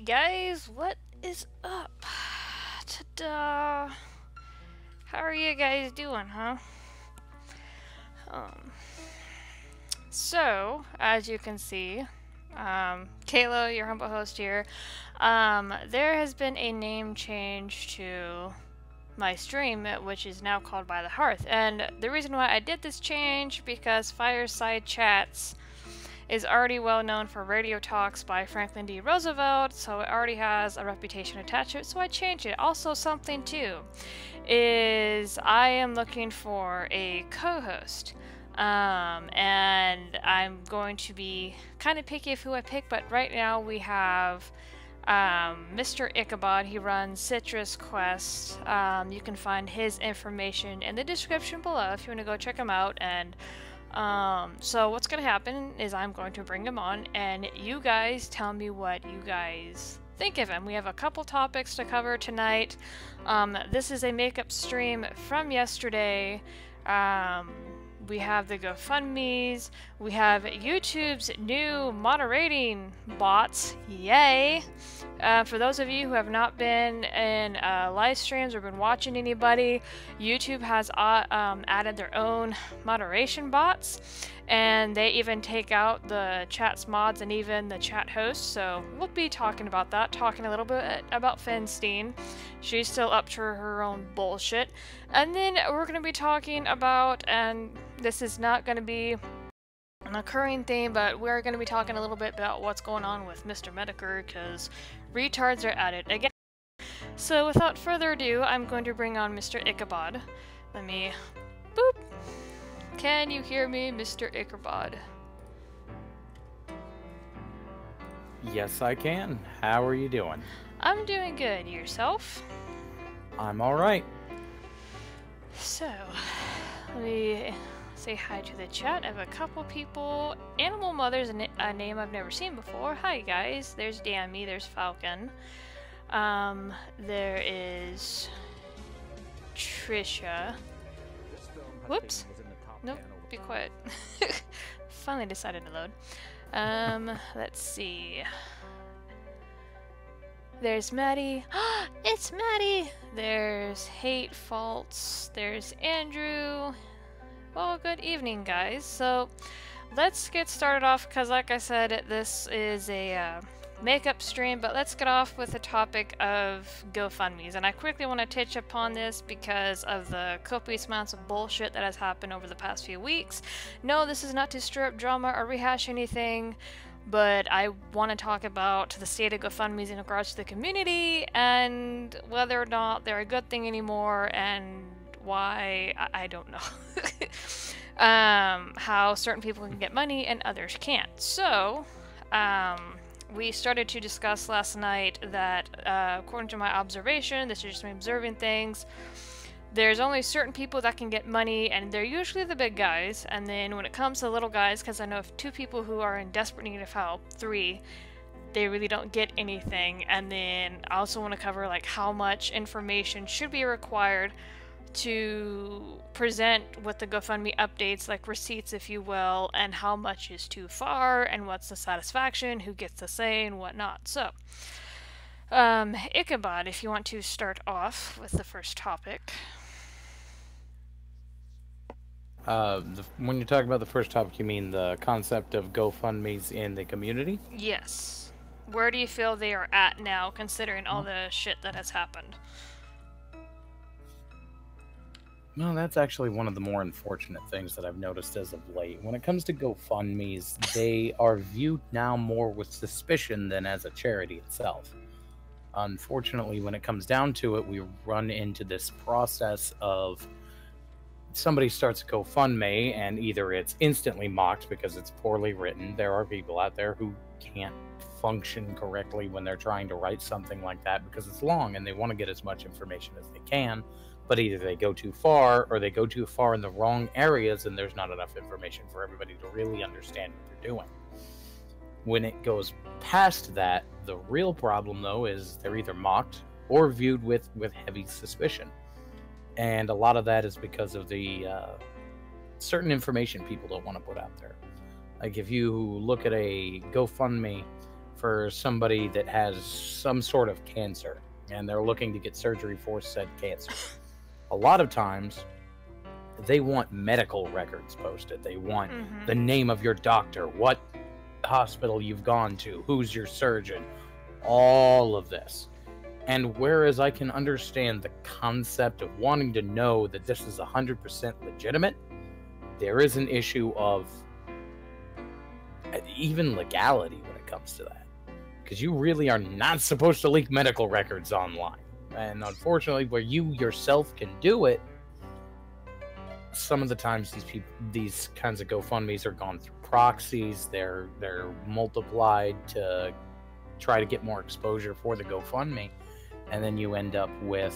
guys, what is up? Ta-da! How are you guys doing, huh? Um, as you can see, Kayla, your humble host here, there has been a name change to my stream, which is now called By the Hearth. And the reason why I did this change, because Fireside Chats is already well known for radio talks by Franklin D. Roosevelt, so it already has a reputation attached to it, so I changed it. Also, something too is I am looking for a co-host, and I'm going to be kind of picky of who I pick, but right now we have Mr. Ichabod. He runs Citrus Quest. You can find his information in the description below if you want to go check him out. And so what's going to happen is I'm going to bring him on, and you guys tell me what you guys think of him. We have a couple topics to cover tonight. This is a makeup stream from yesterday. We have the GoFundMes. We have YouTube's new moderating bots. Yay! For those of you who have not been in live streams or been watching anybody, YouTube has added their own moderation bots, and they even take out the chat's mods and even the chat hosts. So we'll be talking about that, talking a little bit about Feinstein. She's still up to her own bullshit. And then we're going to be talking about, and this is not going to be an occurring theme, but we're going to be talking a little bit about what's going on with Mr. Metokur, because retards are at it again. So without further ado, I'm going to bring on Mr. Ichabod. Let me... boop! Can you hear me, Mr. Ichabod? Yes, I can. How are you doing? I'm doing good. Yourself? I'm alright. So, let me say hi to the chat. I have a couple people. Animal Mother's a name I've never seen before. Hi guys. There's Dammy. There's Falcon. There is Trisha. Whoops. Nope. Be quiet. Finally decided to load. Let's see. There's Maddie. It's Maddie! There's Hate Faults. There's Andrew. Well, good evening, guys. So, let's get started off, because like I said, this is a makeup stream, but let's get off with the topic of GoFundMes. And I quickly want to touch upon this because of the copious amounts of bullshit that has happened over the past few weeks. No, this is not to stir up drama or rehash anything, but I want to talk about the state of GoFundMes in regards to the community and whether or not they're a good thing anymore, and why, I don't know. How certain people can get money and others can't. So, we started to discuss last night that, according to my observation, this is just me observing things, there's only certain people that can get money, and they're usually the big guys. And then when it comes to the little guys, because I know of 2 people who are in desperate need of help, 3, they really don't get anything. And then I also want to cover like how much information should be required to present with the GoFundMe updates, like receipts if you will, and how much is too far, and what's the satisfaction, who gets to say, and whatnot. So, Ichabod, if you want to start off with the first topic. When you're talking about the first topic, you mean the concept of GoFundMes in the community? Yes. Where do you feel they are at now, considering all the shit that has happened? No, that's actually one of the more unfortunate things that I've noticed as of late. When it comes to GoFundMes, they are viewed now more with suspicion than as a charity itself. Unfortunately, when it comes down to it, we run into this process of somebody starts a GoFundMe, and either it's instantly mocked because it's poorly written. There are people out there who can't function correctly when they're trying to write something like that because it's long and they want to get as much information as they can, but either they go too far or they go too far in the wrong areas and there's not enough information for everybody to really understand what they're doing. When it goes past that, the real problem though is they're either mocked or viewed with heavy suspicion. And a lot of that is because of the certain information people don't want to put out there. Like if you look at a GoFundMe for somebody that has some sort of cancer and they're looking to get surgery for said cancer. A lot of times they want medical records posted. They want the name of your doctor, what hospital you've gone to, who's your surgeon, all of this. And whereas I can understand the concept of wanting to know that this is 100% legitimate, there is an issue of even legality when it comes to that. Because you really are not supposed to leak medical records online. And unfortunately, where you yourself can do it, some of the times these kinds of GoFundMes are gone through proxies. They're multiplied to try to get more exposure for the GoFundMe. And then you end up with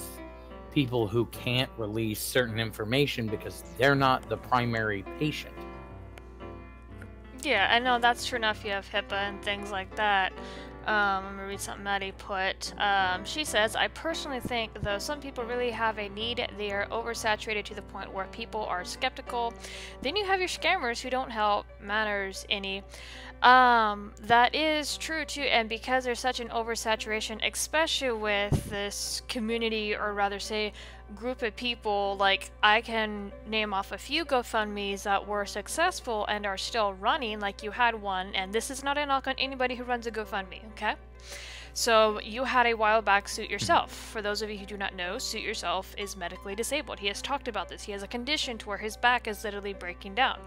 people who can't release certain information because they're not the primary patient. Yeah, I know that's true enough. You have HIPAA and things like that. I'm gonna read something Maddie put. She says, I personally think, though some people really have a need, they are oversaturated to the point where people are skeptical. Then you have your scammers who don't help matters any. That is true too, and because there's such an oversaturation, especially with this community, or rather say group of people, like I can name off a few GoFundMes that were successful and are still running. Like you had one, and this is not a knock on anybody who runs a GoFundMe, okay? So you had a while back Suit Yourself. For those of you who do not know, Suit Yourself is medically disabled. He has talked about this. He has a condition to where his back is literally breaking down.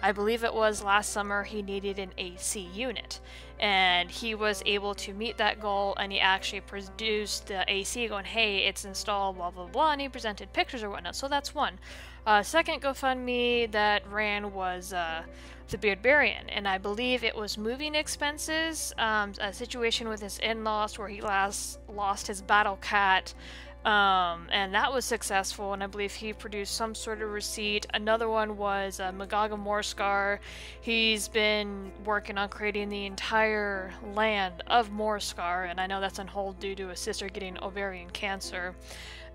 I believe it was last summer he needed an AC unit, and he was able to meet that goal, and he actually produced the AC going, hey, it's installed, blah, blah, blah, and he presented pictures or whatnot. So that's one. Second GoFundMe that ran was the Beardbarian, and I believe it was moving expenses, a situation with his in-laws where he lost his battle cat, and that was successful, and I believe he produced some sort of receipt. Another one was Magaga Morscar. He's been working on creating the entire land of Morscar, and I know that's on hold due to his sister getting ovarian cancer.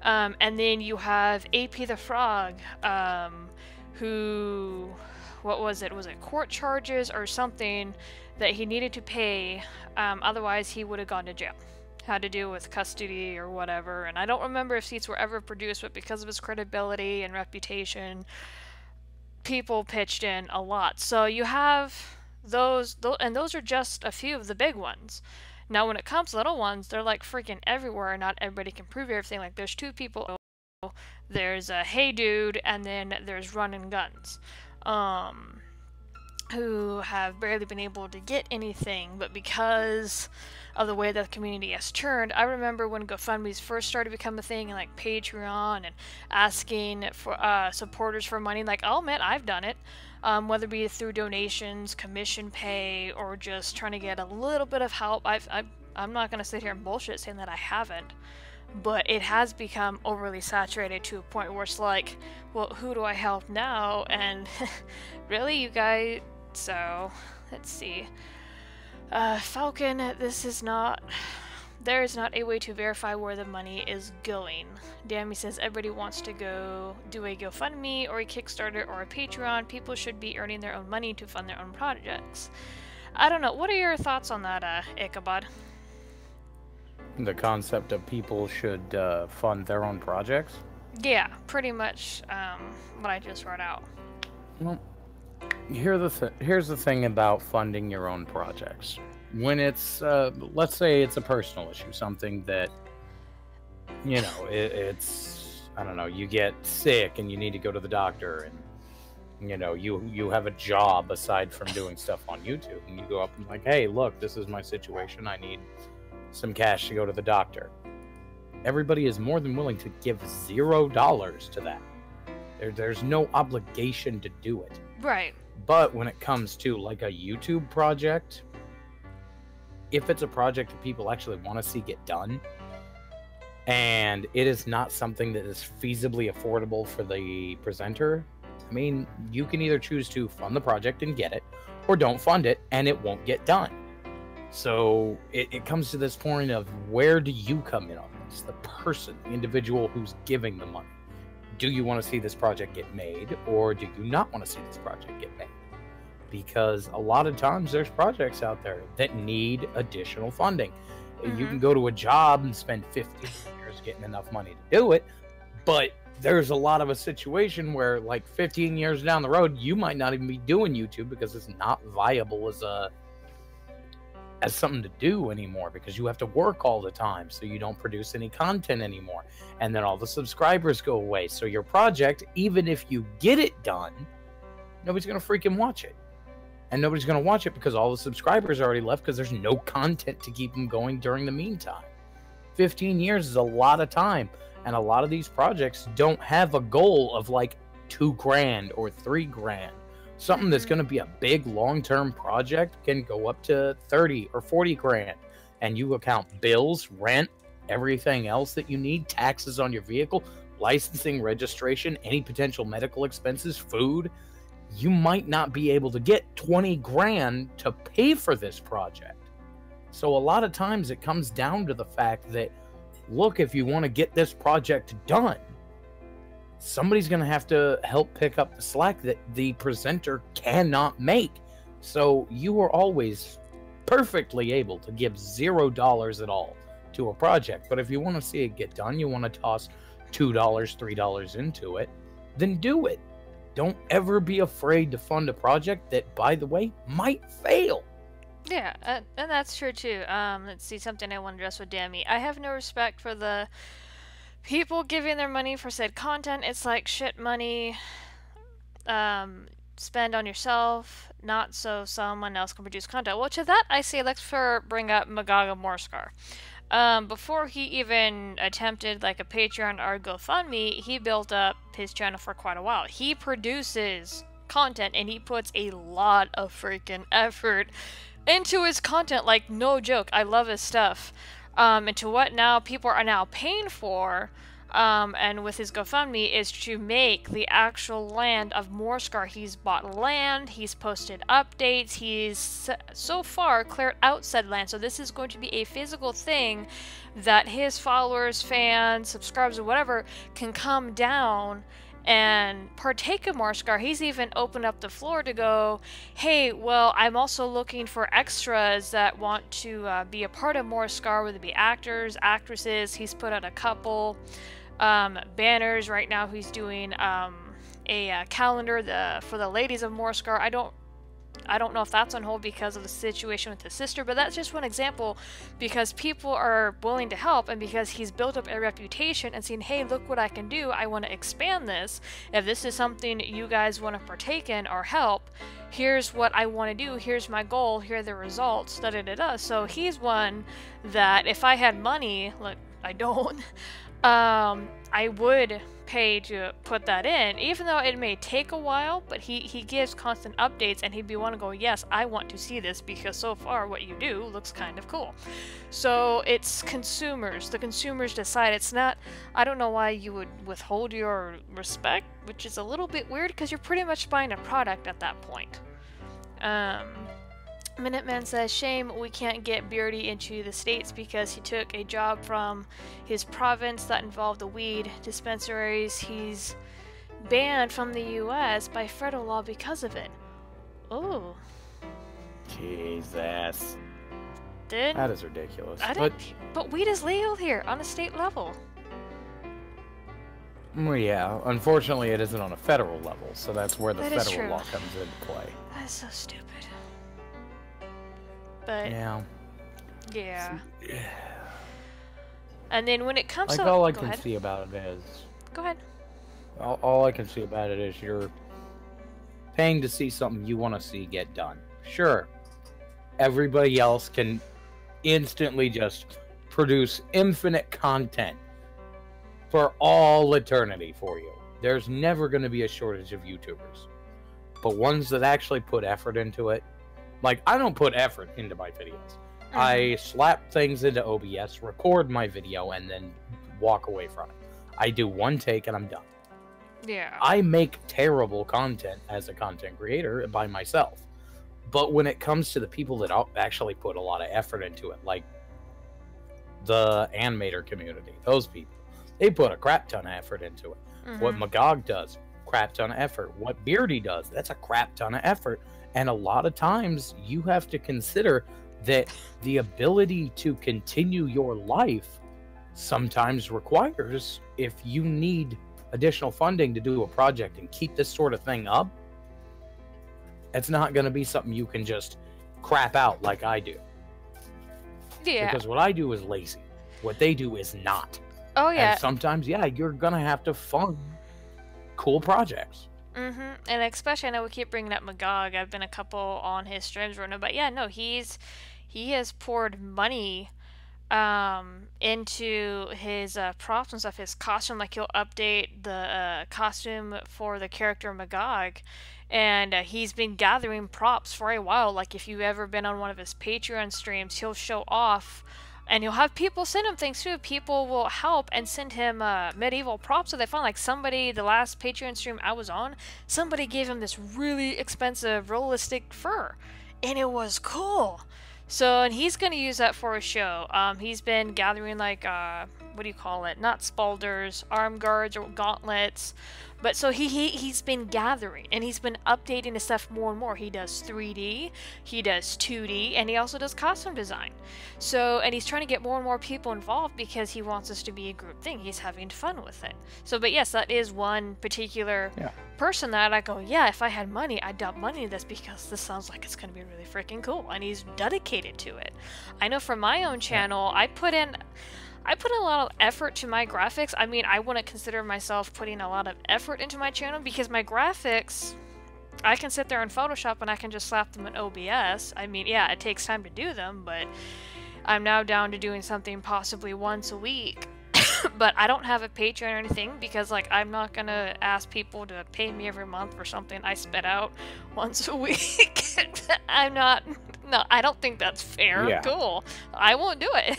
And then you have AP the Frog, who, what was it? Was it court charges or something that he needed to pay? Otherwise, he would have gone to jail. Had to do with custody or whatever. And I don't remember if seats were ever produced, but because of his credibility and reputation, people pitched in a lot. So you have those, and those are just a few of the big ones. Now, when it comes to little ones, they're like freaking everywhere. Not everybody can prove everything. Like, there's two people. There's a Hey Dude, and then there's Run and Guns, who have barely been able to get anything. But because of the way that the community has turned, I remember when GoFundMe's first started to become a thing, and like Patreon and asking for supporters for money. Like, oh man, I've done it. Whether it be through donations, commission pay, or just trying to get a little bit of help. I'm not going to sit here and bullshit saying that I haven't, but it has become overly saturated to a point where it's like, well, who do I help now? And really, you guys, so let's see. Falcon, there is not a way to verify where the money is going. Dammy says everybody wants to go do a GoFundMe or a Kickstarter or a Patreon. People should be earning their own money to fund their own projects. I don't know. What are your thoughts on that, Ichabod? The concept of people should fund their own projects? Yeah, pretty much what I just read out. Well, here's the thing about funding your own projects. When it's, let's say it's a personal issue, something that, you know, it's, I don't know, you get sick and you need to go to the doctor, and, you know, you have a job aside from doing stuff on YouTube, and you go up and like, hey, look, this is my situation, I need some cash to go to the doctor. Everybody is more than willing to give $0 to that. There's no obligation to do it. Right. But when it comes to like a YouTube project, if it's a project that people actually want to see get done, and it is not something that is feasibly affordable for the presenter, I mean, you can either choose to fund the project and get it, or don't fund it and it won't get done. So it comes to this point of, where do you come in on this? The person, the individual who's giving the money. Do you want to see this project get made, or do you not want to see this project get made? because a lot of times there's projects out there that need additional funding. You can Mhm. go to a job and spend 15 years getting enough money to do it, but there's a lot of a situation where, like, 15 years down the road, you might not even be doing YouTube because it's not viable as something to do anymore, because you have to work all the time, so you don't produce any content anymore, and then all the subscribers go away. So your project, even if you get it done, nobody's gonna freaking watch it. And nobody's going to watch it because all the subscribers already left because there's no content to keep them going during the meantime. 15 years is a lot of time. And a lot of these projects don't have a goal of like $2,000 or $3,000. Something that's going to be a big long-term project can go up to 30 or 40 grand. And you account bills, rent, everything else that you need, taxes on your vehicle, licensing, registration, any potential medical expenses, food. You might not be able to get 20 grand to pay for this project. So a lot of times it comes down to the fact that, look, if you want to get this project done, somebody's going to have to help pick up the slack that the presenter cannot make. So you are always perfectly able to give $0 at all to a project. But if you want to see it get done, you want to toss $2, $3 into it, then do it. Don't ever be afraid to fund a project that, by the way, might fail. Yeah, and that's true too. Let's see, something I want to address with Dammy. I have no respect for the people giving their money for said content. It's like shit money. Spend on yourself, not so someone else can produce content. Well, to that I say let's bring up Magaga Morskar. Before he even attempted like a Patreon or GoFundMe, he built up his channel for quite a while. He produces content and he puts a lot of freaking effort into his content, like no joke. I love his stuff. And to what now people are now paying for, and with his GoFundMe, is to make the actual land of Morskar. He's bought land, he's posted updates, he's so far cleared out said land. So this is going to be a physical thing that his followers, fans, subscribers, or whatever can come down and partake of Morskar. He's even opened up the floor to go, hey, well, I'm also looking for extras that want to be a part of Morskar, whether it be actors, actresses. He's put out a couple banners right now. He's doing a calendar for the ladies of Morskar. I don't know if that's on hold because of the situation with his sister, but that's just one example, because people are willing to help, and because he's built up a reputation and seen, hey, look what I can do, I want to expand this. If this is something you guys want to partake in or help, here's what I want to do, here's my goal, here are the results, da-da-da-da. So he's one that if I had money, like I don't, I would pay to put that in, even though it may take a while, but he gives constant updates, and he'd be want to go, yes, I want to see this because so far what you do looks kind of cool. So it's consumers. The consumers decide. It's not, I don't know why you would withhold your respect, which is a little bit weird because you're pretty much buying a product at that point. Minuteman says, shame we can't get Beardy into the States because he took a job from his province that involved the weed dispensaries. He's banned from the US by federal law because of it. Oh. Jesus. Did? That is ridiculous. But weed is legal here on a state level. Well, yeah, unfortunately it isn't on a federal level, so that's where the That is federal true. law comes into play. That's so stupid. But Yeah. yeah. And then when it comes Like, to all I go can ahead. see about it is... Go ahead. All I can see about it is you're paying to see something you want to see get done. Sure, everybody else can instantly just produce infinite content for all eternity for you. There's never going to be a shortage of YouTubers. But ones that actually put effort into it, like, I don't put effort into my videos. I slap things into OBS, record my video, and then walk away from it. I do one take and I'm done. Yeah. I make terrible content as a content creator by myself. But when it comes to the people that actually put a lot of effort into it, like the animator community, those people, they put a crap ton of effort into it. What Magog does, crap ton of effort. What Beardy does, that's a crap ton of effort. And a lot of times you have to consider that the ability to continue your life sometimes requires, if you need additional funding to do a project and keep this sort of thing up, it's not going to be something you can just crap out like I do. Yeah. Because what I do is lazy. What they do is not. Oh, yeah. And sometimes, yeah, you're going to have to fund cool projects. And especially, I know we keep bringing up Magog. I've been a couple on his streams right now, but yeah, no, he has poured money into his props and stuff, his costume. Like, he'll update the costume for the character Magog, and he's been gathering props for a while. Like, if you've ever been on one of his Patreon streams, he'll show off, and he'll have people send him things too. People will help and send him medieval props. So they found, like, somebody, the last Patreon stream I was on, somebody gave him this really expensive realistic fur, and it was cool. So, and he's going to use that for a show. He's been gathering, like, what do you call it? Not spalders, arm guards, or gauntlets. But so he's been gathering, and he's been updating his stuff more and more. He does 3D, he does 2D, and he also does costume design. So, and he's trying to get more and more people involved because he wants this to be a group thing. He's having fun with it. So, but yes, that is one particular person that I go, yeah, if I had money, I'd dump money into this because this sounds like it's going to be really freaking cool. And he's dedicated to it. I know for my own channel, I put in a lot of effort to my graphics. I mean, I wouldn't consider myself putting a lot of effort into my channel because my graphics, I can sit there in Photoshop and I can just slap them in OBS. I mean, yeah, it takes time to do them, but I'm now down to doing something possibly once a week. But I don't have a Patreon or anything because, like, I'm not gonna ask people to pay me every month for something I spit out once a week. No, I don't think that's fair. Yeah. Cool. I won't do it.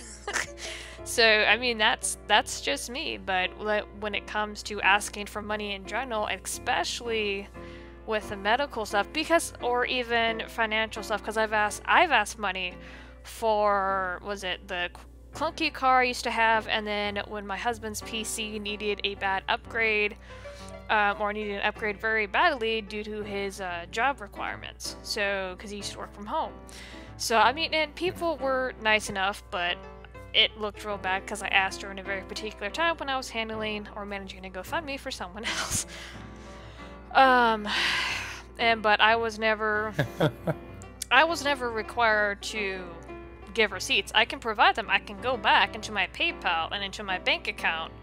So, I mean, that's just me, but when it comes to asking for money in general, especially with the medical stuff, or even financial stuff, because I've asked money for, was it the clunky car I used to have, and then when my husband's PC needed a bad upgrade, or needed an upgrade very badly due to his job requirements, so, because he used to work from home. So, I mean, and people were nice enough, but it looked real bad because I asked her in a very particular time when I was handling or managing a GoFundMe for someone else. But I was never required to give receipts. I can provide them. I can go back into my PayPal and into my bank account,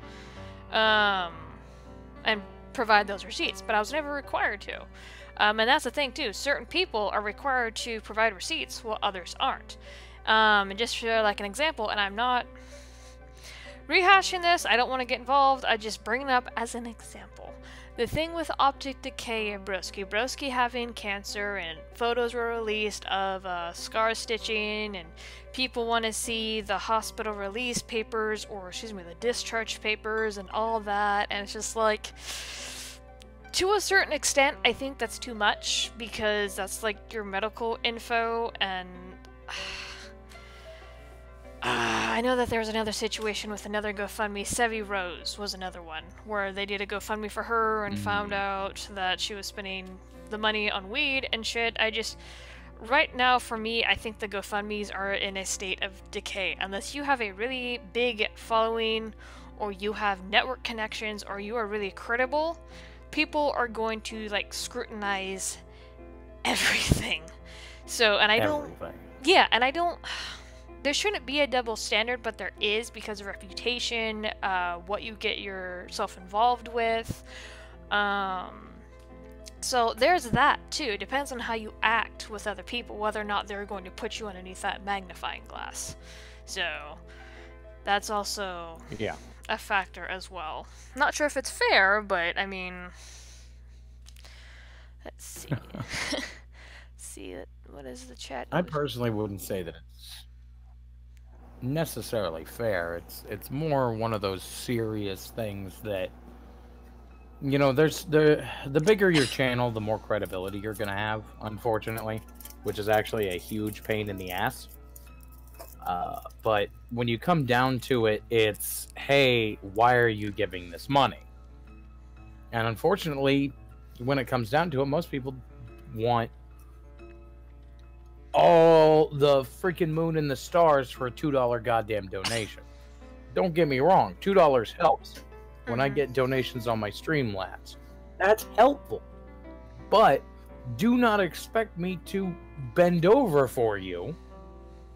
and provide those receipts, but I was never required to. And that's the thing too. Certain people are required to provide receipts while others aren't. And just for like an example, and I'm not rehashing this, I don't want to get involved, I just bring it up as an example. The thing with optic decay and Broski having cancer, and photos were released of scar stitching, and people want to see the hospital release papers, or excuse me, the discharge papers and all that, and it's just like, to a certain extent, I think that's too much, because that's like your medical info, and I know that there was another situation with another GoFundMe. Sevi Rose was another one, where they did a GoFundMe for her and found out that she was spending the money on weed and shit. Right now, for me, I think the GoFundMes are in a state of decay. Unless you have a really big following, or you have network connections, or you are really credible, people are going to, like, scrutinize everything. So, and I don't... Yeah, and I don't... There shouldn't be a double standard, but there is, because of reputation, what you get yourself involved with. So there's that too. It depends on how you act with other people, whether or not they're going to put you underneath that magnifying glass. So that's also a factor as well. Not sure if it's fair, but I mean, let's see. See, what is the chat? I personally wouldn't say that it's necessarily fair. It's more one of those serious things that, you know, there's the bigger your channel, the more credibility you're gonna have, unfortunately, which is actually a huge pain in the ass. But when you come down to it, it's, hey, why are you giving this money? And unfortunately, when it comes down to it, most people want all the freaking moon and the stars for a $2 goddamn donation. Don't get me wrong, $2 helps when I get donations on my Streamlabs. That's helpful. But do not expect me to bend over for you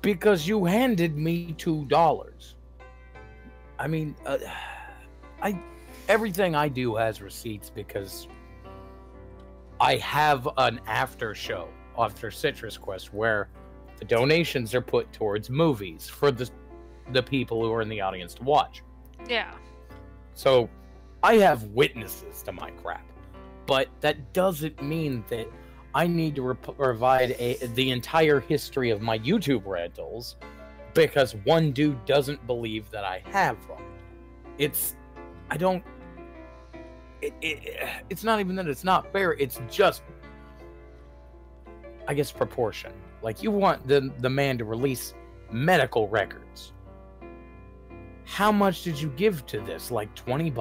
because you handed me $2. I mean, everything I do has receipts because I have an after show after Citrus Quest where the donations are put towards movies for the people who are in the audience to watch. Yeah. So I have witnesses to my crap, but that doesn't mean that I need to provide the entire history of my YouTube rentals because one dude doesn't believe that I have one. It's not even that it's not fair, it's just, I guess, proportion. Like, you want the man to release medical records. How much did you give to this? Like $20?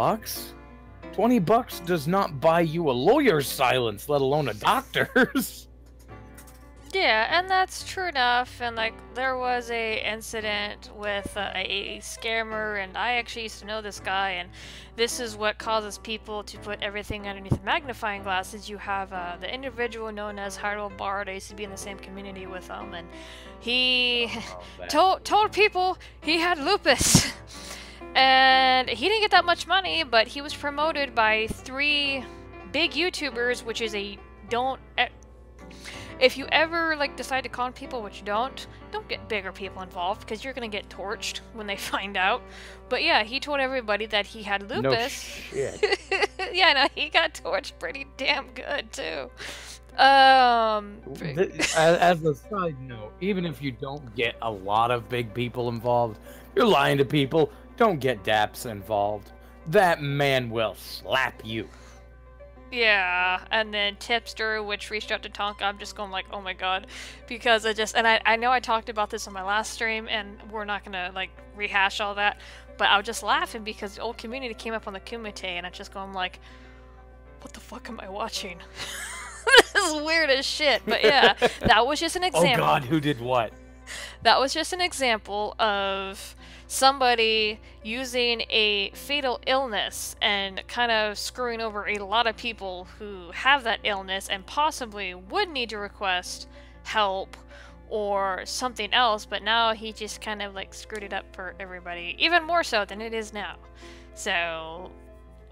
$20 does not buy you a lawyer's silence, let alone a doctor's. Yeah, and that's true enough. And like, there was a incident with a scammer, and I actually used to know this guy, and this is what causes people to put everything underneath magnifying glasses. You have the individual known as Ichabod. I used to be in the same community with him, and he told people he had lupus. And he didn't get that much money, but he was promoted by 3 big YouTubers, which is if you ever like decide to con people, which don't get bigger people involved because you're gonna get torched when they find out. But yeah, he told everybody that he had lupus. No shit. Yeah, no, he got torched pretty damn good too. As a side note, even if you don't get a lot of big people involved, you're lying to people. Don't get DAPs involved. That man will slap you. Yeah, and then Tipster, which reached out to Tonka, I'm just going like, oh my god, because I know I talked about this on my last stream, and we're not gonna like rehash all that, but I was just laughing because the old community came up on the Kumite, and I'm just going like, what the fuck am I watching? This is weird as shit, but yeah, that was just an example. Oh god, who did what? That was just an example of somebody using a fatal illness and kind of screwing over a lot of people who have that illness and possibly would need to request help or something else, but now he just kind of like screwed it up for everybody, even more so than it is now. So,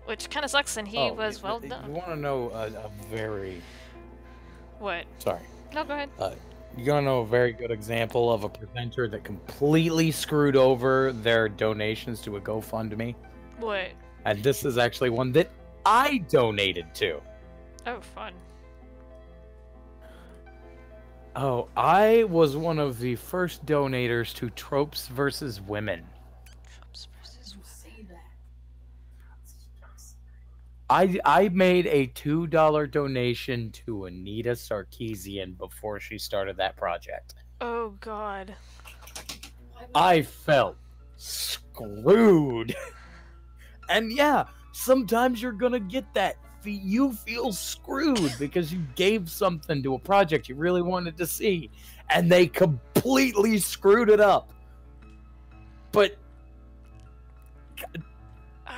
which kind of sucks, and he was well done. You want to know a very... What? Sorry. No, go ahead. You want to know a very good example of a presenter that completely screwed over their donations to a GoFundMe? What? And this is actually one that I donated to. Oh, fun. Oh, I was one of the first donators to Tropes vs. Women. Tropes versus Women. I made a $2 donation to Anita Sarkeesian before she started that project. Oh god. I felt screwed. And yeah, sometimes you're gonna get that. You feel screwed because you gave something to a project you really wanted to see, and they completely screwed it up. But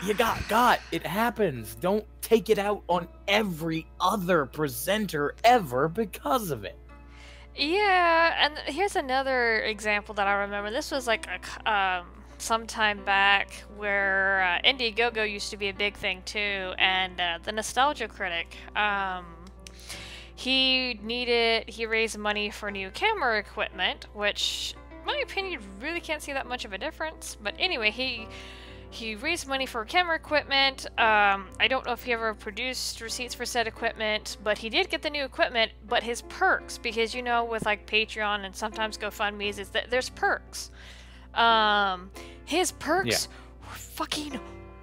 you got it happens. Don't take it out on every other presenter ever because of it. Yeah, and here's another example that I remember. This was like some time back where Indiegogo used to be a big thing too, and the Nostalgia Critic, he raised money for new camera equipment, which, in my opinion, really can't see that much of a difference. But anyway, he raised money for camera equipment. I don't know if he ever produced receipts for said equipment, but he did get the new equipment. But his perks, because you know, with like Patreon and sometimes GoFundMes, is that there's perks. His perks were fucking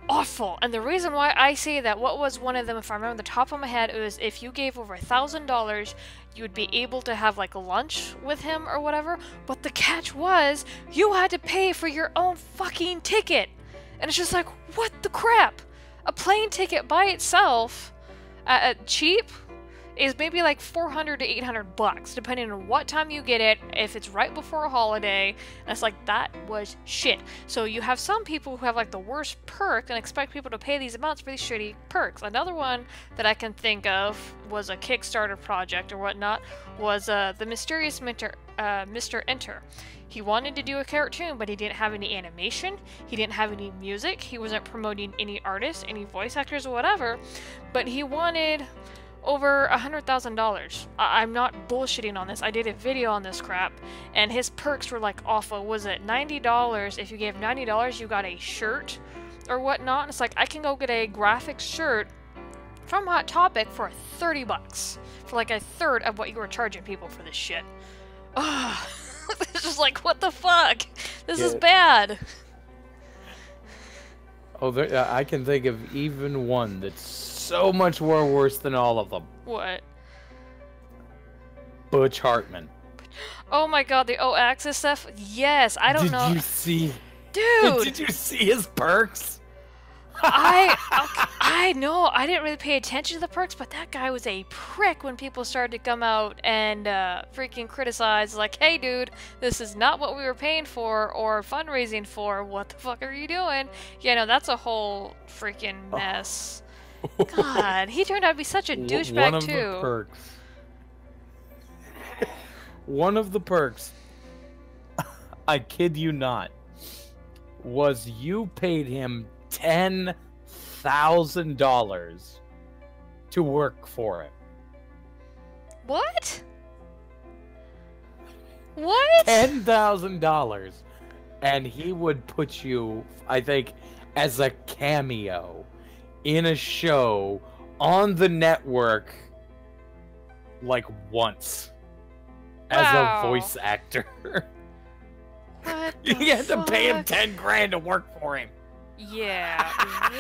awful. And the reason why I say that, what was one of them, if I remember the top of my head, it was if you gave over $1,000, you would be able to have like a lunch with him or whatever. But the catch was, you had to pay for your own fucking ticket. And it's just like, what the crap? A plane ticket by itself, cheap, is maybe like $400 to $800, depending on what time you get it, if it's right before a holiday, and it's like, that was shit. So you have some people who have like the worst perk and expect people to pay these amounts for these shitty perks. Another one that I can think of was a Kickstarter project or whatnot, was the mysterious Mr. Enter. He wanted to do a cartoon, but he didn't have any animation, he didn't have any music, he wasn't promoting any artists, any voice actors or whatever, but he wanted over $100,000. I'm not bullshitting on this. I did a video on this crap, and his perks were like awful. Was it $90? If you gave $90, you got a shirt or whatnot. And it's like, I can go get a graphic shirt from Hot Topic for $30, for like a third of what you were charging people for this shit. Ugh. It's just like, what the fuck? This is bad. Oh, I can think of even one that's so much more worse than all of them. What? Butch Hartman. Oh my god, the O-Axis stuff? Yes, I don't know. Did you see? Dude! Did you see his perks? I know, I didn't really pay attention to the perks, but that guy was a prick when people started to come out and freaking criticize, like, hey dude, this is not what we were paying for or fundraising for, what the fuck are you doing? Yeah, no, that's a whole freaking mess. God, he turned out to be such a douchebag too. The perks. One of the perks, I kid you not, was you paid him $10,000 to work for it. What? What? $10,000, and he would put you, I think, as a cameo in a show on the network, like once, as a voice actor. What? You had to pay him 10 grand to work for him. Yeah.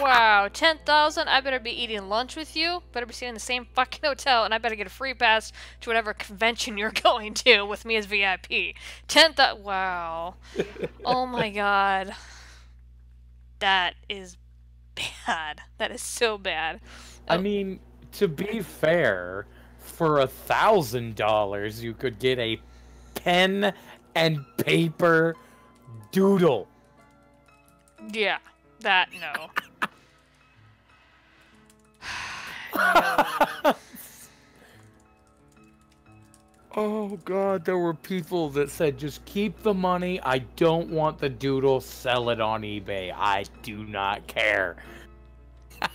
Wow. 10,000. I better be eating lunch with you. Better be staying in the same fucking hotel, and I better get a free pass to whatever convention you're going to with me as VIP. 10,000. Wow. Oh my god. That is bad. That is so bad. I mean, to be fair, for $1,000, you could get a pen and paper doodle. Yeah. That, no. No. Oh god, there were people that said, just keep the money, I don't want the doodle, sell it on eBay, I do not care. There's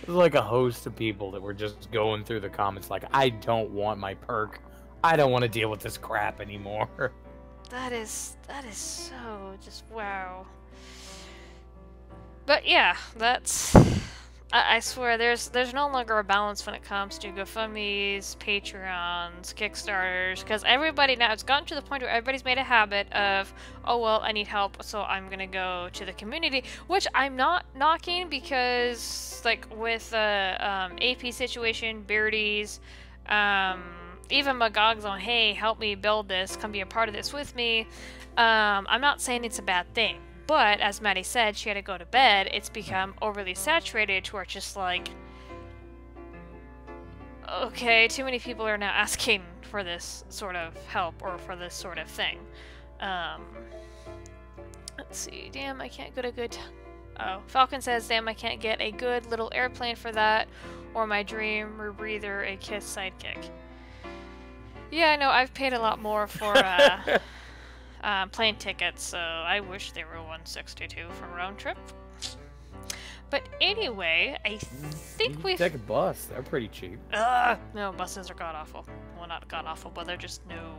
like a host of people that were just going through the comments like, I don't want my perk, I don't want to deal with this crap anymore. That is so just wow. But yeah, that's... I swear, there's no longer a balance when it comes to GoFundMes, Patreons, Kickstarters, because everybody now, it's gotten to the point where everybody's made a habit of, oh well, I need help, so I'm gonna go to the community, which I'm not knocking, because, like, with the AP situation, Beardy's, even Magog's on, hey, help me build this, come be a part of this with me, I'm not saying it's a bad thing. But, as Maddie said, she had to go to bed. It's become overly saturated to where it's just like... Okay, too many people are now asking for this sort of help or for this sort of thing. Let's see. Damn, I can't get a good... Oh, Falcon says, damn, I can't get a good little airplane for that. Or my dream rebreather, a Kiss sidekick. Yeah, I know, I've paid a lot more for... plane tickets, so I wish they were $162 for round trip. But anyway, I think we've... Take a bus, they're pretty cheap. No, buses are god-awful. Well, not god-awful, but they're just no.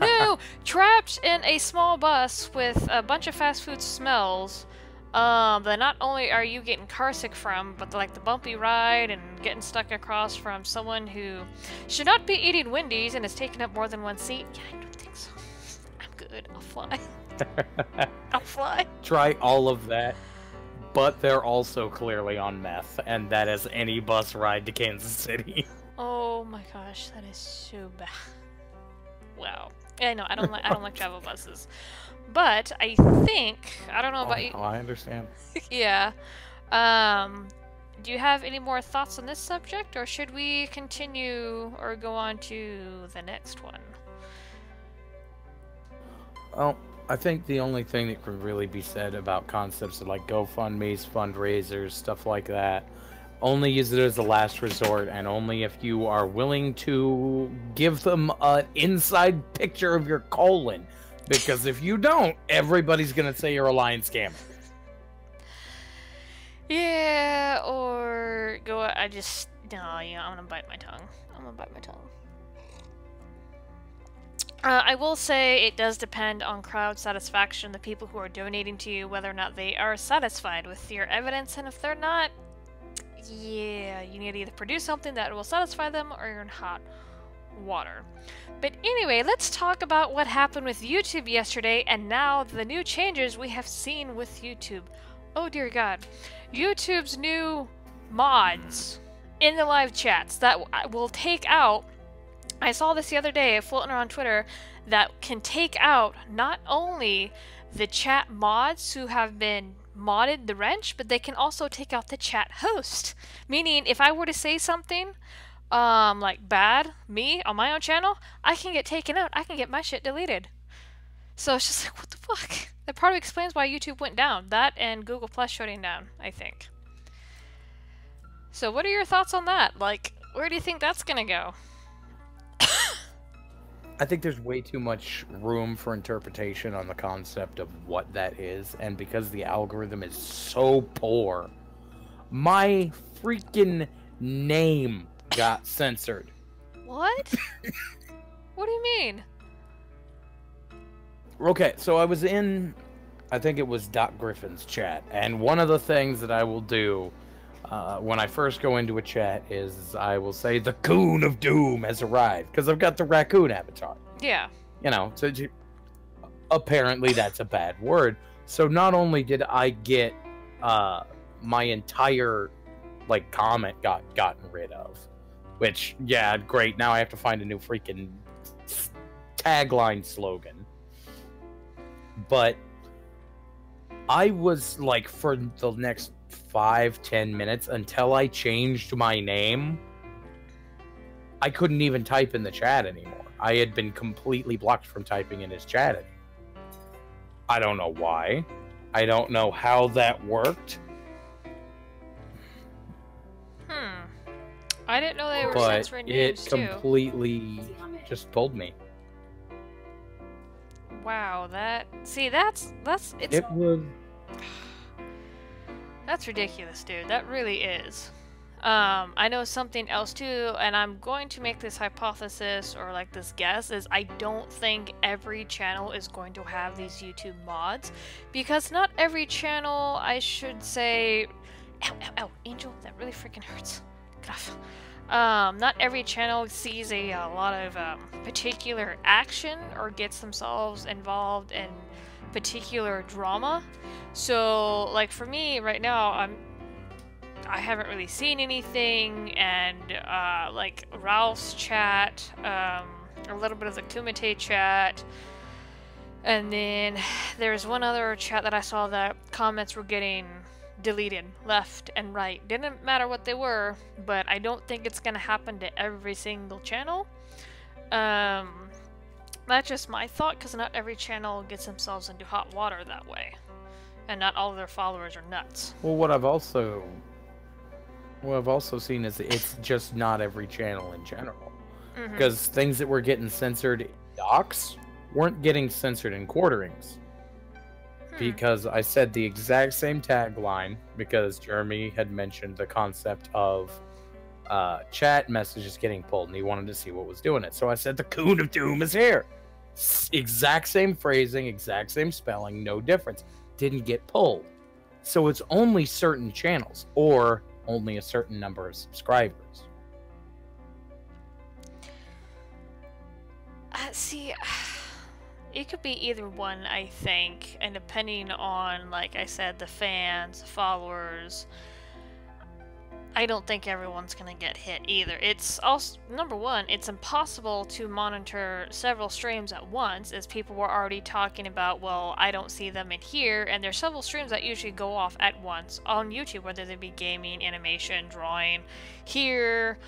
No! Trapped in a small bus with a bunch of fast food smells, that not only are you getting carsick from, but like the bumpy ride and getting stuck across from someone who should not be eating Wendy's and is taking up more than one seat. Yeah, I don't think so. Good, I'll fly. I'll fly. Try all of that, but they're also clearly on meth, and that is any bus ride to Kansas City. Oh my gosh, that is so bad. Wow. Yeah, no, I don't like travel buses. But I think, I don't know about you. Oh, I understand. Yeah. do you have any more thoughts on this subject, or should we continue or go on to the next one? Well, I think the only thing that could really be said about concepts of like GoFundMes, fundraisers, stuff like that, only use it as a last resort, and only if you are willing to give them an inside picture of your colon. Because if you don't, everybody's gonna say you're a lying scammer. Yeah, or go. I'm gonna bite my tongue. I will say it does depend on crowd satisfaction, the people who are donating to you, whether or not they are satisfied with your evidence, and if they're not, yeah, you need to either produce something that will satisfy them or you're in hot water. But anyway, let's talk about what happened with YouTube yesterday and now the new changes we have seen with YouTube. Oh dear God. YouTube's new mods in the live chats that will take out, I saw this the other day floating around Twitter, that can take out not only the chat mods who have been modded the wrench, but they can also take out the chat host. Meaning, if I were to say something, like bad, me, on my own channel, I can get taken out. I can get my shit deleted. So it's just like, what the fuck? That probably explains why YouTube went down. That and Google Plus shutting down, I think. So what are your thoughts on that? Like, where do you think that's gonna go? I think there's way too much room for interpretation on the concept of what that is, and because the algorithm is so poor, my freaking name got censored. What? What do you mean? Okay, so I was in, I think it was Doc Griffin's chat, and one of the things that I will do when I first go into a chat is I will say the Coon of Doom has arrived, because I've got the raccoon avatar. Yeah. You know, so apparently that's a bad word. So not only did I get my entire like comment gotten rid of, which, yeah, great, now I have to find a new freaking tagline slogan. But I was like, for the next 5-10 minutes until I changed my name, I couldn't even type in the chat anymore. I had been completely blocked from typing in his chat anymore. I don't know why. I don't know how that worked. I didn't know they were censoring names too. It completely just told me. Wow, that's ridiculous, dude. That really is. I know something else too, and I'm going to make this hypothesis or like this guess, is I don't think every channel is going to have these YouTube mods, because not every channel, I should say, ow, Angel, that really freaking hurts. Get off. Not every channel sees a lot of particular action or gets themselves involved in particular drama. So, like for me right now, I haven't really seen anything, and like Ralph's chat, a little bit of the Kumite chat, and then there's one other chat that I saw that comments were getting deleted left and right. Didn't matter what they were, but I don't think it's gonna happen to every single channel. That's just my thought, because not every channel gets themselves into hot water that way, and not all of their followers are nuts. Well, what I've also seen is it's just not every channel in general, because things that were getting censored in docs weren't getting censored in quarterings. Because I said the exact same tagline, because Jeremy had mentioned the concept of chat messages getting pulled, and he wanted to see what was doing it. So I said the Coon of Doom is here. Exact same phrasing, exact same spelling, no difference. Didn't get pulled. So it's only certain channels, or only a certain number of subscribers. See, it could be either one, I think, and depending on, like I said, the fans, followers. I don't think everyone's gonna get hit either. It's also, number one, it's impossible to monitor several streams at once, as people were already talking about, well, I don't see them in here, and there's several streams that usually go off at once on YouTube, whether they be gaming, animation, drawing, here,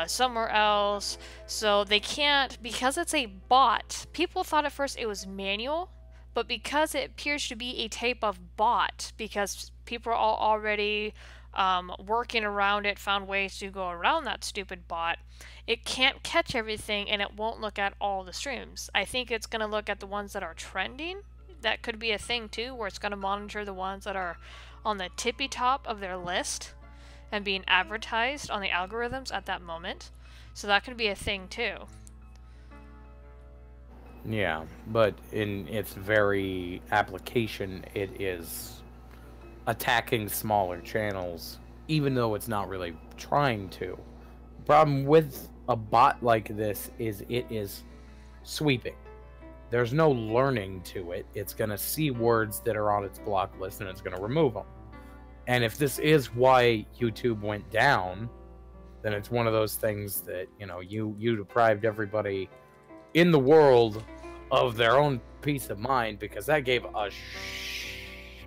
somewhere else. So they can't, because it's a bot. People thought at first it was manual, but because it appears to be a type of bot, because people are all already working around it, found ways to go around that stupid bot, it can't catch everything and it won't look at all the streams. I think it's going to look at the ones that are trending. That could be a thing too, where it's going to monitor the ones that are on the tippy top of their list and being advertised on the algorithms at that moment. So that could be a thing too. Yeah, but in its very application, it is attacking smaller channels, even though it's not really trying to. The problem with a bot like this is it is sweeping. There's no learning to it. It's going to see words that are on its block list and it's going to remove them. And if this is why YouTube went down, then it's one of those things that, you know, you deprived everybody in the world of their own peace of mind, because that gave a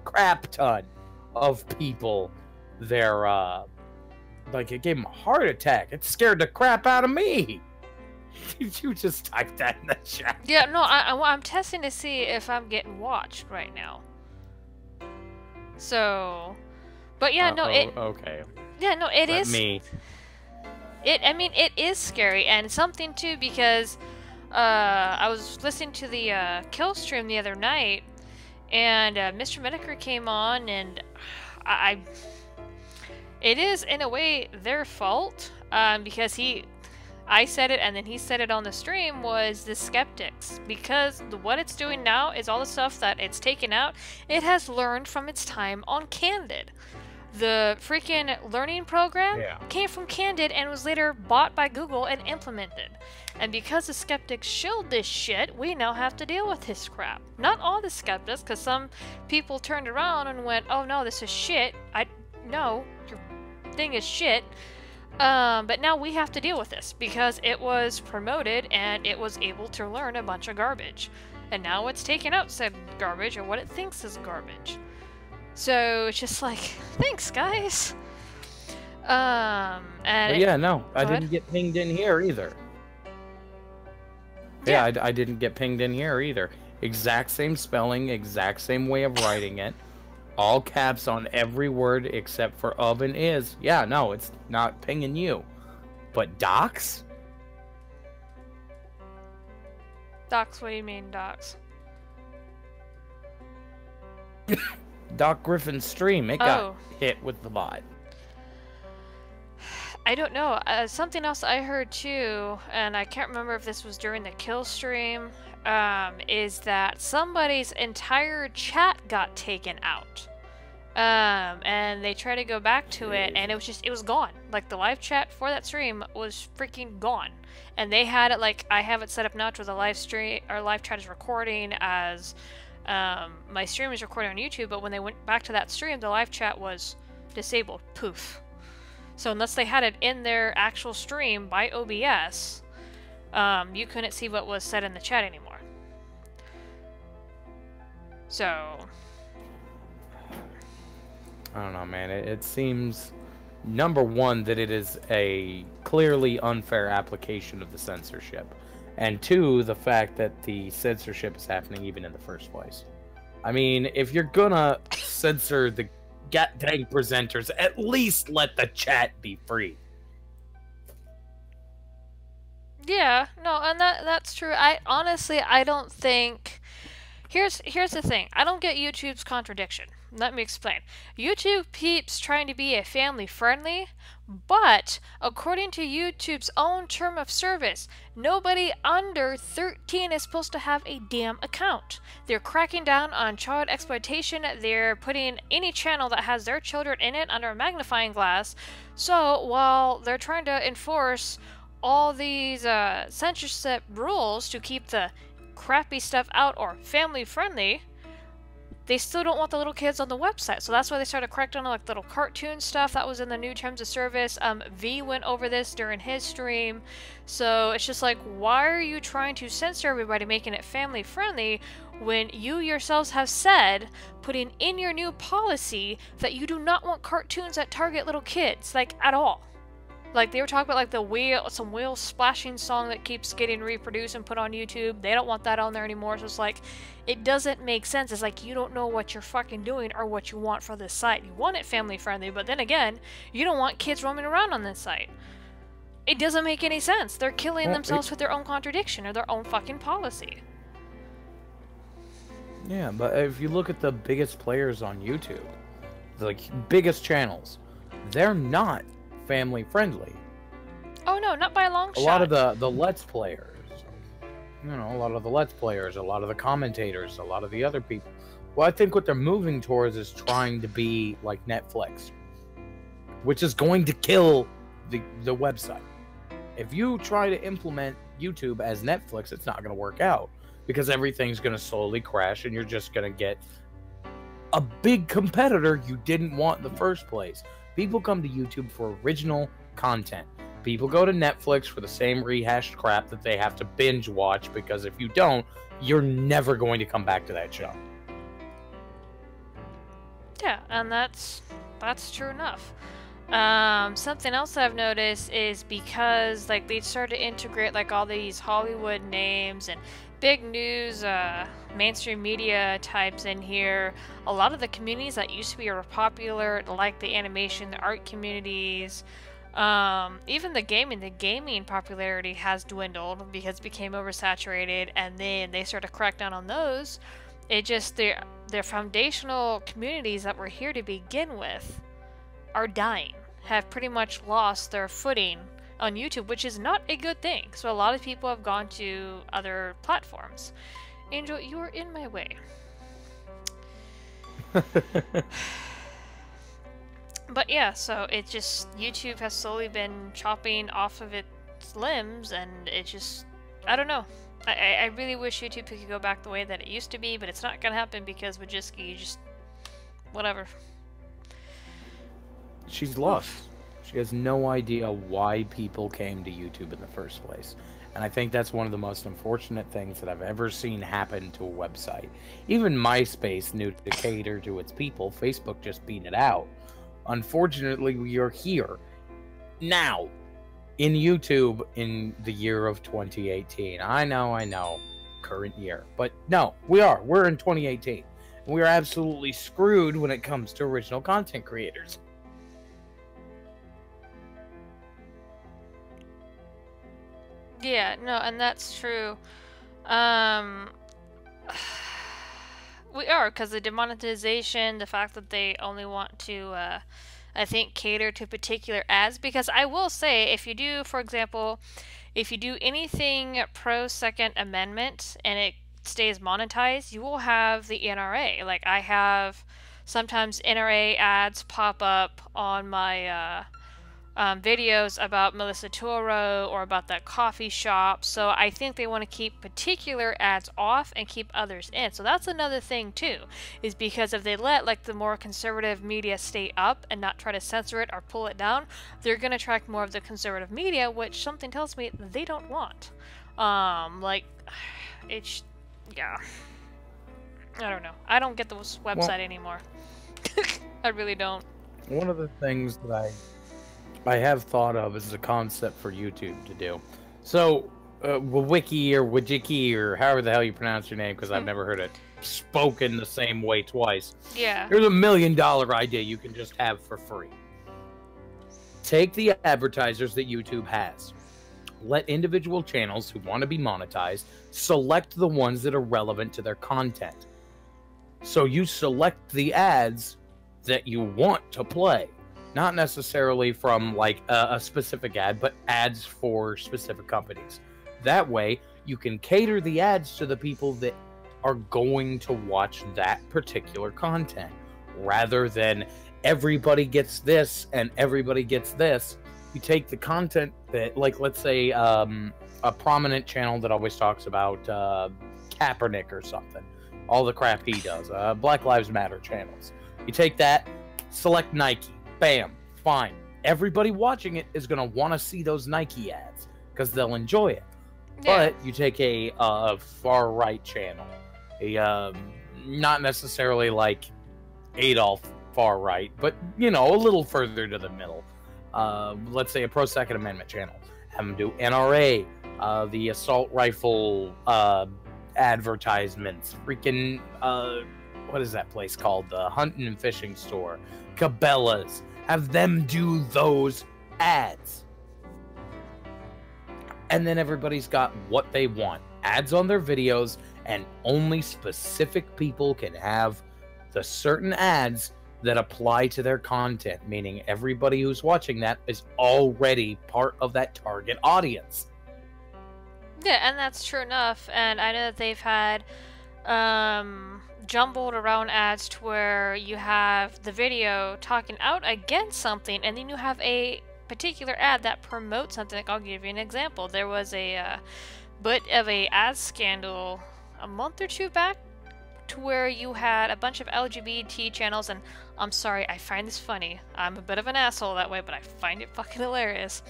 crap ton of people their like, it gave them a heart attack. It scared the crap out of me. You just typed that in the chat. Yeah, no, I'm testing to see if I'm getting watched right now. So, but yeah, no, okay. Yeah, no, it Let is. Me. I mean, it is scary, and something too, because I was listening to the kill stream the other night, and Mr. Metokur came on, and it is in a way their fault, because I said it and then he said it on the stream, was the skeptics, because what it's doing now is all the stuff that it's taken out, it has learned from its time on Candid. The freaking learning program came from Candid and was later bought by Google and implemented. And because the skeptics shilled this shit, we now have to deal with this crap. Not all the skeptics, because some people turned around and went, oh no, this is shit. No, your thing is shit. But now we have to deal with this, because it was promoted and it was able to learn a bunch of garbage. And now it's taken out said garbage, or what it thinks is garbage. So it's just like, thanks guys. And but yeah, no, I didn't get pinged in here either. Yeah, I didn't get pinged in here either. Exact same spelling, exact same way of writing it. All caps on every word except for of and is. Yeah, no, it's not pinging you. But docs? Docs, what do you mean, docs? Doc Griffin's stream, it got hit with the bot. I don't know. Something else I heard too, and I can't remember if this was during the kill stream, is that somebody's entire chat got taken out. And they tried to go back to it, and it was gone. Like, the live chat for that stream was freaking gone. And they had it, like, I have it set up now to where the live stream, or live chat is recording as my stream is recording on YouTube, but when they went back to that stream, the live chat was disabled. Poof. So unless they had it in their actual stream by OBS, you couldn't see what was said in the chat anymore. So I don't know, man. It seems, number one, that it is a clearly unfair application of the censorship. And two, the fact that the censorship is happening even in the first place. I mean, if you're gonna censor the dang presenters, at least let the chat be free. Yeah, no, and that's true. I don't think... Here's the thing. I don't get YouTube's contradiction. Let me explain. YouTube keeps trying to be a family friendly, but according to YouTube's own term of service, nobody under 13 is supposed to have a damn account. They're cracking down on child exploitation. They're putting any channel that has their children in it under a magnifying glass. So while they're trying to enforce all these censorship rules to keep the crappy stuff out or family friendly, they still don't want the little kids on the website. So that's why they started correcting on like little cartoon stuff that was in the new terms of service. V went over this during his stream. So it's just like, why are you trying to censor everybody, making it family friendly, when you yourselves have said, putting in your new policy, that you do not want cartoons that target little kids, like, at all. Like, they were talking about, like, the some whale splashing song that keeps getting reproduced and put on YouTube. They don't want that on there anymore. So it's like, it doesn't make sense. It's like, you don't know what you're fucking doing or what you want for this site. You want it family friendly, but then again, you don't want kids roaming around on this site. It doesn't make any sense. They're killing themselves with their own contradiction or their own fucking policy. Yeah, but if you look at the biggest players on YouTube, the like biggest channels, they're not family friendly. Oh no, not by a long shot. A lot of the Let's Players, you know, a lot of the Let's Players, a lot of the commentators, a lot of the other people. Well, I think what they're moving towards is trying to be like Netflix, which is going to kill the website. If you try to implement YouTube as Netflix, it's not going to work out, because everything's going to slowly crash and you're just going to get a big competitor you didn't want in the first place. People come to YouTube for original content. People go to Netflix for the same rehashed crap that they have to binge watch, because if you don't, you're never going to come back to that show. Yeah, and that's true enough. Something else that I've noticed is, because like they started to integrate like all these Hollywood names and big news, mainstream media types in here, a lot of the communities that used to be popular, like the animation, the art communities, even the gaming popularity has dwindled because it became oversaturated, and then they started to crack down on those. It just, their foundational communities that were here to begin with are dying, have pretty much lost their footing on YouTube, which is not a good thing. So a lot of people have gone to other platforms. Angel, you are in my way. But yeah, so it just, YouTube has slowly been chopping off of its limbs, and it just, I don't know. I really wish YouTube could go back the way that it used to be, but it's not gonna happen because Wojcicki just, whatever. She's lost. She has no idea why people came to YouTube in the first place. And I think that's one of the most unfortunate things that I've ever seen happen to a website. Even MySpace knew to cater to its people. Facebook just beat it out. Unfortunately, we are here now in YouTube in the year of 2018. I know, current year. But no, we're in 2018. We are absolutely screwed when it comes to original content creators. Yeah, no, and that's true. We are, because the demonetization, the fact that they only want to, I think, cater to particular ads. Because I will say, if you do, for example, if you do anything pro Second Amendment and it stays monetized, you will have the NRA. Like, I have sometimes NRA ads pop up on my videos about Melissa Toro or about that coffee shop. So I think they want to keep particular ads off and keep others in. So that's another thing too, is because if they let like the more conservative media stay up and not try to censor it or pull it down, they're going to attract more of the conservative media, which something tells me they don't want. Like, it's, yeah, I don't know. I don't get this website anymore. I really don't. One of the things that I have thought of as a concept for YouTube to do. So, Wojcicki, or however the hell you pronounce your name, because I've never heard it spoken the same way twice. Yeah. Here's $1 million idea you can just have for free. Take the advertisers that YouTube has. Let individual channels who want to be monetized select the ones that are relevant to their content. So you select the ads that you want to play. Not necessarily from like a specific ad, but ads for specific companies. That way, you can cater the ads to the people that are going to watch that particular content, rather than everybody gets this and everybody gets this. You take the content that, like, let's say a prominent channel that always talks about Kaepernick or something. all the crap he does. Black Lives Matter channels. You take that, select Nike, bam, fine. Everybody watching it is going to want to see those Nike ads because they'll enjoy it. Yeah. But you take a far-right channel, not necessarily like Adolf far-right, but, you know, a little further to the middle. Let's say a pro-Second Amendment channel. Have them do NRA, the assault rifle advertisements, freaking, what is that place called? The hunting and fishing store. Cabela's. Have them do those ads. And then everybody's got what they want. Ads on their videos, and only specific people can have the certain ads that apply to their content, meaning everybody who's watching that is already part of that target audience. Yeah, and that's true enough. And I know that they've had jumbled around ads to where you have the video talking out against something, and then you have a particular ad that promotes something. Like, I'll give you an example. There was a bit of a ad scandal a month or two back to where you had a bunch of LGBT channels, and I'm sorry, I find this funny. I'm a bit of an asshole that way, but I find it fucking hilarious.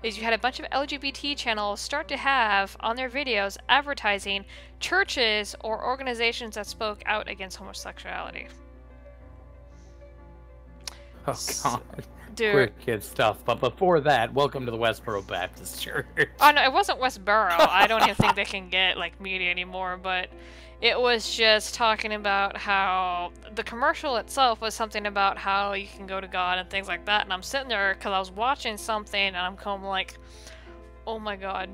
Is you had a bunch of LGBT channels start to have on their videos advertising churches or organizations that spoke out against homosexuality. Oh god. Dude. Queer kid stuff. But before that, welcome to the Westboro Baptist Church. Oh no, it wasn't Westboro. I don't even think they can get like media anymore, but it was just talking about how the commercial itself was something about how you can go to God and things like that. And I'm sitting there because I was watching something and I'm kind of like, oh my god.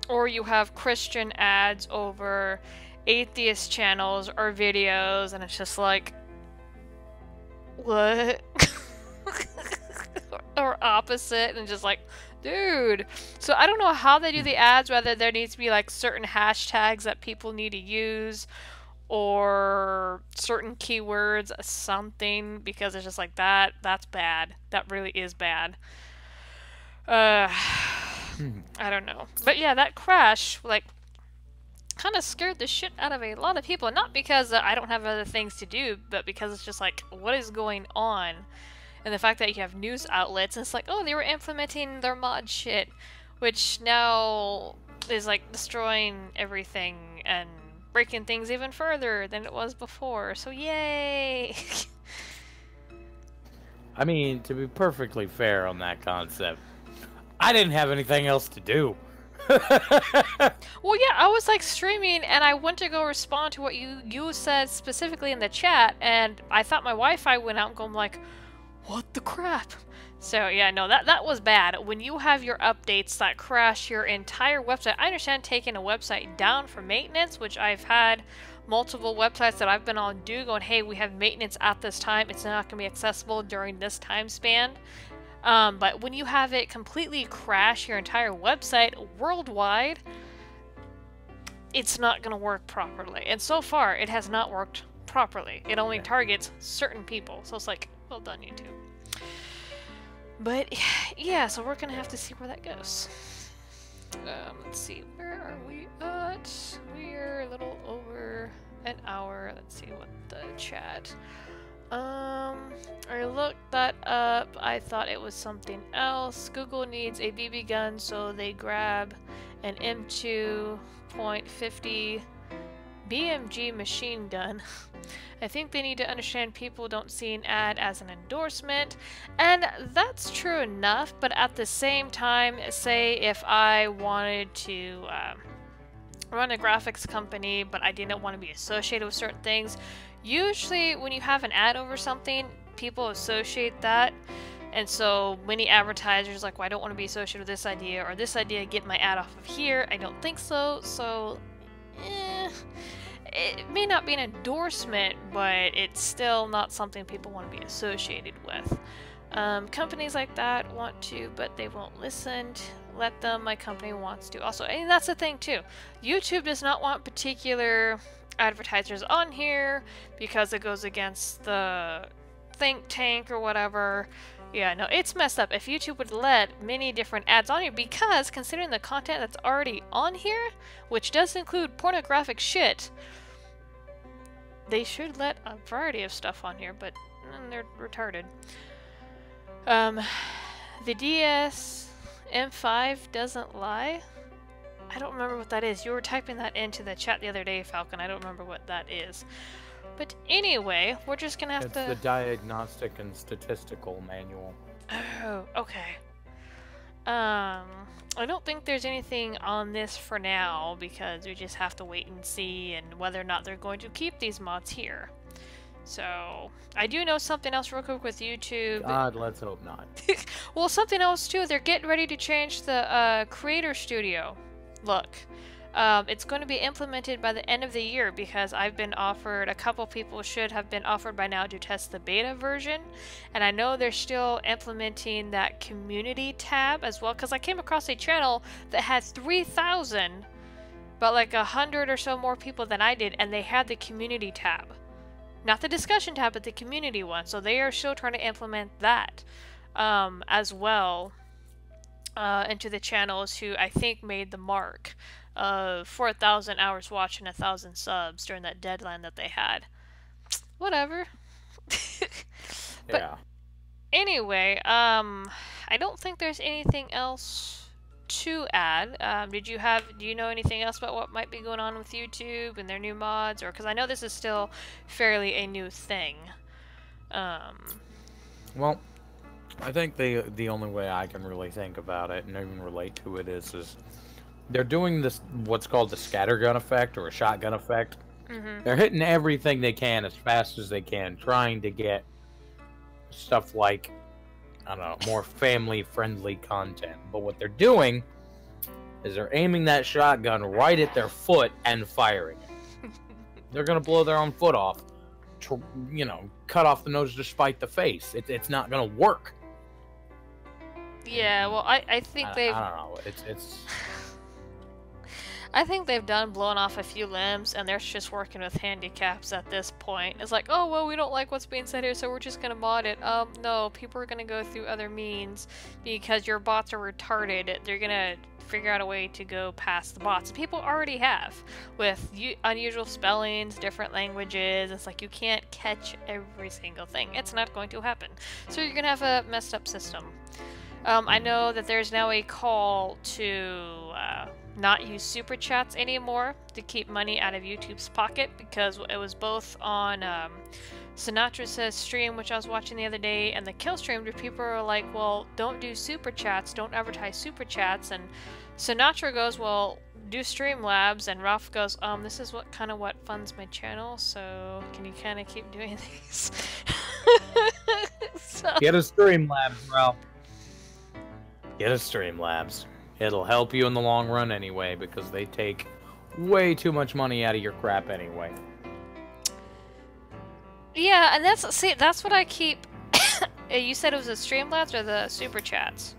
Or you have Christian ads over atheist channels or videos, and it's just like, what? Or opposite, and just like, dude. So I don't know how they do the ads, whether there needs to be like certain hashtags that people need to use or certain keywords, something, because it's just like that's bad. That really is bad. I don't know. But yeah, that crash, like, kind of scared the shit out of a lot of people. Not because I don't have other things to do, but because it's just like, what is going on? And the fact that you have news outlets, and it's like, oh, they were implementing their mod shit, which now is like destroying everything and breaking things even further than it was before. So yay! I mean, to be perfectly fair on that concept, I didn't have anything else to do. Well, yeah, I was like streaming, and I went to go respond to what you said specifically in the chat, and I thought my Wi-Fi went out, and going like, what the crap? So yeah, no, that was bad. When you have your updates that crash your entire website, I understand taking a website down for maintenance, which I've had multiple websites that I've been on going, hey, we have maintenance at this time. It's not going to be accessible during this time span. But when you have it completely crash your entire website worldwide, it's not going to work properly. And so far, it has not worked properly. It only targets certain people. So it's like, well done, YouTube. But yeah, so we're gonna have to see where that goes. Let's see, where are we at? We're a little over an hour. Let's see what the chat. I looked that up. I thought it was something else. Google needs a BB gun, so they grab an M2.50 BMG machine gun. I think they need to understand people don't see an ad as an endorsement, and that's true enough, but at the same time, say if I wanted to run a graphics company, but I didn't want to be associated with certain things, usually when you have an ad over something, people associate that, and so many advertisers like, well, I don't want to be associated with this idea, or this idea, get my ad off of here. I don't think so, so it may not be an endorsement, but it's still not something people want to be associated with. Companies like that want to, but they won't listen. Let them. My company wants to. Also, and that's the thing too. YouTube does not want particular advertisers on here because it goes against the think tank or whatever. Yeah, no, it's messed up. If YouTube would let many different ads on here, because considering the content that's already on here, which does include pornographic shit, they should let a variety of stuff on here, but they're retarded. The DS M5 doesn't lie. I don't remember what that is. You were typing that into the chat the other day, Falcon. I don't remember what that is. But anyway, we're just gonna have to... It's the Diagnostic and Statistical Manual. Oh, okay. I don't think there's anything on this for now, because we just have to wait and see and whether or not they're going to keep these mods here. So, I do know something else real quick with YouTube. God, let's hope not. Well, something else too, they're getting ready to change the Creator Studio look. It's going to be implemented by the end of the year, because I've been offered, a couple people should have been offered by now to test the beta version, and I know they're still implementing that community tab as well, because I came across a channel that had 3,000, but like 100 or so more people than I did, and they had the community tab. Not the discussion tab, but the community one, so they are still trying to implement that as well into the channels who I think made the mark of 4,000 hours watch and 1,000 subs during that deadline that they had. Whatever. But yeah. anyway, I don't think there's anything else to add. Do you know anything else about what might be going on with YouTube and their new mods? Or, because I know this is still fairly a new thing. Well, I think the only way I can really think about it and even relate to it is they're doing this, what's called the scattergun effect or a shotgun effect. Mm-hmm. They're hitting everything they can as fast as they can, trying to get stuff like, I don't know, more family-friendly content. But what they're doing is they're aiming that shotgun right at their foot and firing it. They're going to blow their own foot off, you know, cut off the nose to spite the face. It's not going to work. Yeah, well, I think they've... I don't know. It's... I think they've done blown off a few limbs, and they're just working with handicaps at this point. It's like, oh, well, we don't like what's being said here, so we're just gonna mod it. No, people are gonna go through other means because your bots are retarded. They're gonna figure out a way to go past the bots. People already have, with unusual spellings, different languages. It's like you can't catch every single thing. It's not going to happen. So you're gonna have a messed up system. I know that there's now a call to not use super chats anymore to keep money out of YouTube's pocket, because it was both on Sinatra's stream, which I was watching the other day, and the Kill stream, where people are like, well, don't do super chats, don't advertise super chats, and Sinatra goes, well, do Streamlabs, and Ralph goes, this is what funds my channel, so can you kind of keep doing these? So... Get a Streamlabs, Ralph. Get a Streamlabs. It'll help you in the long run anyway, because they take way too much money out of your crap anyway. Yeah, and that's what I keep... You said it was the Streamlabs or the Super Chats?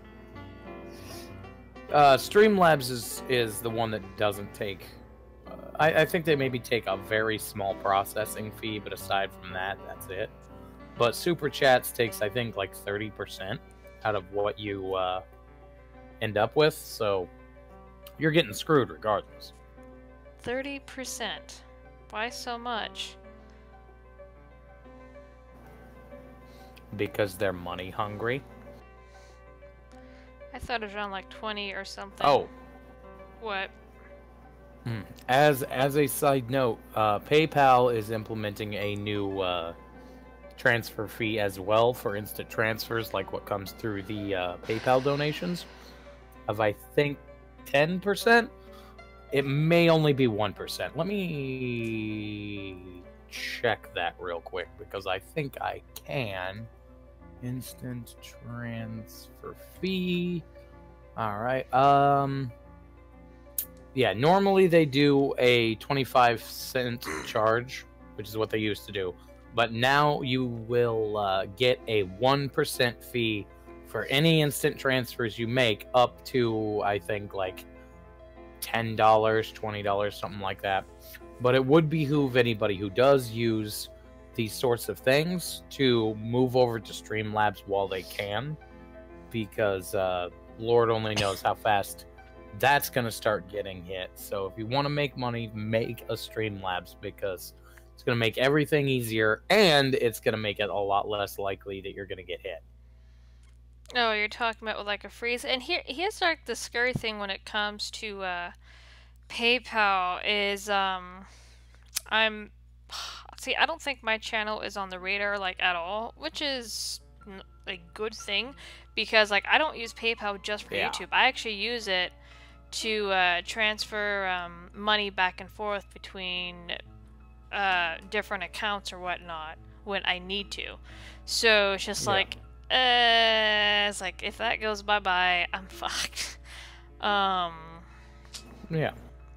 Streamlabs is the one that doesn't take... I think they maybe take a very small processing fee, but aside from that, that's it. But Super Chats takes, I think, like 30% out of what you... end up with, so you're getting screwed regardless. 30%? Why so much? Because they're money hungry. I thought it was around like 20 or something. Oh. What? As a side note, PayPal is implementing a new transfer fee as well for instant transfers, like what comes through the PayPal donations. Of, I think, 10%? It may only be 1%. Let me check that real quick, because I think I can. Instant transfer fee. Alright, yeah, normally they do a 25-cent charge, which is what they used to do. But now you will get a 1% fee for any instant transfers you make, up to, I think, like $10, $20, something like that. But it would behoove anybody who does use these sorts of things to move over to Streamlabs while they can, because Lord only knows how fast that's going to start getting hit. So if you want to make money, make a Streamlabs, because It's going to make everything easier, and it's going to make it a lot less likely that you're going to get hit. Oh, you're talking about with like a freeze. And here's like the scary thing when it comes to PayPal is I'm see, I don't think my channel is on the radar like at all, which is a good thing because like I don't use PayPal just for YouTube. I actually use it to transfer money back and forth between different accounts or whatnot when I need to. So it's just like it's like if that goes bye-bye, I'm fucked. Yeah.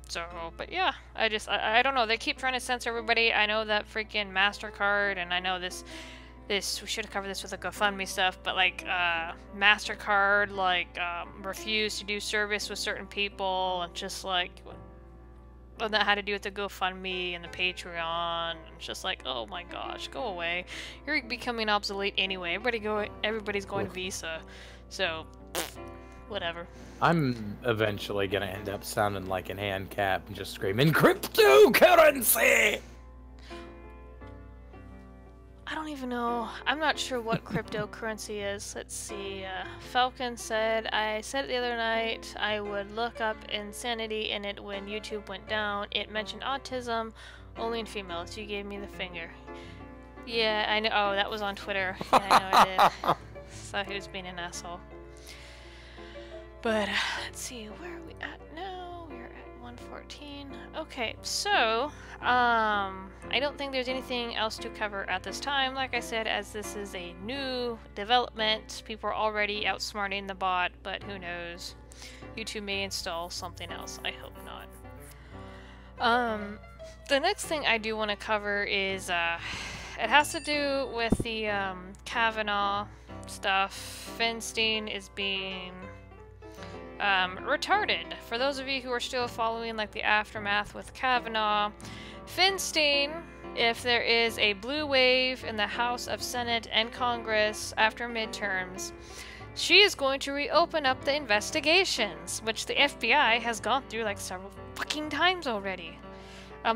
So, but yeah, I don't know. They keep trying to censor everybody. I know that freaking MasterCard, and I know this we should have covered this with the GoFundMe stuff, but like MasterCard like refused to do service with certain people, and just like what that had to do with the GoFundMe and the Patreon. And it's just like, oh my gosh, go away. You're becoming obsolete anyway. Everybody's going Visa, so whatever. I'm eventually gonna end up sounding like an ANCAP and just screaming cryptocurrency. I don't even know. I'm not sure what cryptocurrency is. Let's see. Falcon said, I said it the other night, I would look up insanity in it when YouTube went down. It mentioned autism, only in females. You gave me the finger. Yeah, I know. Oh, that was on Twitter. Yeah, I know I did. Thought he was being an asshole. But, let's see. Where are we at now? We're at 114. Okay, so, I don't think there's anything else to cover at this time. Like I said, as this is a new development, people are already outsmarting the bot, but who knows? YouTube may install something else. I hope not. The next thing I do want to cover is, it has to do with the, Kavanaugh stuff. Feinstein is being retarded. For those of you who are still following like the aftermath with Kavanaugh, Feinstein, if there is a blue wave in the House of Senate and Congress after midterms, she is going to reopen up the investigations, which the FBI has gone through like several fucking times already.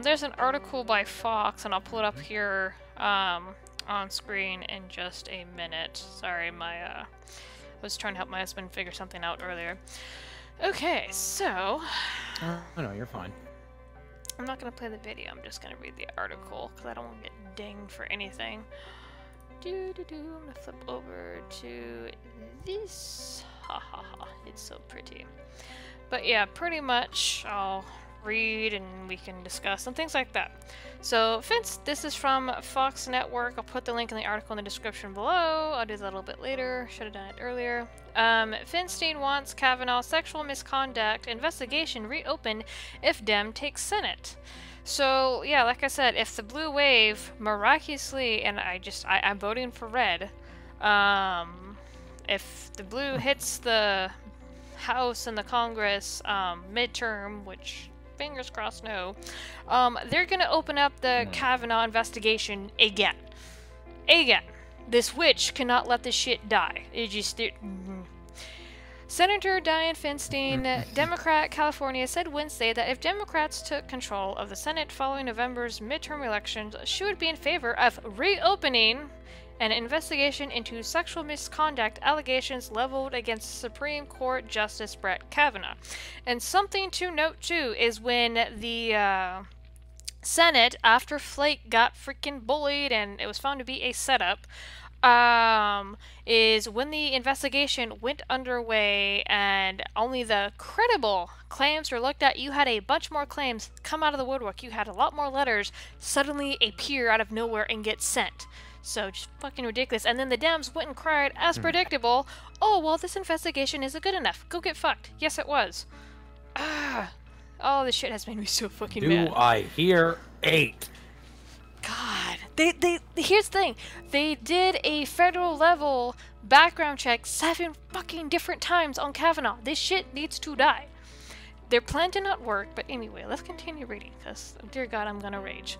There's an article by Fox, and I'll pull it up here on screen in just a minute. Sorry, I was trying to help my husband figure something out earlier. Okay, so... Oh, no, you're fine. I'm not going to play the video, I'm just going to read the article, because I don't want to get dinged for anything. I'm going to flip over to this. Ha ha ha, it's so pretty. But yeah, pretty much I'll read and we can discuss and things like that. So, this is from Fox Network. I'll put the link in the article in the description below. I'll do that a little bit later. Should have done it earlier. Feinstein wants Kavanaugh sexual misconduct investigation reopened if Dem takes Senate. So, yeah, like I said, if the blue wave miraculously, and I'm voting for red, if the blue hits the House and the Congress midterm, which fingers crossed no, they're gonna open up the Kavanaugh investigation again. This witch cannot let this shit die. Senator Dianne Feinstein, Democrat, California, said Wednesday that if Democrats took control of the Senate following November's midterm elections, she would be in favor of reopening an investigation into sexual misconduct allegations leveled against Supreme Court Justice Brett Kavanaugh. And something to note, too, is when the Senate, after Flake got freaking bullied and it was found to be a setup, is when the investigation went underway and only the credible claims were looked at. You had a bunch more claims come out of the woodwork. You had a lot more letters suddenly appear out of nowhere and get sent. So, just fucking ridiculous. And then the Dems went and cried, as predictable, oh, well, this investigation isn't good enough. Go get fucked. Yes, it was. Oh, this shit has made me so fucking mad. Do I hear 8? God. Here's the thing. They did a federal level background check 7 fucking different times on Kavanaugh. This shit needs to die. Their plan did not work, but anyway, let's continue reading, because, dear God, I'm gonna rage.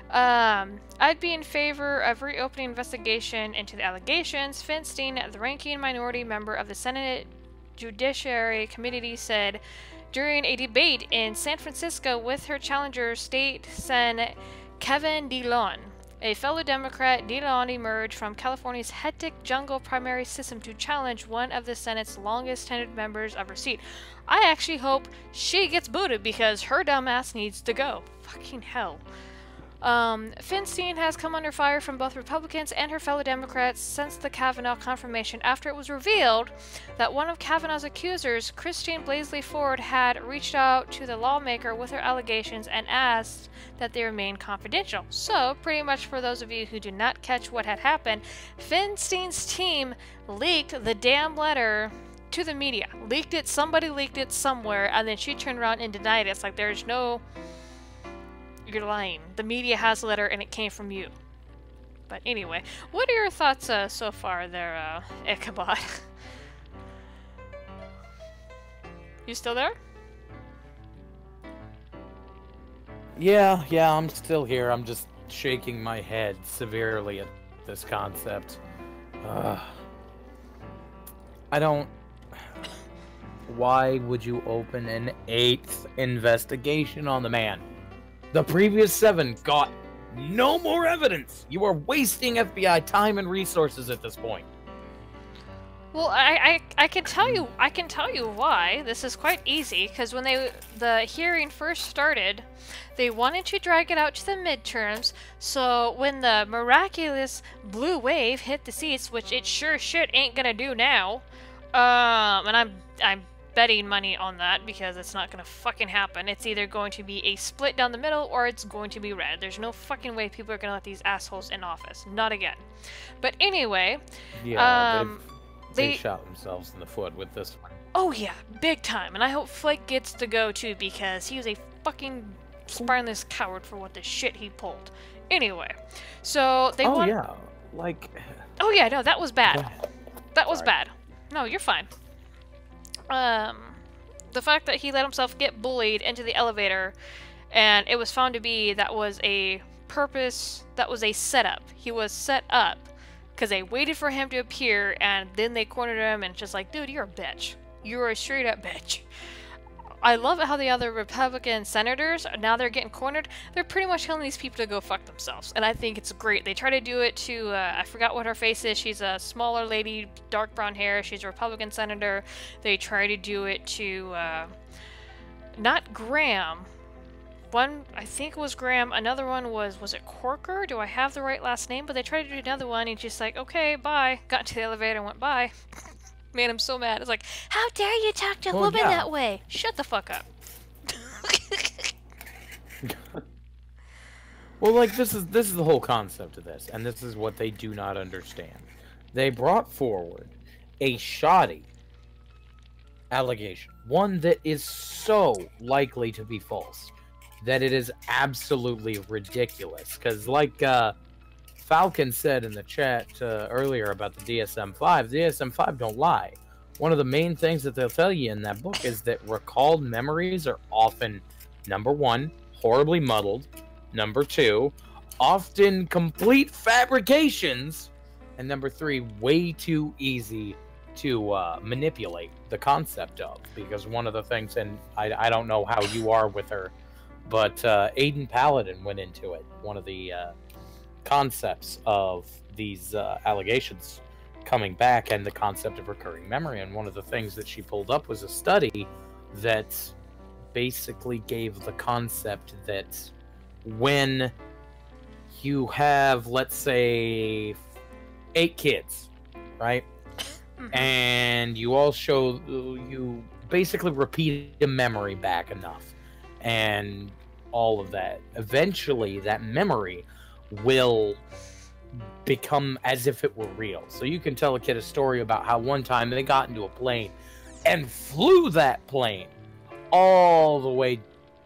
I'd be in favor of reopening investigation into the allegations. Feinstein, the ranking minority member of the Senate Judiciary Committee, said during a debate in San Francisco with her challenger, State Sen. Kevin DeLon. A fellow Democrat, DeLon emerged from California's hectic jungle primary system to challenge one of the Senate's longest-tenured members of her seat. I actually hope she gets booted because her dumb ass needs to go. Fucking hell. Feinstein has come under fire from both Republicans and her fellow Democrats since the Kavanaugh confirmation after it was revealed that one of Kavanaugh's accusers, Christine Blasey Ford, had reached out to the lawmaker with her allegations and asked that they remain confidential. So, pretty much for those of you who do not catch what had happened, Feinstein's team leaked the damn letter to the media. Leaked it, somebody leaked it somewhere, and then she turned around and denied it. It's like, there's no... You're lying. The media has the letter and it came from you. But anyway, what are your thoughts so far there, Ichabod? You still there? Yeah, I'm still here. I'm just shaking my head severely at this concept. I don't... Why would you open an 8th investigation on the man? The previous 7 got no more evidence. You are wasting FBI time and resources at this point. Well, I can tell you why. This is quite easy, because when the hearing first started, they wanted to drag it out to the midterms, so when the miraculous blue wave hit the seats, which it sure shit ain't gonna do now, and I'm betting money on that because it's not gonna fucking happen. It's either going to be a split down the middle or it's going to be red. There's no fucking way people are gonna let these assholes in office. Not again. But anyway, yeah, they shot themselves in the foot with this one. Oh yeah, big time. And I hope Flake gets to go too because he was a fucking spineless coward for what the shit he pulled. Anyway, so they want... yeah, like... Oh yeah, no, that was bad. That was bad. No, you're fine. The fact that he let himself get bullied into the elevator, and it was found to be that was a setup. He was set up, because they waited for him to appear, and then they cornered him, and just like, dude, you're a bitch. You're a straight up bitch. I love how the other Republican senators, now they're getting cornered, they're pretty much telling these people to go fuck themselves. And I think it's great. They try to do it to, I forgot what her face is, she's a smaller lady, dark brown hair, she's a Republican senator. They try to do it to, not Graham. One, I think it was Graham, another one was it Corker? Do I have the right last name? But they tried to do another one, and he's just like, okay, bye. Got into the elevator and went bye. Man, I'm so mad. It's like, how dare you talk to a woman that way? Shut the fuck up. Well, like, this is the whole concept of this, and this is what they do not understand. They brought forward a shoddy allegation, one that is so likely to be false that it is absolutely ridiculous. Because, like, Falcon said in the chat earlier about the DSM-5, the DSM-5 don't lie. One of the main things that they'll tell you in that book is that recalled memories are often, number 1, horribly muddled, number 2, often complete fabrications, and number 3, way too easy to manipulate the concept of. Because one of the things, and I don't know how you are with her, but Aiden Paladin went into it. One of the concepts of these allegations coming back and the concept of recurring memory, and one of the things that she pulled up was a study that basically gave the concept that when you have, let's say, 8 kids, right, and you you basically repeat a memory back enough and all of that, eventually that memory will become as if it were real. So you can tell a kid a story about how one time they got into a plane and flew that plane all the way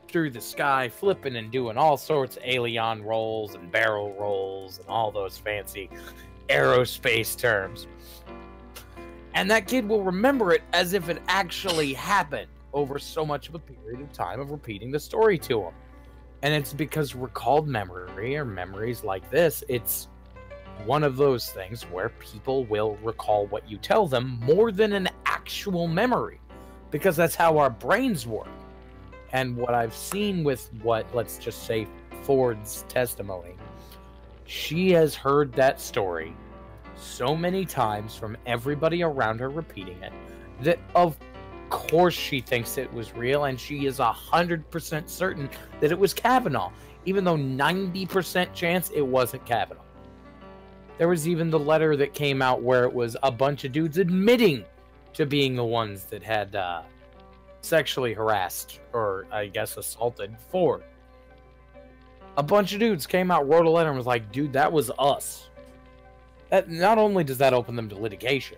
through the sky, flipping and doing all sorts of alien rolls and barrel rolls and all those fancy aerospace terms. And that kid will remember it as if it actually happened over so much of a period of time of repeating the story to him. And it's because recalled memory or memories like this, it's one of those things where people will recall what you tell them more than an actual memory, because that's how our brains work. And what I've seen with what, let's just say, Ford's testimony, she has heard that story so many times from everybody around her repeating it that of course she thinks it was real, and she is 100% certain that it was Kavanaugh, even though 90% chance it wasn't Kavanaugh. There was even the letter that came out where it was a bunch of dudes admitting to being the ones that had sexually harassed, or I guess assaulted, Ford. A bunch of dudes came out, wrote a letter, and was like, dude, that was us. That, not only does that open them to litigation,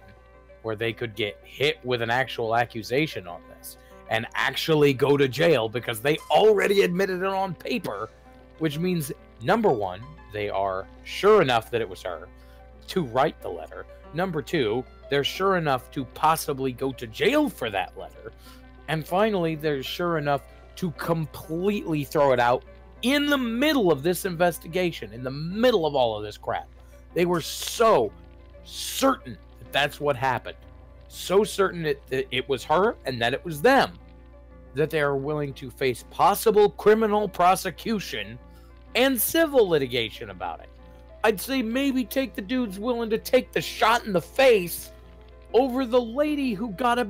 where they could get hit with an actual accusation on this, and actually go to jail because they already admitted it on paper, which means, number one, they are sure enough that it was her to write the letter. Number two, they're sure enough to possibly go to jail for that letter. And finally, they're sure enough to completely throw it out in the middle of this investigation, in the middle of all of this crap. They were so certain that that's what happened. So certain that it was her and that it was them, that they are willing to face possible criminal prosecution and civil litigation about it. I'd say maybe take the dudes willing to take the shot in the face over the lady who got a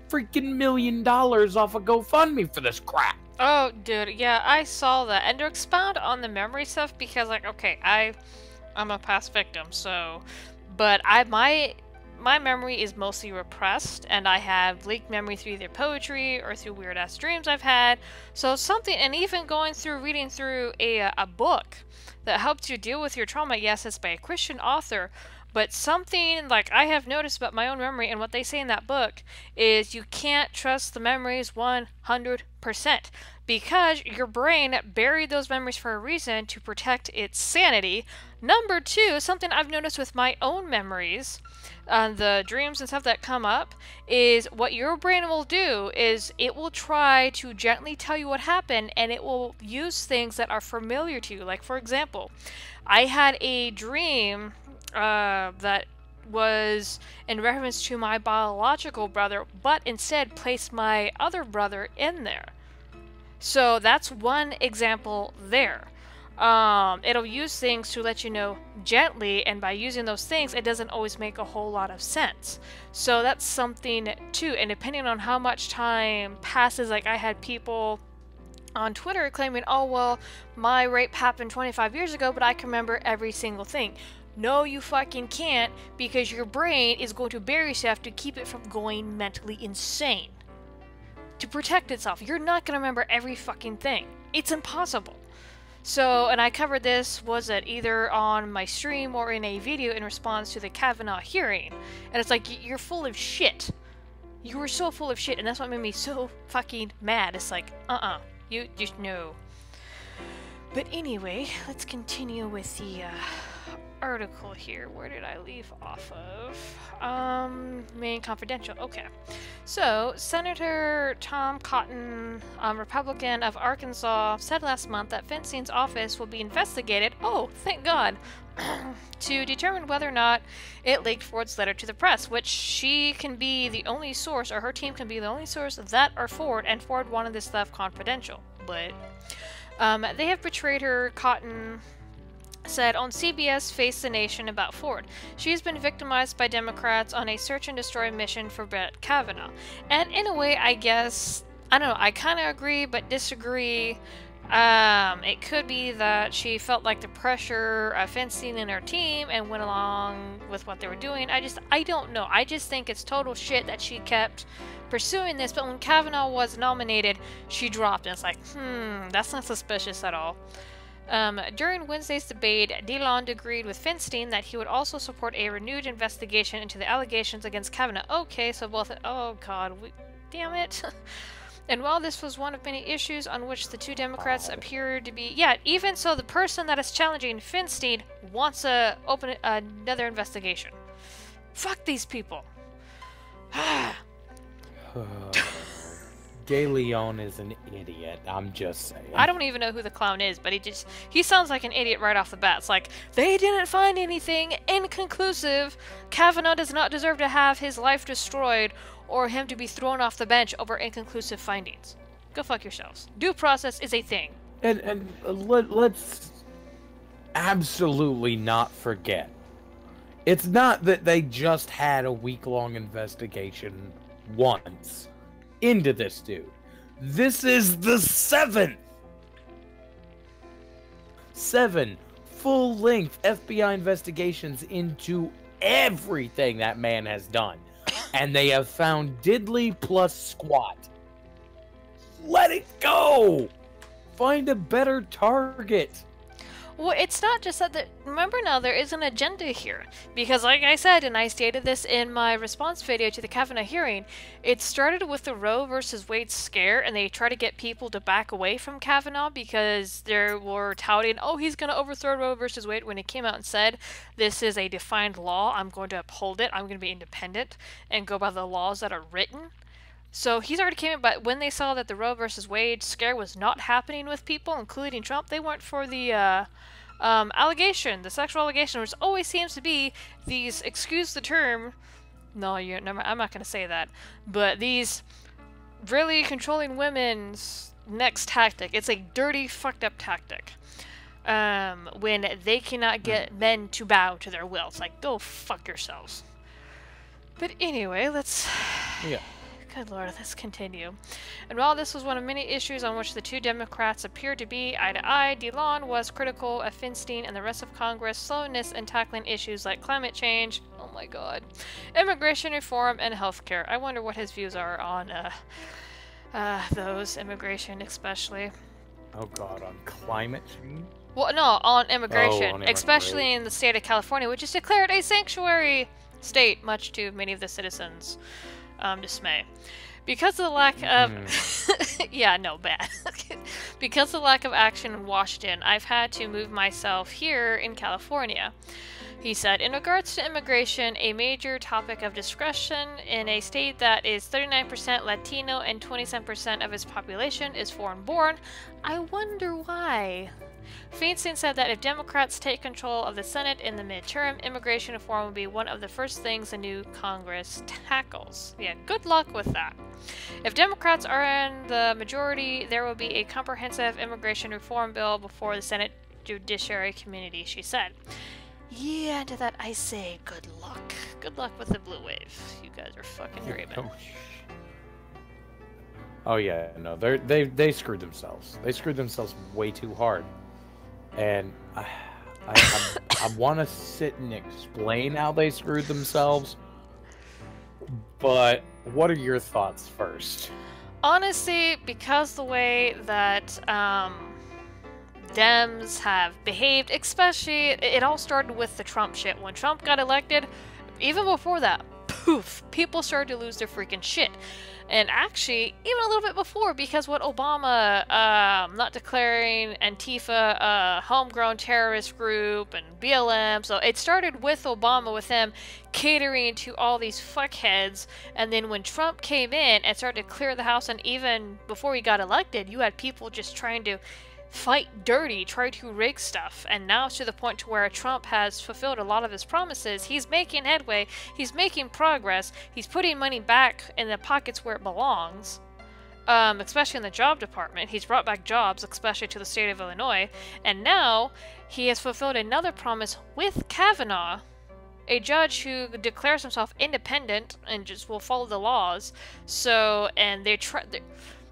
freaking $1 million off of GoFundMe for this crap. Oh, dude, yeah, I saw that. And to expound on the memory stuff, because, like, okay, I'm a past victim, so... But my memory is mostly repressed, and I have leaked memory through either poetry or through weird-ass dreams I've had. So something, and even reading through a book that helps you deal with your trauma. Yes, it's by a Christian author, but something like I have noticed about my own memory and what they say in that book is you can't trust the memories 100%, because your brain buried those memories for a reason, to protect its sanity. Number two, something I've noticed with my own memories, the dreams and stuff that come up, is what your brain will do is it will try to gently tell you what happened, and it will use things that are familiar to you. Like, for example, I had a dream that was in reference to my biological brother, but instead placed my other brother in there. So that's one example there. It'll use things to let you know gently, and by using those things, it doesn't always make a whole lot of sense. So that's something too, and depending on how much time passes, like I had people on Twitter claiming, oh, well, my rape happened 25 years ago, but I can remember every single thing. No, you fucking can't, because your brain is going to bury stuff to keep it from going mentally insane. To protect itself. You're not going to remember every fucking thing. It's impossible. So, and I covered this, was it either on my stream or in a video in response to the Kavanaugh hearing. And it's like, you're full of shit. You were so full of shit, and that's what made me so fucking mad. It's like, you just know. But anyway, let's continue with the article here. Where did I leave off of? Main confidential. Okay. So, Senator Tom Cotton, Republican of Arkansas, said last month that Feinstein's office will be investigated, oh, thank God, to determine whether or not it leaked Ford's letter to the press, which she can be the only source, or her team can be the only source that are Ford, and Ford wanted this stuff confidential. But they have betrayed her, Cotton said on CBS Face the Nation about Ford. She's been victimized by Democrats on a search and destroy mission for Brett Kavanaugh. And in a way, I guess, I don't know, I kind of agree but disagree. It could be that she felt like the pressure of Feinstein and her team and went along with what they were doing. I don't know. I just think it's total shit that she kept pursuing this, but when Kavanaugh was nominated, she dropped it. It's like, that's not suspicious at all. During Wednesday's debate, DeLond agreed with Feinstein that he would also support a renewed investigation into the allegations against Kavanaugh. Okay, so both... Oh, God. Damn it. And while this was one of many issues on which the two Democrats appeared to be... Yeah, even so, the person that is challenging Feinstein wants to open another investigation. Fuck these people. Gay Leon is an idiot, I'm just saying. I don't even know who the clown is, but he sounds like an idiot right off the bat. It's like, they didn't find anything inconclusive. Kavanaugh does not deserve to have his life destroyed or him to be thrown off the bench over inconclusive findings. Go fuck yourselves. Due process is a thing. And let's absolutely not forget. It's not that they just had a week-long investigation once into this dude. This is the 7th! 7 full-length FBI investigations into everything that man has done. And they have found diddly plus squat. Let it go! Find a better target. Well, it's not just that. Remember now, there is an agenda here. Because like I said, and I stated this in my response video to the Kavanaugh hearing, it started with the Roe versus Wade scare, and they try to get people to back away from Kavanaugh because they were touting, oh, he's going to overthrow Roe versus Wade, when he came out and said, this is a defined law, I'm going to uphold it, I'm going to be independent, and go by the laws that are written. So he's already came in, but when they saw that the Roe versus Wade scare was not happening with people, including Trump, they went for the allegation, the sexual allegation, which always seems to be these, excuse the term, no, I'm not going to say that, but these really controlling women's next tactic. It's a dirty, fucked up tactic. When they cannot get men to bow to their will. It's like, go fuck yourselves. But anyway, let's... Yeah. Good Lord, let's continue. And while this was one of many issues on which the two Democrats appeared to be eye-to-eye, DeLon was critical of Feinstein and the rest of Congress' slowness in tackling issues like climate change, oh my god, immigration reform, and healthcare. I wonder what his views are on those, immigration especially. Oh god, on climate change? Well, no, on immigration, on especially in the state of California, which is declared a sanctuary state, much to many of the citizens' dismay. Because of the lack of... yeah, no, bad. Because of the lack of action in Washington, I've had to move myself here in California. He said, in regards to immigration, a major topic of discussion in a state that is 39% Latino and 27% of its population is foreign-born, I wonder why. Feinstein said that if Democrats take control of the Senate in the midterm, immigration reform will be one of the first things the new Congress tackles. Yeah, good luck with that. If Democrats are in the majority, there will be a comprehensive immigration reform bill before the Senate Judiciary Committee, she said. Yeah, and to that I say good luck. Good luck with the blue wave. You guys are fucking dreaming. Oh yeah, no, they screwed themselves. They screwed themselves way too hard. And I want to sit and explain how they screwed themselves, but what are your thoughts first? Honestly, because the way that Dems have behaved, especially, it all started with the Trump shit. When Trump got elected, even before that, poof, people started to lose their freaking shit. And actually, even a little bit before, because what Obama, not declaring Antifa a homegrown terrorist group and BLM, so it started with Obama, with him catering to all these fuckheads, and then when Trump came in and started to clear the house, and even before he got elected, you had people just trying to fight dirty, try to rig stuff, and now it's to the point to where Trump has fulfilled a lot of his promises. He's making headway, he's making progress, he's putting money back in the pockets where it belongs, especially in the job department. He's brought back jobs, especially to the state of Illinois, and now he has fulfilled another promise with Kavanaugh, a judge who declares himself independent and just will follow the laws. So, and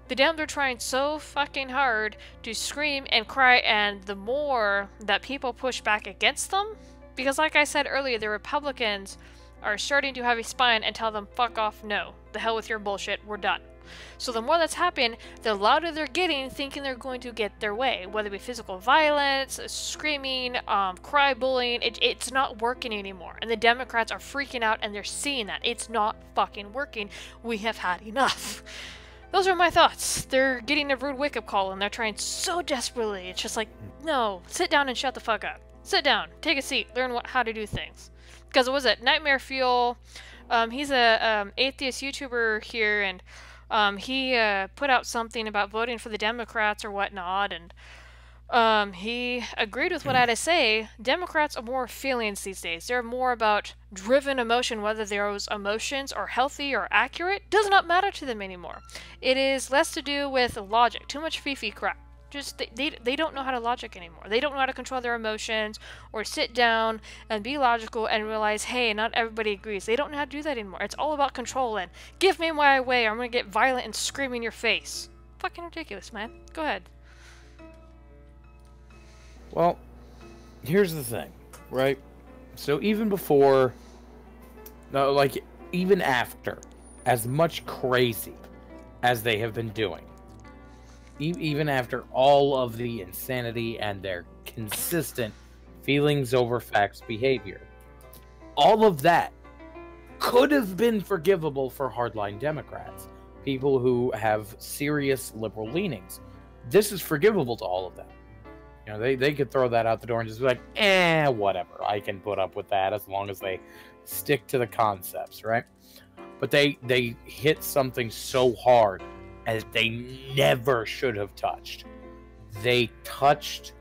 the Dems are trying so fucking hard to scream and cry, and the more that people push back against them, because like I said earlier, the Republicans are starting to have a spine and tell them, fuck off, no, the hell with your bullshit, we're done. So the more that's happening, the louder they're getting, thinking they're going to get their way, whether it be physical violence, screaming, cry bullying. It's not working anymore, and the Democrats are freaking out, and they're seeing that it's not fucking working. We have had enough. Those are my thoughts. They're getting a rude wake-up call, and they're trying so desperately. It's just like, no, sit down and shut the fuck up. Sit down, take a seat, learn how to do things. Because what was it? Nightmare Fuel. He's a atheist YouTuber here, and he put out something about voting for the Democrats or whatnot, and he agreed with what I had to say. Democrats are more feelings these days. They're more about driven emotion, whether those emotions are healthy or accurate does not matter to them anymore. It is less to do with logic. Too much fifi crap. Just they don't know how to logic anymore. They don't know how to control their emotions or sit down and be logical and realize, hey, not everybody agrees. They don't know how to do that anymore. It's all about control and give me my way or I'm gonna get violent and scream in your face. Fucking ridiculous, man. Go ahead. Well, here's the thing, right? So even before, no, like even after, as much crazy as they have been doing, even after all of the insanity and their consistent feelings over facts behavior, all of that could have been forgivable for hardline Democrats, people who have serious liberal leanings. This is forgivable to all of them. You know, they could throw that out the door and just be like, whatever, I can put up with that as long as they stick to the concepts, right? But they hit something so hard as they never should have touched. They touched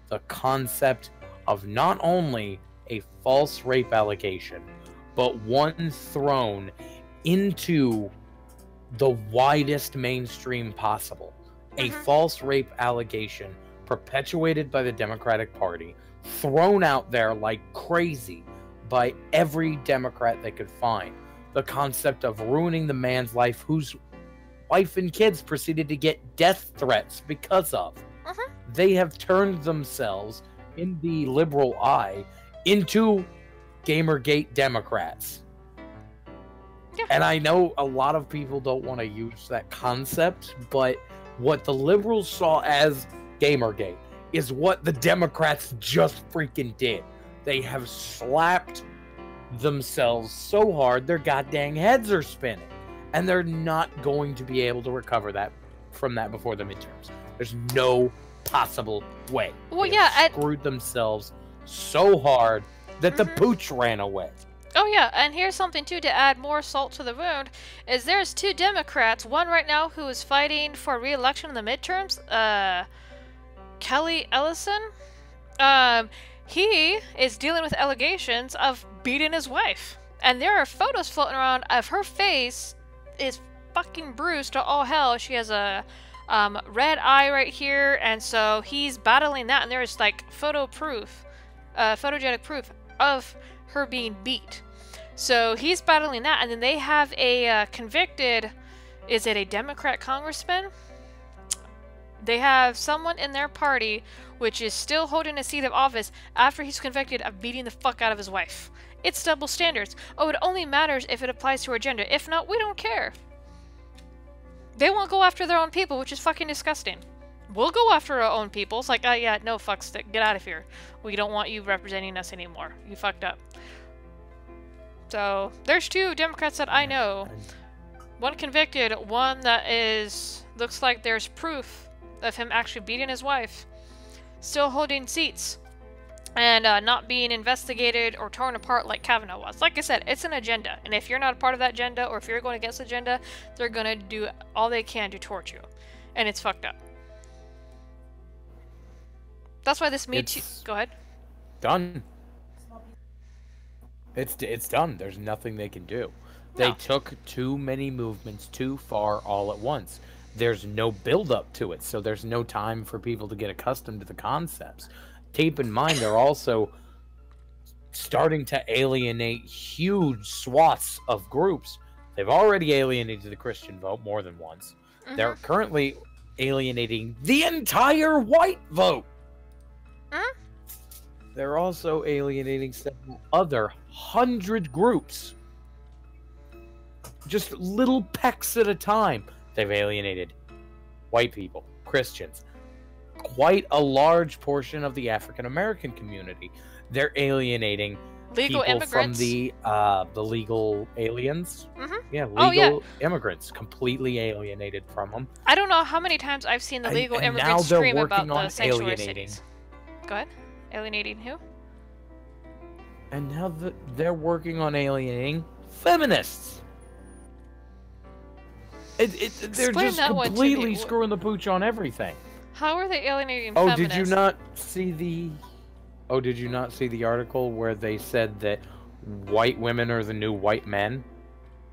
the concept of not only a false rape allegation, but one thrown into the widest mainstream possible. A false rape allegation perpetuated by the Democratic Party, thrown out there like crazy by every Democrat they could find. The concept of ruining the man's life whose wife and kids proceeded to get death threats because of. They have turned themselves, in the liberal eye, into Gamergate Democrats. Yeah. And I know a lot of people don't want to use that concept, but what the liberals saw as Gamergate is what the Democrats just freaking did. They have slapped themselves so hard their goddamn heads are spinning. And they're not going to be able to recover that from that before the midterms. There's no possible way. Well, they screwed themselves so hard that the pooch ran away. Oh yeah, and here's something too to add more salt to the wound, is there's two Democrats, one right now who is fighting for re-election in the midterms, Kelly Ellison. He is dealing with allegations of beating his wife. And there are photos floating around of her face is fucking bruised to all hell. She has a red eye right here, and so he's battling that, and there's like photogenic proof of her being beat. So he's battling that, and then they have a convicted, is it a Democrat congressman? They have someone in their party which is still holding a seat of office after he's convicted of beating the fuck out of his wife. It's double standards. Oh, it only matters if it applies to her gender. If not, we don't care. They won't go after their own people, which is fucking disgusting. We'll go after our own people. It's like, yeah, no, fuck stick. Get out of here. We don't want you representing us anymore. You fucked up. So, there's two Democrats that I know. One convicted, one that looks like there's proof of him actually beating his wife. Still holding seats. And not being investigated or torn apart like Kavanaugh was. Like I said, it's an agenda. And if you're not a part of that agenda, or if you're going against the agenda, they're going to do all they can to torch you. And it's fucked up. That's why this Me Too... Go ahead. Done. It's done. There's nothing they can do. They took too many movements too far all at once. There's no build-up to it, so there's no time for people to get accustomed to the concepts. Keep in mind, they're also starting to alienate huge swaths of groups. They've already alienated the Christian vote more than once. They're currently alienating the entire white vote. They're also alienating several other 100 groups. Just little pecks at a time. They've alienated white people, Christians, quite a large portion of the African American community. They're alienating legal people immigrants from the legal aliens. Yeah, legal immigrants, completely alienated from them. I don't know how many times I've seen the legal immigrants scream about the sanctuary cities. Go ahead. Alienating who? And now they're working on alienating feminists. They're just completely screwing the pooch on everything. How are they alienating feminists? Did you not see the... Oh, did you not see the article where they said that white women are the new white men?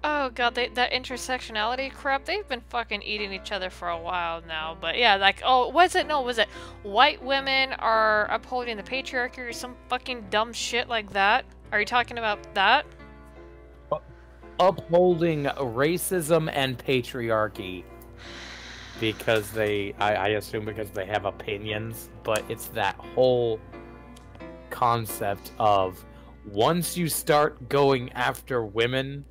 Oh god, that intersectionality crap, they've been fucking eating each other for a while now. But yeah, like, oh, was it white women are upholding the patriarchy or some fucking dumb shit like that? Are you talking about that? Upholding racism and patriarchy because I assume because they have opinions, but it's that whole concept of once you start going after women,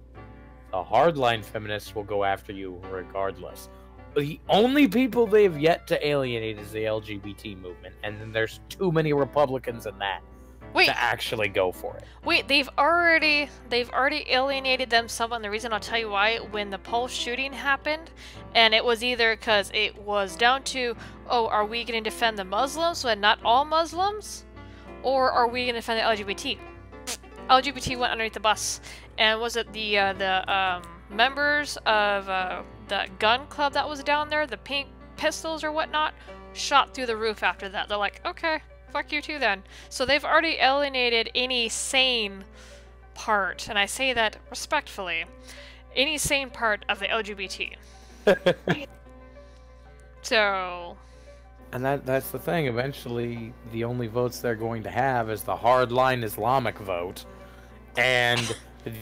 the hardline feminists will go after you regardless. The only people they have yet to alienate is the LGBT movement, and then there's too many Republicans in that to actually go for it. Wait, they've already alienated them some, and the reason I'll tell you why. When the Pulse shooting happened, and it was either because it was down to, oh, are we going to defend the Muslims, so not all Muslims, or are we going to defend the LGBT? LGBT went underneath the bus, and was it the members of the gun club that was down there, the pink pistols or whatnot, shot through the roof after that. They're like, okay, fuck you too then. So they've already alienated any sane part, and I say that respectfully, any sane part of the LGBT. So... And that's the thing, eventually the only votes they're going to have is the hardline Islamic vote and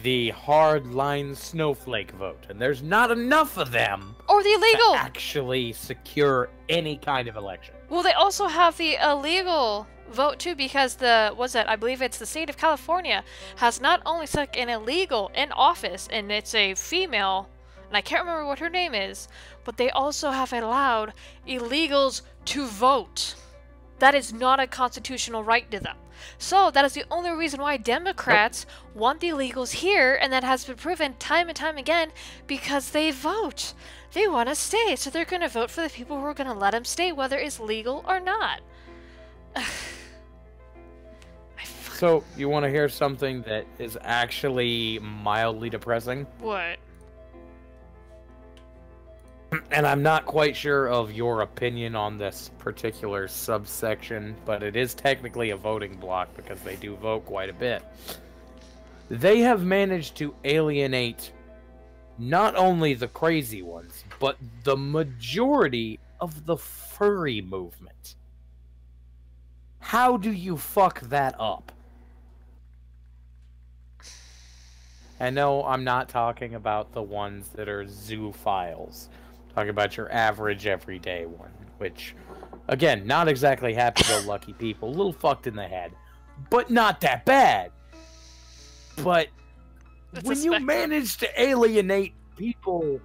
the hardline snowflake vote. And there's not enough of them or the illegal to actually secure any kind of election. Well, they also have the illegal vote too, because I believe it's the state of California has not only stuck an illegal in office, and it's a female, and I can't remember what her name is, but they also have allowed illegals to vote. That is not a constitutional right to them. So that is the only reason why Democrats want the illegals here, and that has been proven time and time again, because they vote. They want to stay, so they're going to vote for the people who are going to let them stay, whether it's legal or not. So, you want to hear something that is actually mildly depressing? What? And I'm not quite sure of your opinion on this particular subsection, but it is technically a voting block because they do vote quite a bit. They have managed to alienate not only the crazy ones, but the majority of the furry movement. How do you fuck that up? And no, I'm not talking about the ones that are zoophiles. Talking about your average everyday one, which, again, not exactly happy-go-lucky people, a little fucked in the head, but not that bad. But when you manage to alienate people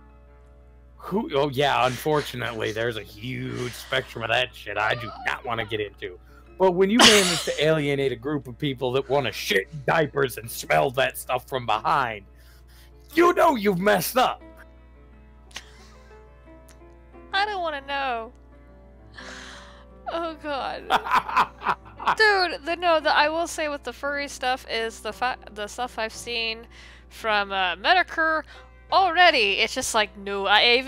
who, oh yeah, unfortunately, there's a huge spectrum of that shit I do not want to get into. But when you manage to alienate a group of people that want to shit in diapers and smell that stuff from behind, you know you've messed up. I don't want to know. Oh god. Dude, I will say with the furry stuff is the stuff I've seen from Metokur already. It's just like, no, I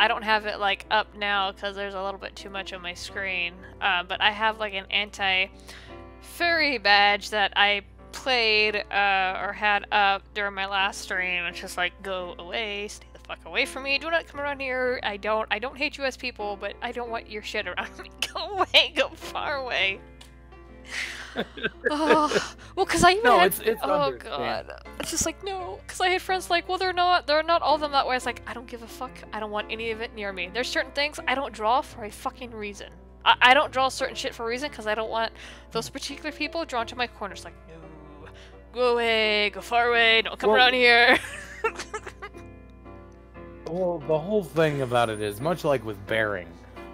don't have it like up now because there's a little bit too much on my screen. But I have like an anti-furry badge that I played or had up during my last stream. It's just like, go away, stay the fuck away from me, do not come around here. I don't hate you as people, but I don't want your shit around me. Go away, go far away. Oh, well, because I even oh god, it's just like, no, because I had friends like, well, they're not all of them that way. It's like, I don't give a fuck. I don't want any of it near me. There's certain things I don't draw for a fucking reason. I don't draw certain shit for a reason because I don't want those particular people drawn to my corners. Like, no, go away, go far away, don't come around here. Well, the whole thing about it is much like with Bearing.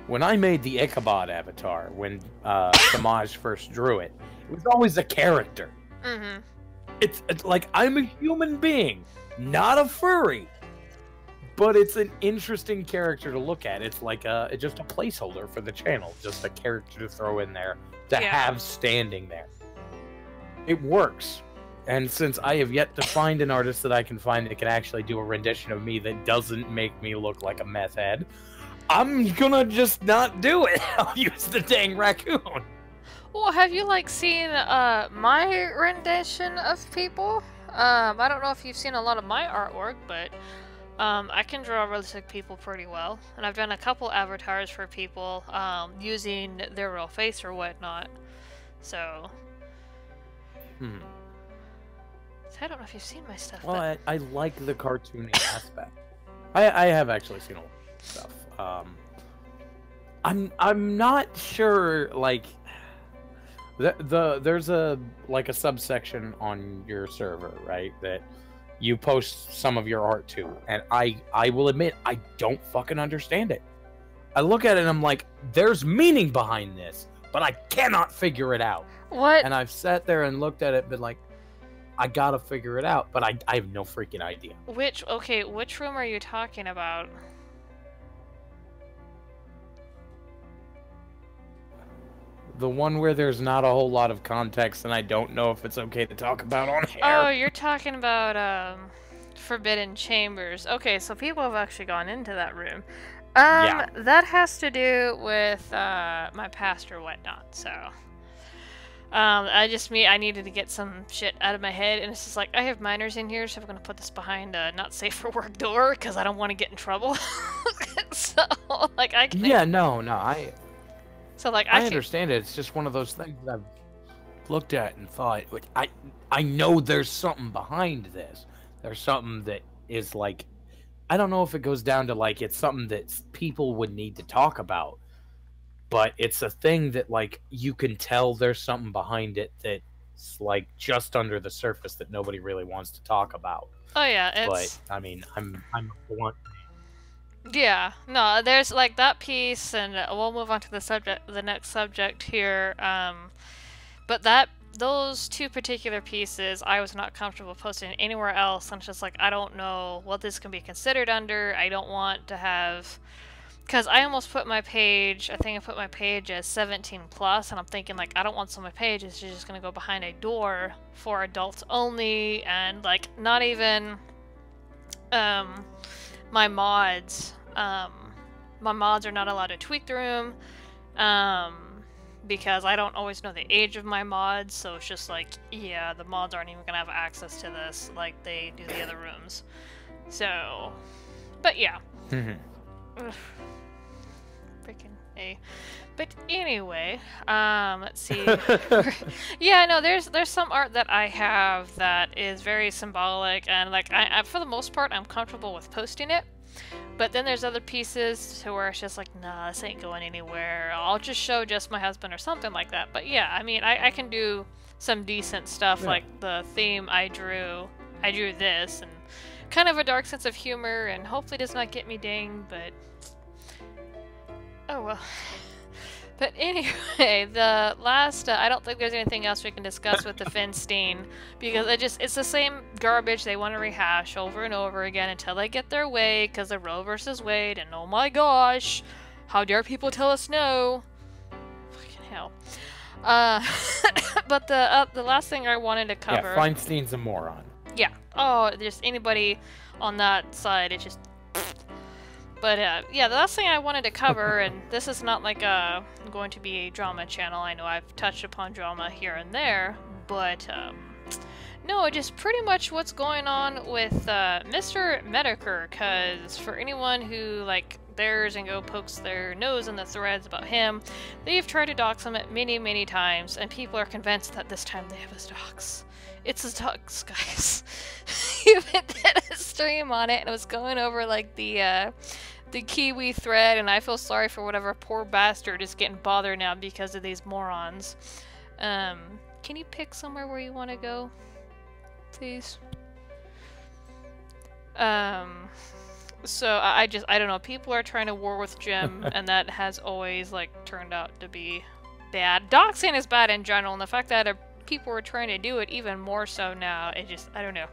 When I made the Ichabod avatar, when Samaj first drew it, it was always a character. Mm-hmm. It's like, I'm a human being, not a furry. But it's an interesting character to look at. It's like just a placeholder for the channel. Just a character to throw in there, to have standing there. It works. And since I have yet to find an artist that I can find that can actually do a rendition of me that doesn't make me look like a meth head, I'm gonna just not do it. I'll use the dang raccoon. Well, have you, like, seen my rendition of people? I don't know if you've seen a lot of my artwork, but I can draw realistic people pretty well, and I've done a couple avatars for people using their real face or whatnot. So, I don't know if you've seen my stuff. Well, I like the cartoony aspect. I have actually seen a lot of stuff. I'm not sure, like, there's a subsection on your server, right, that you post some of your art to, and I will admit I don't fucking understand it. I look at it and I'm like, there's meaning behind this, but I cannot figure it out. What? And I've sat there and looked at it and been like, I gotta figure it out, but I have no freaking idea. Which room are you talking about? The one where there's not a whole lot of context, and I don't know if it's okay to talk about on here. Oh, you're talking about Forbidden Chambers. Okay, so people have actually gone into that room. Yeah. That has to do with my past or whatnot. So, I needed to get some shit out of my head, and it's just like I have minors in here, so I'm gonna put this behind a not safe for work door because I don't want to get in trouble. So, like I can. Yeah, no, So like I understand it. It's just one of those things that I've looked at and thought, I know there's something behind this. There's something that is like, I don't know if it goes down to like it's something that people would need to talk about, but it's a thing that like you can tell there's something behind it that's like just under the surface that nobody really wants to talk about. Oh yeah, it's. But I mean, I'm blunt. Yeah, no, there's like that piece, and we'll move on to the next subject here. But those two particular pieces, I was not comfortable posting anywhere else. I'm just like, I don't know what this can be considered under. I don't want to have, because I almost put my page. I think I put my page as 17 plus, and I'm thinking like, I don't want some of my page is just gonna go behind a door for adults only, and like not even, my mods. My mods are not allowed to tweak the room, because I don't always know the age of my mods, so it's just like, yeah, the mods aren't even gonna have access to this like they do the other rooms. So, but yeah. Freaking A. But anyway, let's see. Yeah, no, there's some art that I have that is very symbolic, and like I for the most part I'm comfortable with posting it. But then there's other pieces to where it's just like, nah, this ain't going anywhere. I'll just show just my husband or something like that. But yeah, I mean, I can do some decent stuff, like the theme I drew this, and kind of a dark sense of humor, and hopefully does not get me dinged, but oh well. But anyway, the last, I don't think there's anything else we can discuss with the Feinstein, because it's the same garbage they want to rehash over and over again until they get their way, because the Roe versus Wade, and oh my gosh, how dare people tell us no? Fucking hell. But the last thing I wanted to cover... Yeah, Feinstein's a moron. Yeah. Oh, just anybody on that side, it's just... But yeah, the last thing I wanted to cover, and this is not like going to be a drama channel. I know I've touched upon drama here and there, but no, just pretty much what's going on with Mr. Metokur. Because for anyone who like dares and go pokes their nose in the threads about him, they've tried to dox him many, many times, and people are convinced that this time they have his dox. It's his dox, guys. He even did a stream on it, and it was going over like the Kiwi thread, and I feel sorry for whatever poor bastard is getting bothered now because of these morons. Can you pick somewhere where you want to go, please? So I don't know. People are trying to war with Jim, and that has always like turned out to be bad. Doxing is bad in general, and the fact that people are trying to do it even more so now, I don't know.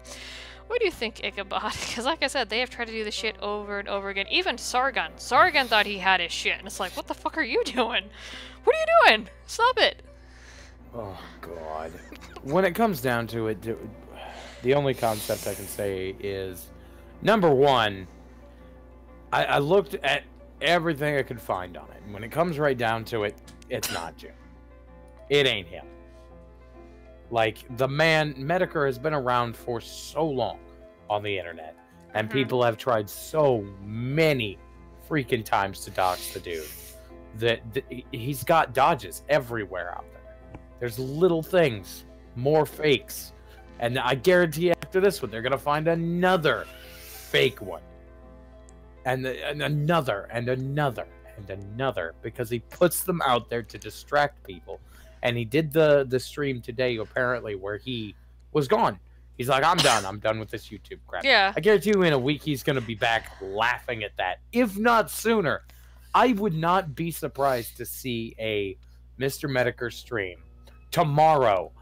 What do you think, Ichabod? Because like I said, they have tried to do this shit over and over again. Even Sargon thought he had his shit, and it's like, what the fuck are you doing? What are you doing? Stop it! Oh, God. When it comes down to it, the only concept I can say is, number one, I looked at everything I could find on it, and when it comes right down to it, it's not Jim. It ain't him. Like, the man, Metokur has been around for so long on the internet, and people have tried so many freaking times to dox the dude that he's got dodges everywhere out there. There's little things, more fakes, and I guarantee after this one, they're going to find another fake one, and another, and another, and another, because he puts them out there to distract people. And he did the stream today, apparently, where he was gone. He's like, I'm done with this YouTube crap. Yeah. I guarantee you in a week he's going to be back laughing at that, if not sooner. I would not be surprised to see a Mr. Metokur stream tomorrow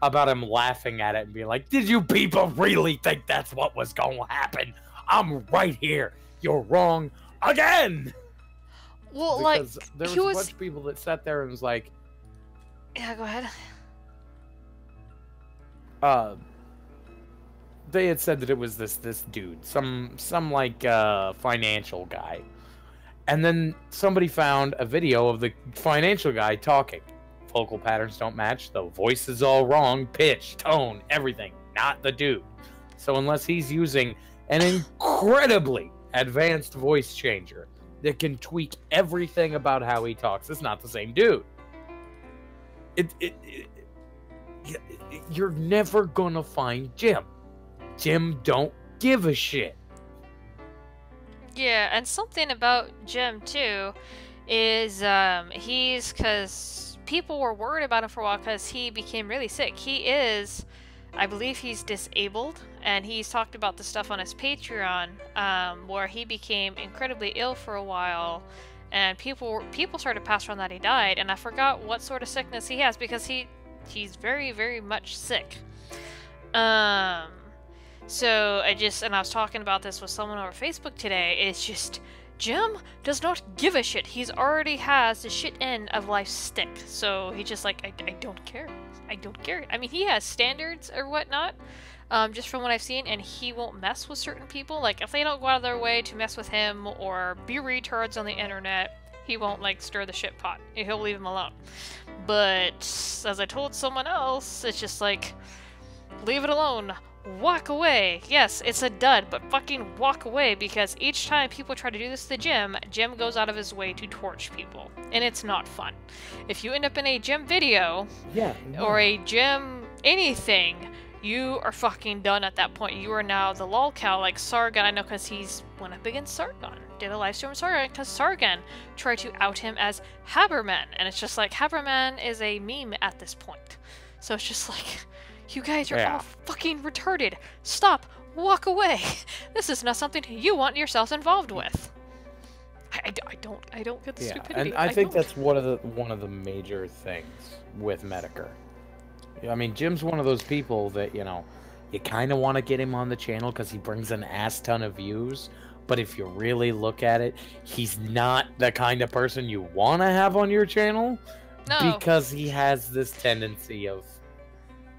about him laughing at it and being like, did you people really think that's what was going to happen? I'm right here. You're wrong again. Well, because like, there was a bunch of people that sat there and was like, yeah, go ahead. They had said that it was this dude, some like financial guy, and then somebody found a video of the financial guy talking. Vocal patterns don't match. The voice is all wrong. Pitch, tone, everything. Not the dude. So unless he's using an incredibly advanced voice changer that can tweak everything about how he talks, it's not the same dude. You're never gonna find Jim. Jim don't give a shit. Yeah, and something about Jim too is because people were worried about him for a while because he became really sick. He is, I believe he's disabled, and he's talked about the stuff on his Patreon where he became incredibly ill for a while. And people started to pass around that he died, and I forgot what sort of sickness he has because he's very, very much sick. So I was talking about this with someone over Facebook today. It's just Jim does not give a shit. He's already has the shit end of life stick, so he's just like, I don't care. I don't care. I mean, he has standards or whatnot. Just from what I've seen, and he won't mess with certain people. Like, if they don't go out of their way to mess with him or be retards on the internet, he won't, like, stir the shit pot. He'll leave him alone. But, as I told someone else, it's just like, leave it alone. Walk away. Yes, it's a dud, but fucking walk away, because each time people try to do this to Jim, Jim goes out of his way to torch people. And it's not fun. If you end up in a Jim video, or a Jim anything, you are fucking done at that point. You are now the lolcow, like Sargon. I know because he's went up against Sargon. Did a live stream with Sargon because Sargon tried to out him as Haberman. And it's just like, Haberman is a meme at this point. So it's just like, you guys are all fucking retarded. Stop. Walk away. This is not something you want yourself involved with. I don't get the stupidity. And I think that's one of the major things with Metokur. I mean, Jim's one of those people that, you know, you kind of want to get him on the channel because he brings an ass ton of views. But if you really look at it, he's not the kind of person you want to have on your channel. No. Because he has this tendency of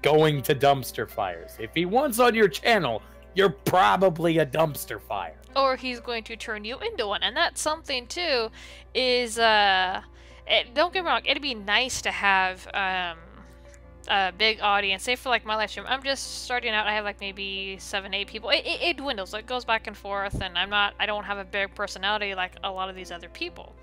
going to dumpster fires. If he wants on your channel, you're probably a dumpster fire. Or he's going to turn you into one. And that's something, too, is, don't get me wrong, it'd be nice to have, a big audience. Say for like my live stream, I'm just starting out. I have like maybe 7-8 people. It dwindles. It goes back and forth, and I don't have a big personality like a lot of these other people.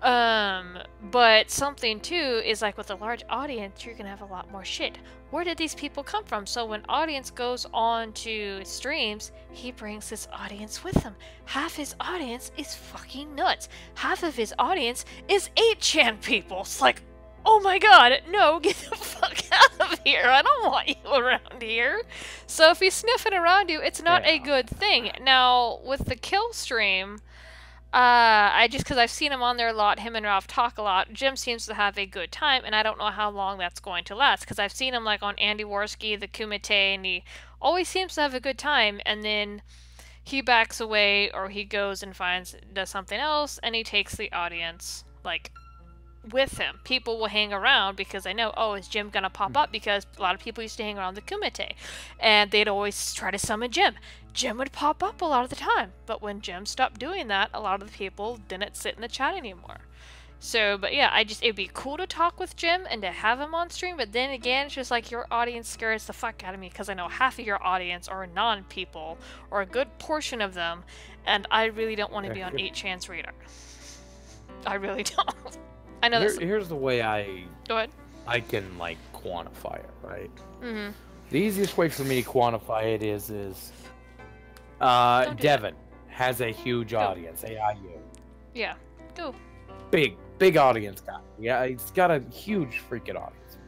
But something too is like with a large audience, you're gonna have a lot more shit. Where did these people come from? So when audience goes on to streams, he brings his audience with him. Half his audience is fucking nuts. Half of his audience is 8chan people. It's like, oh my god, no, get the fuck out of here. I don't want you around here. So if he's sniffing around you, it's not a good thing. Now, with the kill stream, because I've seen him on there a lot, him and Ralph talk a lot, Jim seems to have a good time, and I don't know how long that's going to last, because I've seen him like on Andy Worski, the Kumite, and he always seems to have a good time, and then he backs away, or he goes and does something else, and he takes the audience, like, with him. People will hang around because they know, oh, is Jim gonna pop up? Because a lot of people used to hang around the Kumite, and they'd always try to summon Jim. Jim would pop up a lot of the time, but when Jim stopped doing that, a lot of the people didn't sit in the chat anymore. So, but yeah, it'd be cool to talk with Jim and to have him on stream, but then again, it's just like your audience scares the fuck out of me because I know half of your audience are non-people, or a good portion of them, and I really don't want to be on 8chan's radar. I really don't. I know Here's the way Go ahead. I can, like, quantify it, right? Mm-hmm. The easiest way for me to quantify it is Devin has a huge audience, AIU. Yeah, go. Big audience guy. Yeah, he's got a huge freaking audience.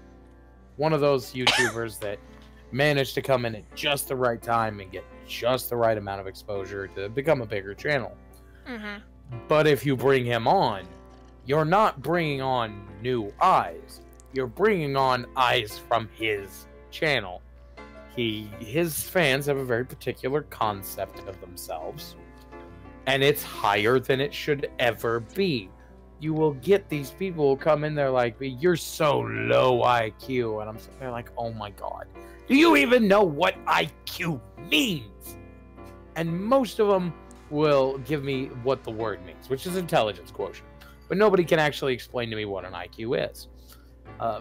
One of those YouTubers that managed to come in at just the right time and get just the right amount of exposure to become a bigger channel. Mm-hmm. But if you bring him on, you're not bringing on new eyes. You're bringing on eyes from his channel. His fans have a very particular concept of themselves, and it's higher than it should ever be. You will get these people who come in there like, you're so low IQ, and I'm sitting there like, oh my god, do you even know what IQ means? And most of them will give me what the word means, which is intelligence quotient, but nobody can actually explain to me what an IQ is.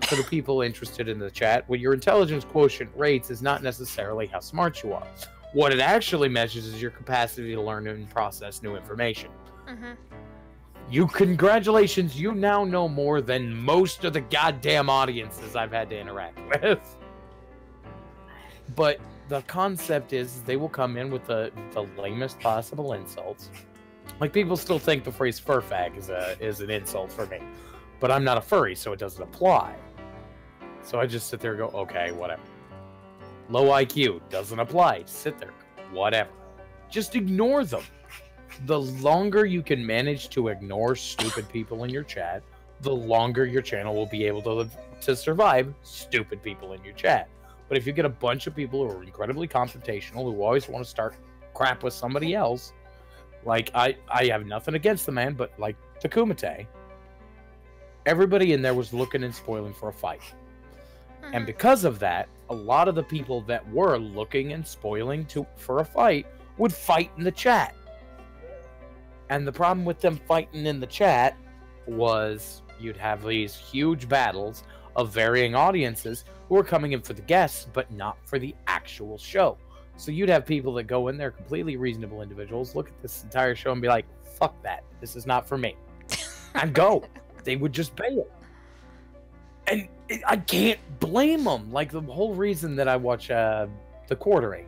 For the people interested in the chat, what your intelligence quotient rates is not necessarily how smart you are. What it actually measures is your capacity to learn and process new information. Mm-hmm. Congratulations, you now know more than most of the goddamn audiences I've had to interact with. But the concept is they will come in with the lamest possible insults. Like, people still think the phrase fur fag is an insult for me. But I'm not a furry, so it doesn't apply. So I just sit there and go, okay, whatever. Low IQ, doesn't apply. Sit there, whatever. Just ignore them. The longer you can manage to ignore stupid people in your chat, the longer your channel will be able to survive stupid people in your chat. But if you get a bunch of people who are incredibly confrontational, who always want to start crap with somebody else, like, I have nothing against the man, but like the Kumite, everybody in there was looking and spoiling for a fight. Mm-hmm. And because of that, a lot of the people that were looking and spoiling for a fight would fight in the chat. And the problem with them fighting in the chat was you'd have these huge battles of varying audiences who were coming in for the guests, but not for the actual show. So you'd have people that go in there, completely reasonable individuals, look at this entire show and be like, fuck that, this is not for me, and go. They would just bail. And I can't blame them. Like, the whole reason that I watch the Quartering,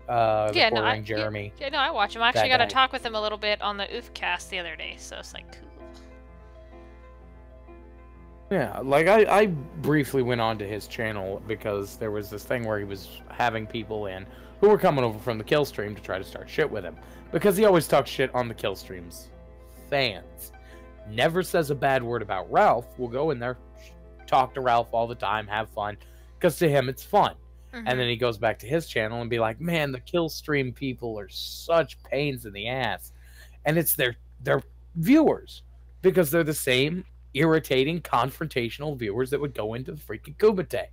Quartering Jeremy. Yeah, no, I watch him. I actually got to talk with him a little bit on the Oofcast the other day, so it's like, cool. Yeah, like, I briefly went on to his channel because there was this thing where he was having people in who were coming over from the kill stream to try to start shit with him. Because he always talks shit on the kill streams. Fans. Never says a bad word about Ralph. We'll go in there, talk to Ralph all the time, have fun, because to him it's fun. Mm-hmm. And then he goes back to his channel and be like, man, the kill stream people are such pains in the ass. And it's their viewers, because they're the same irritating, confrontational viewers that would go into the freaking Kumite.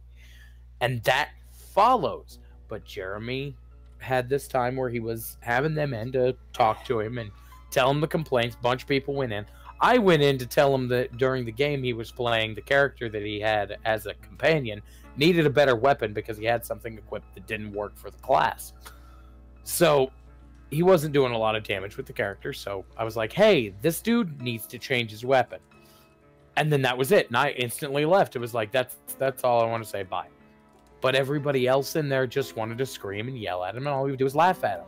And that follows. But Jeremy had this time where he was having them in to talk to him and tell him the complaints. Bunch of people went in. I went in to tell him that during the game he was playing, the character that he had as a companion needed a better weapon because he had something equipped that didn't work for the class. So he wasn't doing a lot of damage with the character, so I was like, hey, this dude needs to change his weapon. And then that was it, and I instantly left. It was like, that's all I want to say, bye. But everybody else in there just wanted to scream and yell at him, and all he would do was laugh at him.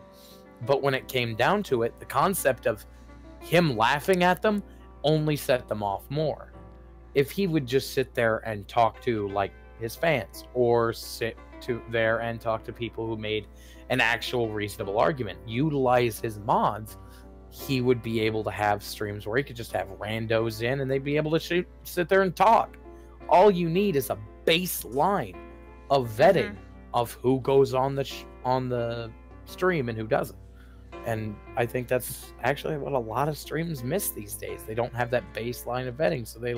But when it came down to it, the concept of him laughing at them only set them off more. If he would just sit there and talk to, like, his fans, or sit there and talk to people who made an actual reasonable argument, utilize his mods, he would be able to have streams where he could just have randos in and they'd be able to sit there and talk. All you need is a baseline of vetting of who goes on the stream and who doesn't. And I think that's actually what a lot of streams miss these days. They don't have that baseline of vetting, so they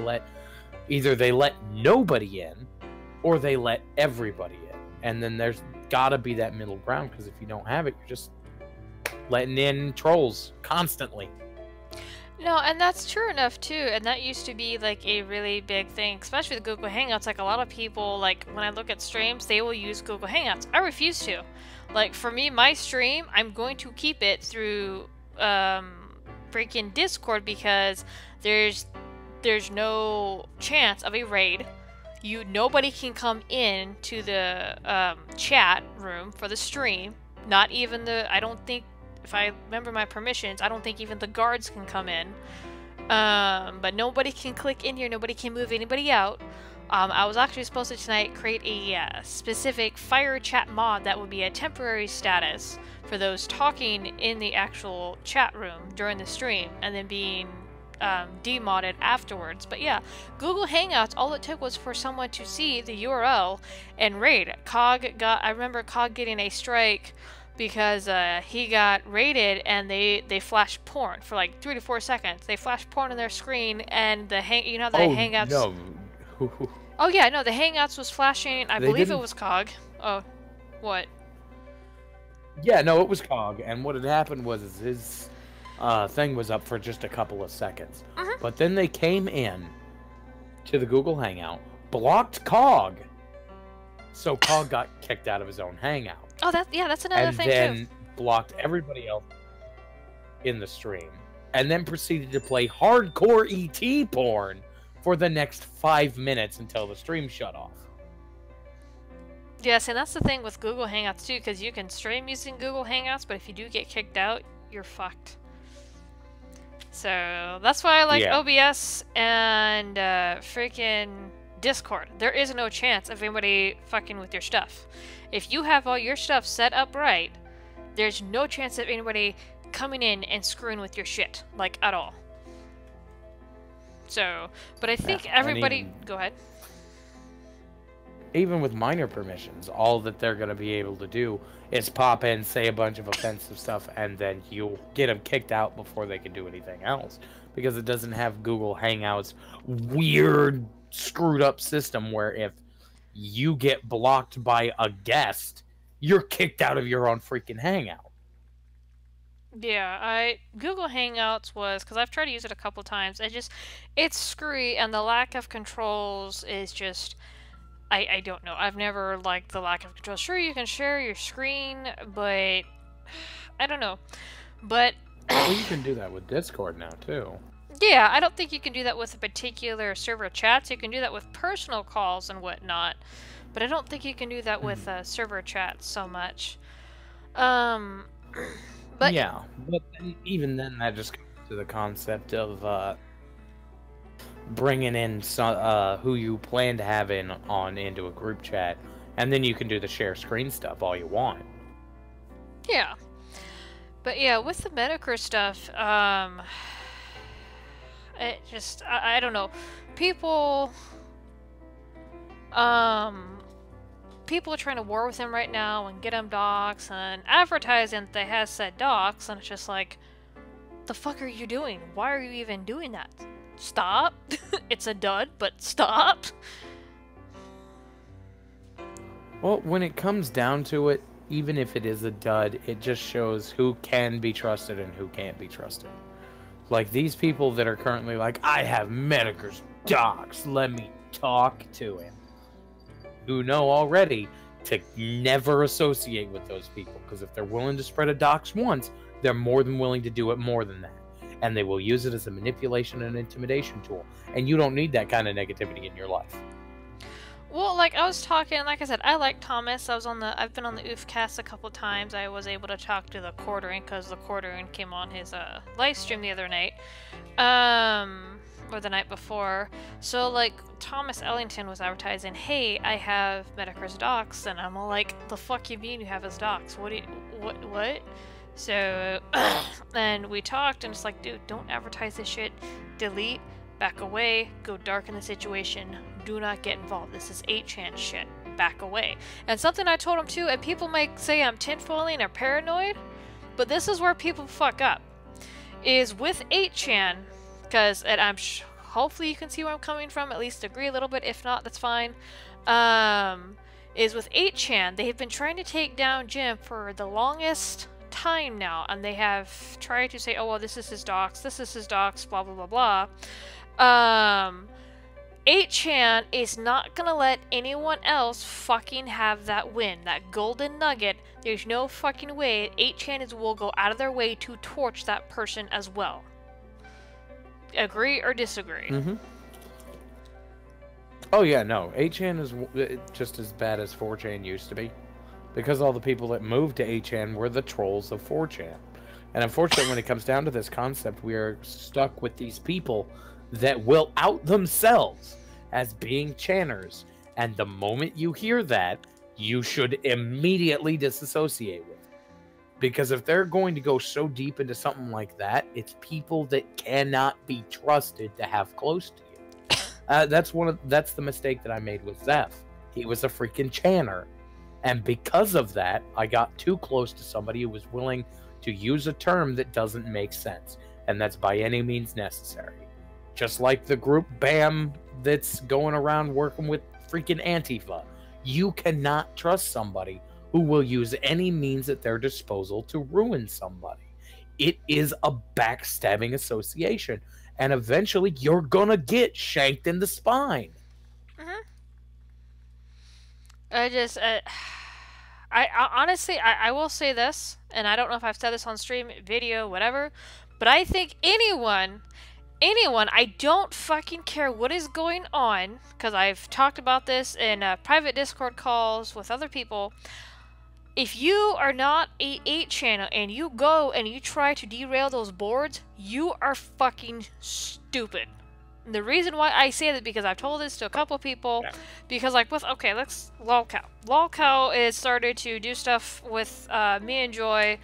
let nobody in, or they let everybody in. And then there's gotta be that middle ground, because if you don't have it, you're just letting in trolls constantly. No, and that's true enough too. And that used to be like a really big thing, especially with Google Hangouts. Like a lot of people, like when I look at streams, they will use Google Hangouts. I refuse to. Like for me, my stream, I'm going to keep it through freaking Discord because there's no chance of a raid. Nobody can come in to the chat room for the stream. Not even I don't think, if I remember my permissions, I don't think even the guards can come in. But nobody can click in here, nobody can move anybody out. I was actually supposed to tonight create a specific fire chat mod that would be a temporary status for those talking in the actual chat room during the stream, and then being demodded afterwards. But yeah, Google Hangouts, all it took was for someone to see the URL and raid. I remember Cog getting a strike because he got raided and they flashed porn for like 3 to 4 seconds. They flashed porn on their screen, and the Hangouts. No. Oh yeah, no, the Hangouts was flashing. I believe it was Cog. Oh, what? Yeah, no, it was Cog, and what had happened was his thing was up for just a couple of seconds. But then they came in to the Google Hangout, blocked Cog, so Cog got kicked out of his own Hangout. Oh, that's another thing too. And then blocked everybody else in the stream, and then proceeded to play hardcore ET porn for the next 5 minutes until the stream shut off. Yes, and that's the thing with Google Hangouts too, because you can stream using Google Hangouts, but if you do get kicked out, you're fucked. So that's why I like OBS and freaking Discord. There is no chance of anybody fucking with your stuff. If you have all your stuff set up right, there's no chance of anybody coming in and screwing with your shit, like at all. So, but I think everybody... Go ahead. Even with minor permissions, all that they're going to be able to do is pop in, say a bunch of offensive stuff, and then you'll get them kicked out before they can do anything else. Because it doesn't have Google Hangouts' weird, screwed up system where if you get blocked by a guest, you're kicked out of your own freaking Hangout. Yeah, Google Hangouts was, because I've tried to use it a couple times, it's screwy, and the lack of controls is just, I don't know. I've never liked the lack of control. Sure, you can share your screen, but I don't know. But well, you can do that with Discord now too. Yeah, I don't think you can do that with a particular server chats. You can do that with personal calls and whatnot, but I don't think you can do that with server chats so much. But yeah, but even then, that just comes to the concept of bringing in who you plan to have into a group chat, and then you can do the share screen stuff all you want. Yeah, but yeah, with the Metokur stuff, it just I don't know, people are trying to war with him right now and get him docs and advertising that they has said docs, and it's just like, the fuck are you doing? Why are you even doing that? Stop. It's a dud, but stop. Well, when it comes down to it, even if it is a dud, it just shows who can be trusted and who can't be trusted. Like these people that are currently like, I have Metokur's docs, let me talk to him. Who know already to never associate with those people, because if they're willing to spread a dox once, they're more than willing to do it more than that, and they will use it as a manipulation and intimidation tool, and you don't need that kind of negativity in your life. Well, like I was talking, like I said, I like Thomas. I've been on the Oofcast a couple times. I was able to talk to the Quartering because the Quartering came on his live stream the other night. Or the night before. So like Thomas Ellington was advertising, hey, I have Metokur's docs, and I'm all like, the fuck you mean you have his docs? What? So and we talked, and it's like, dude, don't advertise this shit. Delete, back away, go darken the situation, do not get involved. This is 8chan shit. Back away. And something I told him too, and people might say I'm tinfoiling or paranoid, but this is where people fuck up. Is with 8chan, because hopefully you can see where I'm coming from, at least agree a little bit. If not, that's fine. Is with 8chan, they have been trying to take down Jim for the longest time now, and they have tried to say, oh, well, this is his docs, blah, blah, blah, blah. 8chan is not gonna let anyone else fucking have that win, that golden nugget. There's no fucking way 8chan will go out of their way to torch that person as well. Agree or disagree? Mm-hmm. Oh yeah, no. 8chan is just as bad as 4chan used to be. Because all the people that moved to 8chan were the trolls of 4chan. And unfortunately, when it comes down to this concept, we are stuck with these people that will out themselves as being channers. And the moment you hear that, you should immediately disassociate with it. Because if they're going to go so deep into something like that, it's people that cannot be trusted to have close to you. That's the mistake that I made with Zeph. He was a freaking channer. And because of that, I got too close to somebody who was willing to use a term that doesn't make sense. And that's by any means necessary. Just like the group BAM that's going around working with freaking Antifa. You cannot trust somebody who will use any means at their disposal to ruin somebody. It is a backstabbing association. And eventually you're gonna get shanked in the spine. Mm-hmm. I honestly, I will say this, and I don't know if I've said this on stream, video, whatever, but I think anyone, I don't fucking care what is going on, because I've talked about this in private Discord calls with other people. If you are not a 8chan and you go and you try to derail those boards, you are fucking stupid. And the reason why I say that, because I've told this to a couple people, because like with, okay, let's, LolCow. LolCow is started to do stuff with me and Joy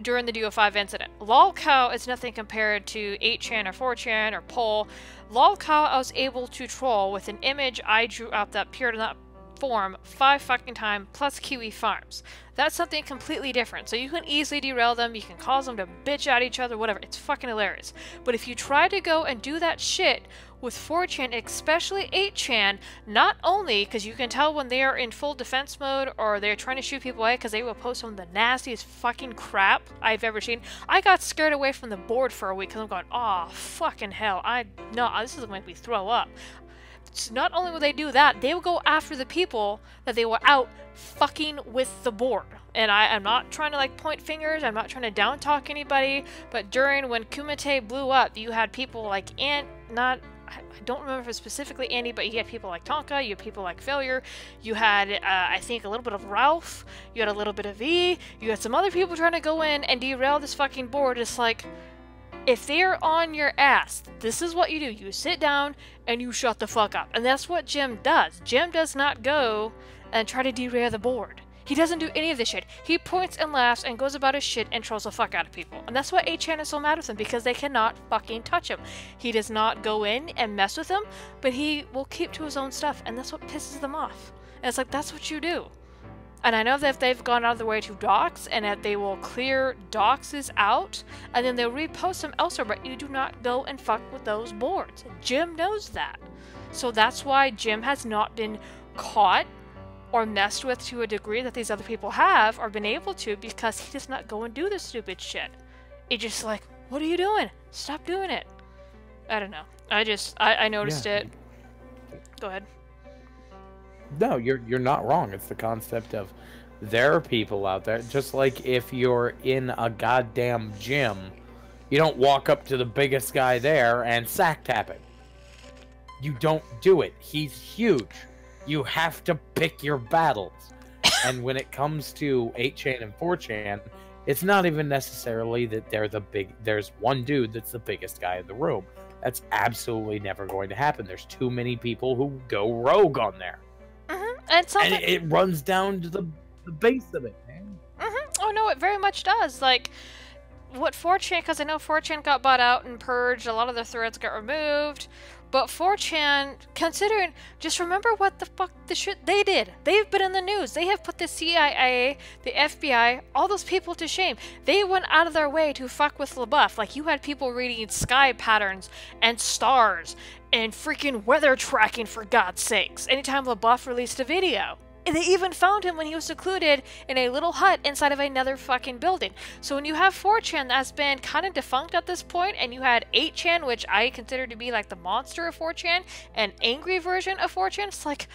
during the DO5 incident. LolCow is nothing compared to 8chan or 4chan or Poll. LolCow I was able to troll with an image I drew up that appeared in that form 5 fucking times plus Kiwi Farms. That's something completely different. So you can easily derail them, you can cause them to bitch at each other, whatever. It's fucking hilarious. But if you try to go and do that shit with 4chan, especially 8chan, not only because you can tell when they are in full defense mode or they're trying to shoot people away because they will post some of the nastiest fucking crap I've ever seen. I got scared away from the board for a week because I'm going, oh, fucking hell. No, this is going to make me throw up. So not only will they do that, they will go after the people that they were out fucking with the board. And I'm not trying to like point fingers, I'm not trying to down talk anybody, but during when Kumite blew up, you had people like I don't remember if it was specifically Andy, but you had people like Tonka, you had people like Failure, you had, I think, a little bit of Ralph, you had a little bit of V, you had some other people trying to go in and derail this fucking board. It's like, if they're on your ass, this is what you do. You sit down and you shut the fuck up. And that's what Jim does. Jim does not go and try to derail the board. He doesn't do any of this shit. He points and laughs and goes about his shit and trolls the fuck out of people. And that's why 8chan is so mad with him, because they cannot fucking touch him. He does not go in and mess with them, but he will keep to his own stuff, and that's what pisses them off. And it's like, that's what you do. And I know that if they've gone out of their way to docs, and that they will clear doxes out, and then they'll repost them elsewhere, but you do not go and fuck with those boards. Jim knows that. So that's why Jim has not been caught or messed with to a degree that these other people have, or been able to, because he does not go and do this stupid shit. It's just like, what are you doing? Stop doing it. I don't know. I noticed it. Go ahead. No, you're not wrong. It's the concept of there are people out there. Just like if you're in a goddamn gym, you don't walk up to the biggest guy there and sack tap him. You don't do it. He's huge. You have to pick your battles. And when it comes to 8chan and 4chan, it's not even necessarily that there's one dude that's the biggest guy in the room. That's absolutely never going to happen. There's too many people who go rogue on there. And it runs down to the base of it, man. Oh no, it very much does. Like, what 4chan, because I know 4chan got bought out and purged, a lot of their threads got removed, but 4chan, considering, just remember what the fuck the shit they did. They've been in the news. They have put the CIA, the FBI, all those people to shame. They went out of their way to fuck with LaBeouf. Like, you had people reading sky patterns and stars and freaking weather tracking, for God's sakes, anytime LaBeouf released a video. they even found him when he was secluded in a little hut inside of another fucking building. So when you have 4chan that's been kind of defunct at this point, and you had 8chan, which I consider to be like the monster of 4chan, an angry version of 4chan, it's like,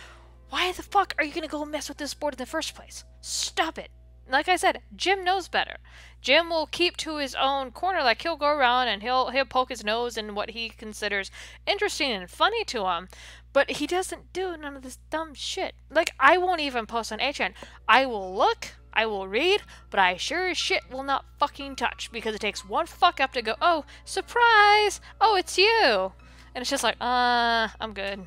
why the fuck are you gonna go mess with this board in the first place? Stop it. Like I said, Jim knows better. Jim will keep to his own corner. Like, he'll go around and he'll poke his nose in what he considers interesting and funny to him, but he doesn't do none of this dumb shit. Like, I won't even post on 8chan. I will look, I will read, but I sure as shit will not fucking touch, because it takes one fuck up to go, oh, surprise! Oh, it's you! And it's just like, I'm good.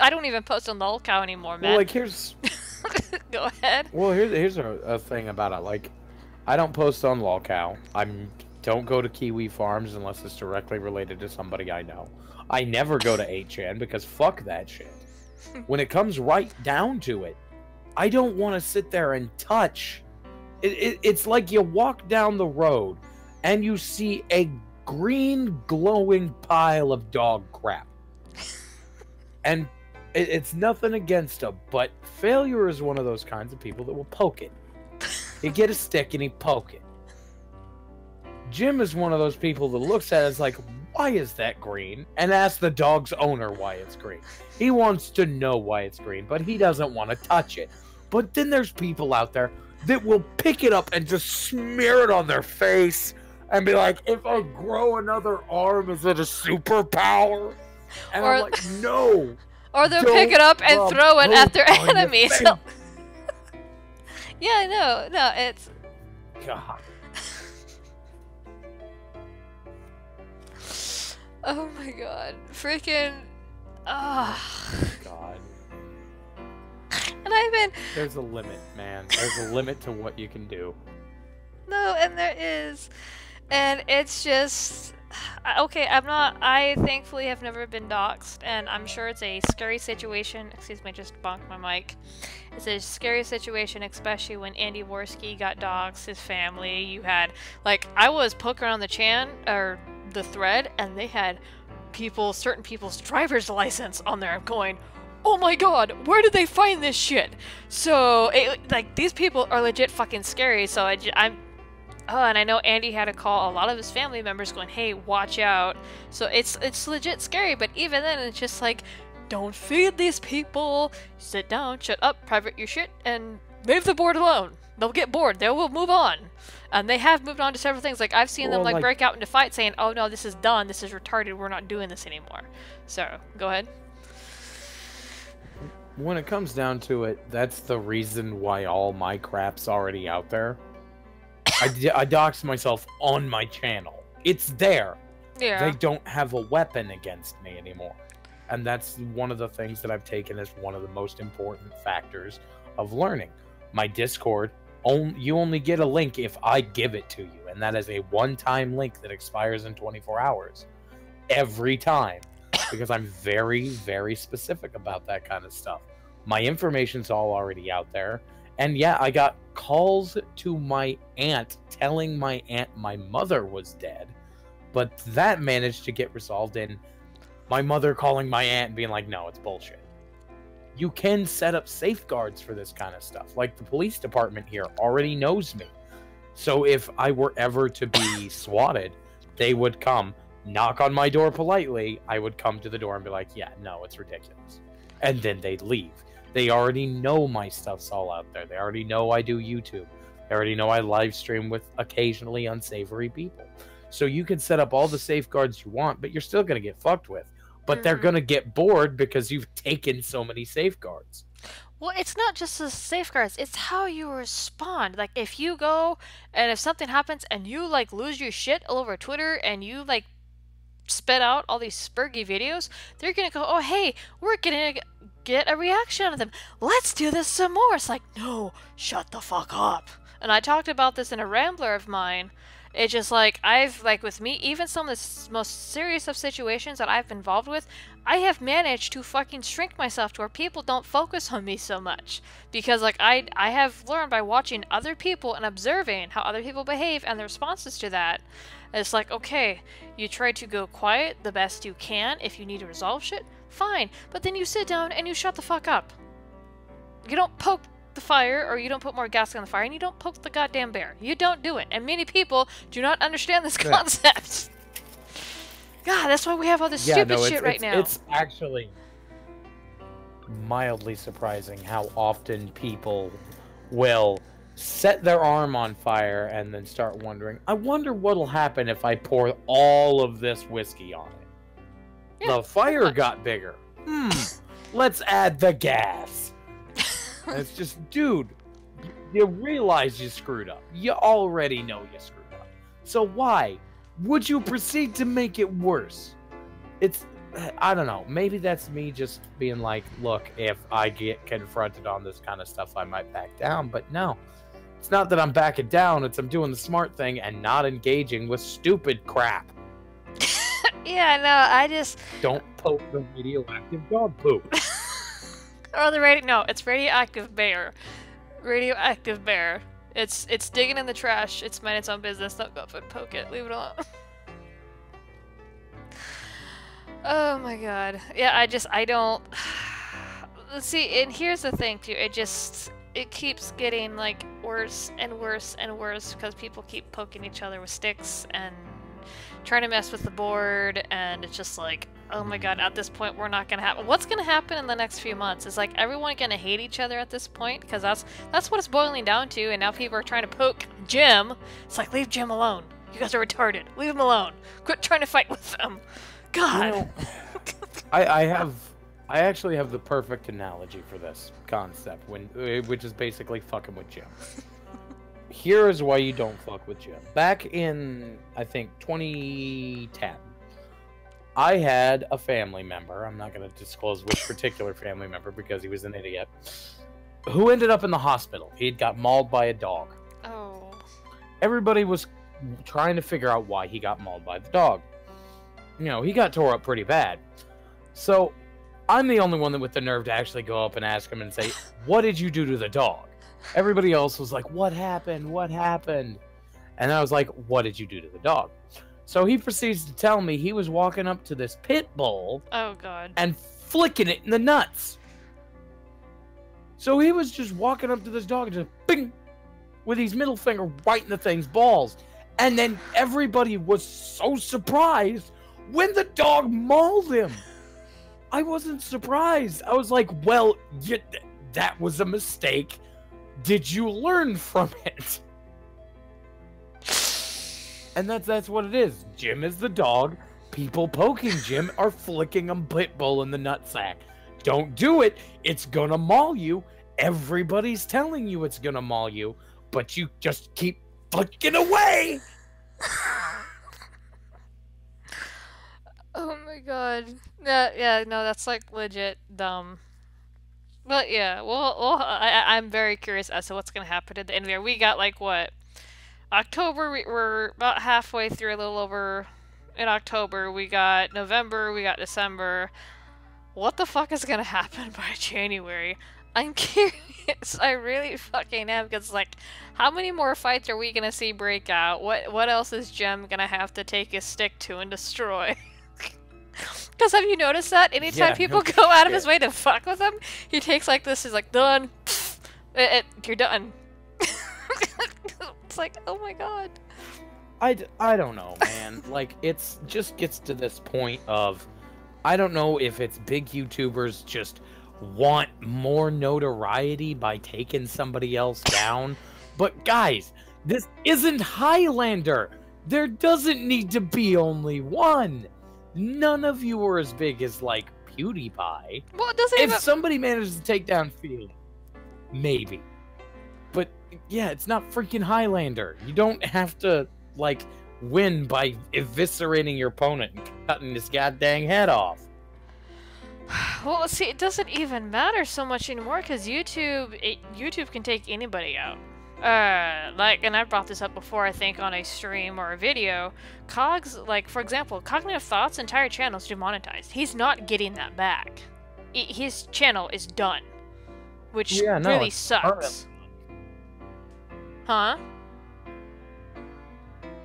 I don't even post on lolcow anymore, man. Well, like, here's... Go ahead. Well, here's a thing about it. Like, I don't post on lolcow. I don't go to Kiwi Farms unless it's directly related to somebody I know. I never go to 8chan because fuck that shit. When it comes right down to it, I don't want to sit there and touch. It's like you walk down the road and you see a green glowing pile of dog crap. And it's nothing against him, but Failure is one of those kinds of people that will poke it. He'd get a stick and he'd poke it. Jim is one of those people that looks at it and is like, why is that green? And asks the dog's owner why it's green. He wants to know why it's green, but he doesn't want to touch it. But then there's people out there that will pick it up and just smear it on their face and be like, if I grow another arm, is it a superpower? And I'm like, no. Or they'll pick it up and throw it at their enemies. Yeah, no, it's... God. Oh my god. Freaking... Oh God. And I've been... There's a limit, man. There's a limit to what you can do. No, and there is. And it's just... Okay, I thankfully have never been doxxed, and I'm sure it's a scary situation. Excuse me, just bonked my mic. It's a scary situation, especially when Andy Worski got doxxed, his family. You had, like, I was poking around the thread, and they had certain people's driver's license on there. I'm going, oh my god, where did they find this shit? So, like, these people are legit fucking scary, so and I know Andy had to call a lot of his family members going, hey, watch out. So it's legit scary, but even then it's just like, don't feed these people. Sit down, shut up, private your shit, and leave the board alone. They'll get bored. They will move on. And they have moved on to several things. Like, I've seen them like break out into fights saying, oh no, this is done. This is retarded. We're not doing this anymore. So, go ahead. When it comes down to it, that's the reason why all my crap's already out there. I doxed myself on my channel. It's there. Yeah. They don't have a weapon against me anymore. And that's one of the things that I've taken as one of the most important factors of learning. My Discord, you only get a link if I give it to you. And that is a one-time link that expires in 24 hours. Every time. Because I'm very, very specific about that kind of stuff. My information's all already out there. And yeah, I got calls to my aunt telling my aunt my mother was dead, but that managed to get resolved in my mother calling my aunt and being like, no, it's bullshit. You can set up safeguards for this kind of stuff. Like, the police department here already knows me. So if I were ever to be swatted, they would come, knock on my door politely, I would come to the door and be like, yeah, no, it's ridiculous. And then they'd leave. They already know my stuff's all out there. They already know I do YouTube. They already know I live stream with occasionally unsavory people. So you can set up all the safeguards you want, but you're still going to get fucked with. But they're going to get bored because you've taken so many safeguards. Well, it's not just the safeguards. It's how you respond. Like, if you go and if something happens and you, like, lose your shit all over Twitter and you, like, spit out all these spurgy videos, they're going to go, oh, hey, we're going to get a reaction out of them. Let's do this some more. It's like, no, shut the fuck up. And I talked about this in a Rambler of mine. It's just like, with me, even some of the most serious of situations that I've been involved with, I have managed to fucking shrink myself to where people don't focus on me so much. Because, like, I have learned by watching other people and observing how other people behave and the responses to that. It's like, okay, you try to go quiet the best you can. If you need to resolve shit, fine. But then you sit down and you shut the fuck up. poke the fire, or you don't put more gas on the fire, and you don't poke the goddamn bear. You don't do it. And many people do not understand this concept. God, that's why we have all this stupid shit right now. It's actually mildly surprising how often people will set their arm on fire and then start wondering, I wonder what'll happen if I pour all of this whiskey on it. The fire got bigger. Let's add the gas. And it's just, dude, you realize you screwed up. You already know you screwed up. So why would you proceed to make it worse? It's, I don't know. Maybe that's me just being like, look, if I get confronted on this kind of stuff, I might back down. But no, it's not that I'm backing down. It's I'm doing the smart thing and not engaging with stupid crap. Yeah, no, I just... Don't poke the radioactive dog poop. Or no, it's radioactive bear. Radioactive bear. It's digging in the trash. It's minding its own business. Don't go up and poke it. Leave it alone. Oh my god. Yeah, I don't... See, and here's the thing, too. It keeps getting, like, worse and worse and worse because people keep poking each other with sticks and trying to mess with the board, and it's just like, oh my god, at this point, we're not gonna happen. What's gonna happen in the next few months? Is, like, everyone gonna hate each other at this point? Because that's what it's boiling down to, and now people are trying to poke Jim. It's like, leave Jim alone. You guys are retarded. Leave him alone. Quit trying to fight with them. God. You know, I actually have the perfect analogy for this concept, which is basically fucking with Jim. Here is why you don't fuck with Jim. Back in, I think, 2010, I had a family member, I'm not going to disclose which particular family member because he was an idiot, who ended up in the hospital. He'd got mauled by a dog. Oh. Everybody was trying to figure out why he got mauled by the dog. You know, he got tore up pretty bad. So, I'm the only one with the nerve to actually go up and ask him and say, what did you do to the dog? Everybody else was like, what happened? What happened? And I was like, what did you do to the dog? So he proceeds to tell me he was walking up to this pit bull. Oh, God. And flicking it in the nuts. So he was just walking up to this dog and just bing, with his middle finger right in the thing's balls. And then everybody was so surprised when the dog mauled him. I wasn't surprised. I was like, well, that was a mistake. Did you learn from it? And that's what it is. Jim is the dog. People poking Jim are flicking a pit bull in the nutsack. Don't do it. It's gonna maul you. Everybody's telling you it's gonna maul you, but you just keep flicking away. Oh my god. Yeah, no, that's like legit dumb. But yeah, well, I'm very curious as to what's gonna happen at the end of the year. We got like what? October, we're about halfway through, a little over in October. We got November, we got December. What the fuck is gonna happen by January? I'm curious. I really fucking am, because like, how many more fights are we gonna see break out? What else is Jim gonna have to take his stick to and destroy? Because have you noticed that anytime people go out of his way to fuck with him, he takes like this, is like, done. You're done. It's like, oh my god. I don't know, man. Like, it's just gets to this point of, I don't know if it's big YouTubers just want more notoriety by taking somebody else down. But guys, this isn't Highlander. There doesn't need to be only one. None of you are as big as, like, PewDiePie. Well, it doesn't If somebody manages to take down Field, maybe. But, yeah, it's not freaking Highlander. You don't have to, like, win by eviscerating your opponent and cutting his goddamn head off. Well, see, it doesn't even matter so much anymore, because YouTube can take anybody out. Like, and I've brought this up before, I think, on a stream or a video. Cog's, like, for example, Cognitive Thought's entire channel is demonetized. He's not getting that back. His channel is done. Which really sucks. Huh?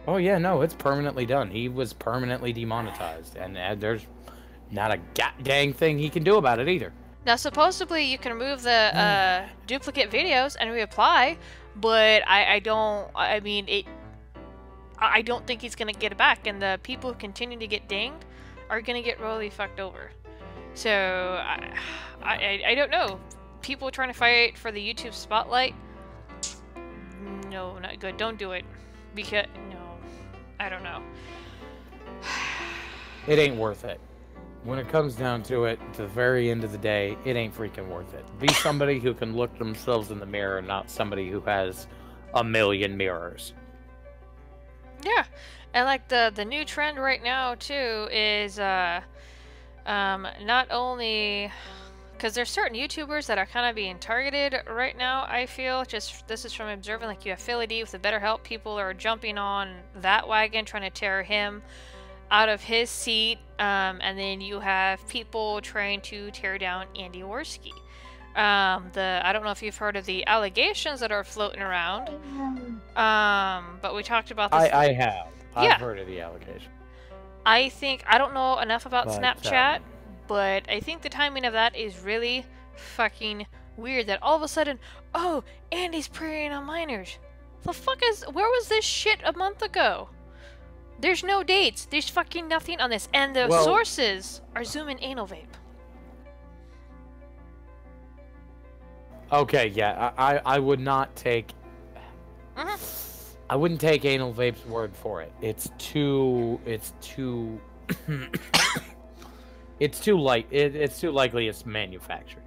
Oh, yeah, no, it's permanently done. He was permanently demonetized, and there's not a goddamn thing he can do about it either. Now, supposedly you can remove the duplicate videos and reapply, but I don't. I mean, I don't think he's gonna get it back, and the people who continue to get dinged are gonna get really fucked over. So I don't know. People trying to fight for the YouTube spotlight. No, not good. Don't do it. Because no, I don't know. It ain't worth it. When it comes down to it, to the very end of the day, it ain't freaking worth it. Be somebody who can look themselves in the mirror, not somebody who has a million mirrors. Yeah, and like the new trend right now too is not only because there's certain YouTubers that are kind of being targeted right now. I feel just this is from observing, like you have Philly D with the Better Help. People are jumping on that wagon, trying to tear him out of his seat, and then you have people trying to tear down Andy Worski. I don't know if you've heard of the allegations that are floating around, but we talked about this. I have. Yeah. I've heard of the allegation. I don't know enough about Snapchat, but I think the timing of that is really fucking weird. That all of a sudden, oh, Andy's preying on minors. Where was this shit a month ago? There's no dates. There's fucking nothing on this. And the sources are Zoom and Anal Vape. Okay, yeah, I would not take... I wouldn't take Anal Vape's word for it. It's too... it's too likely it's manufactured.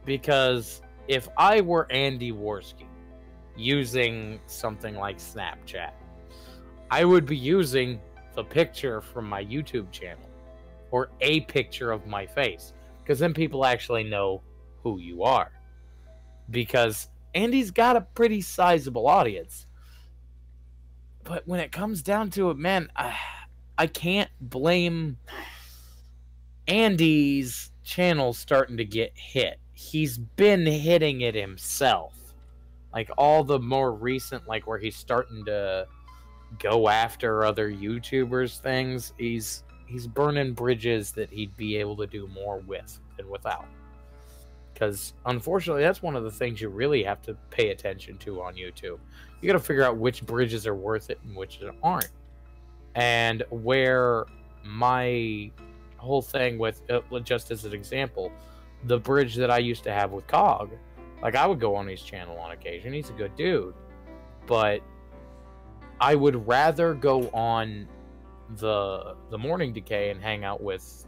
Because if I were Andy Worski using something like Snapchat, I would be using the picture from my YouTube channel or a picture of my face, because then people actually know who you are. Because Andy's got a pretty sizable audience. But when it comes down to it, man, I can't blame Andy's channel starting to get hit. He's been hitting it himself. Like all the more recent, like where he's starting to go after other YouTubers things, he's burning bridges that he'd be able to do more with than without. Because unfortunately, that's one of the things you really have to pay attention to on YouTube. You got to figure out which bridges are worth it and which aren't. And where my whole thing with, just as an example, the bridge that I used to have with Cog, like I would go on his channel on occasion. He's a good dude, but I would rather go on the Morning Decay and hang out with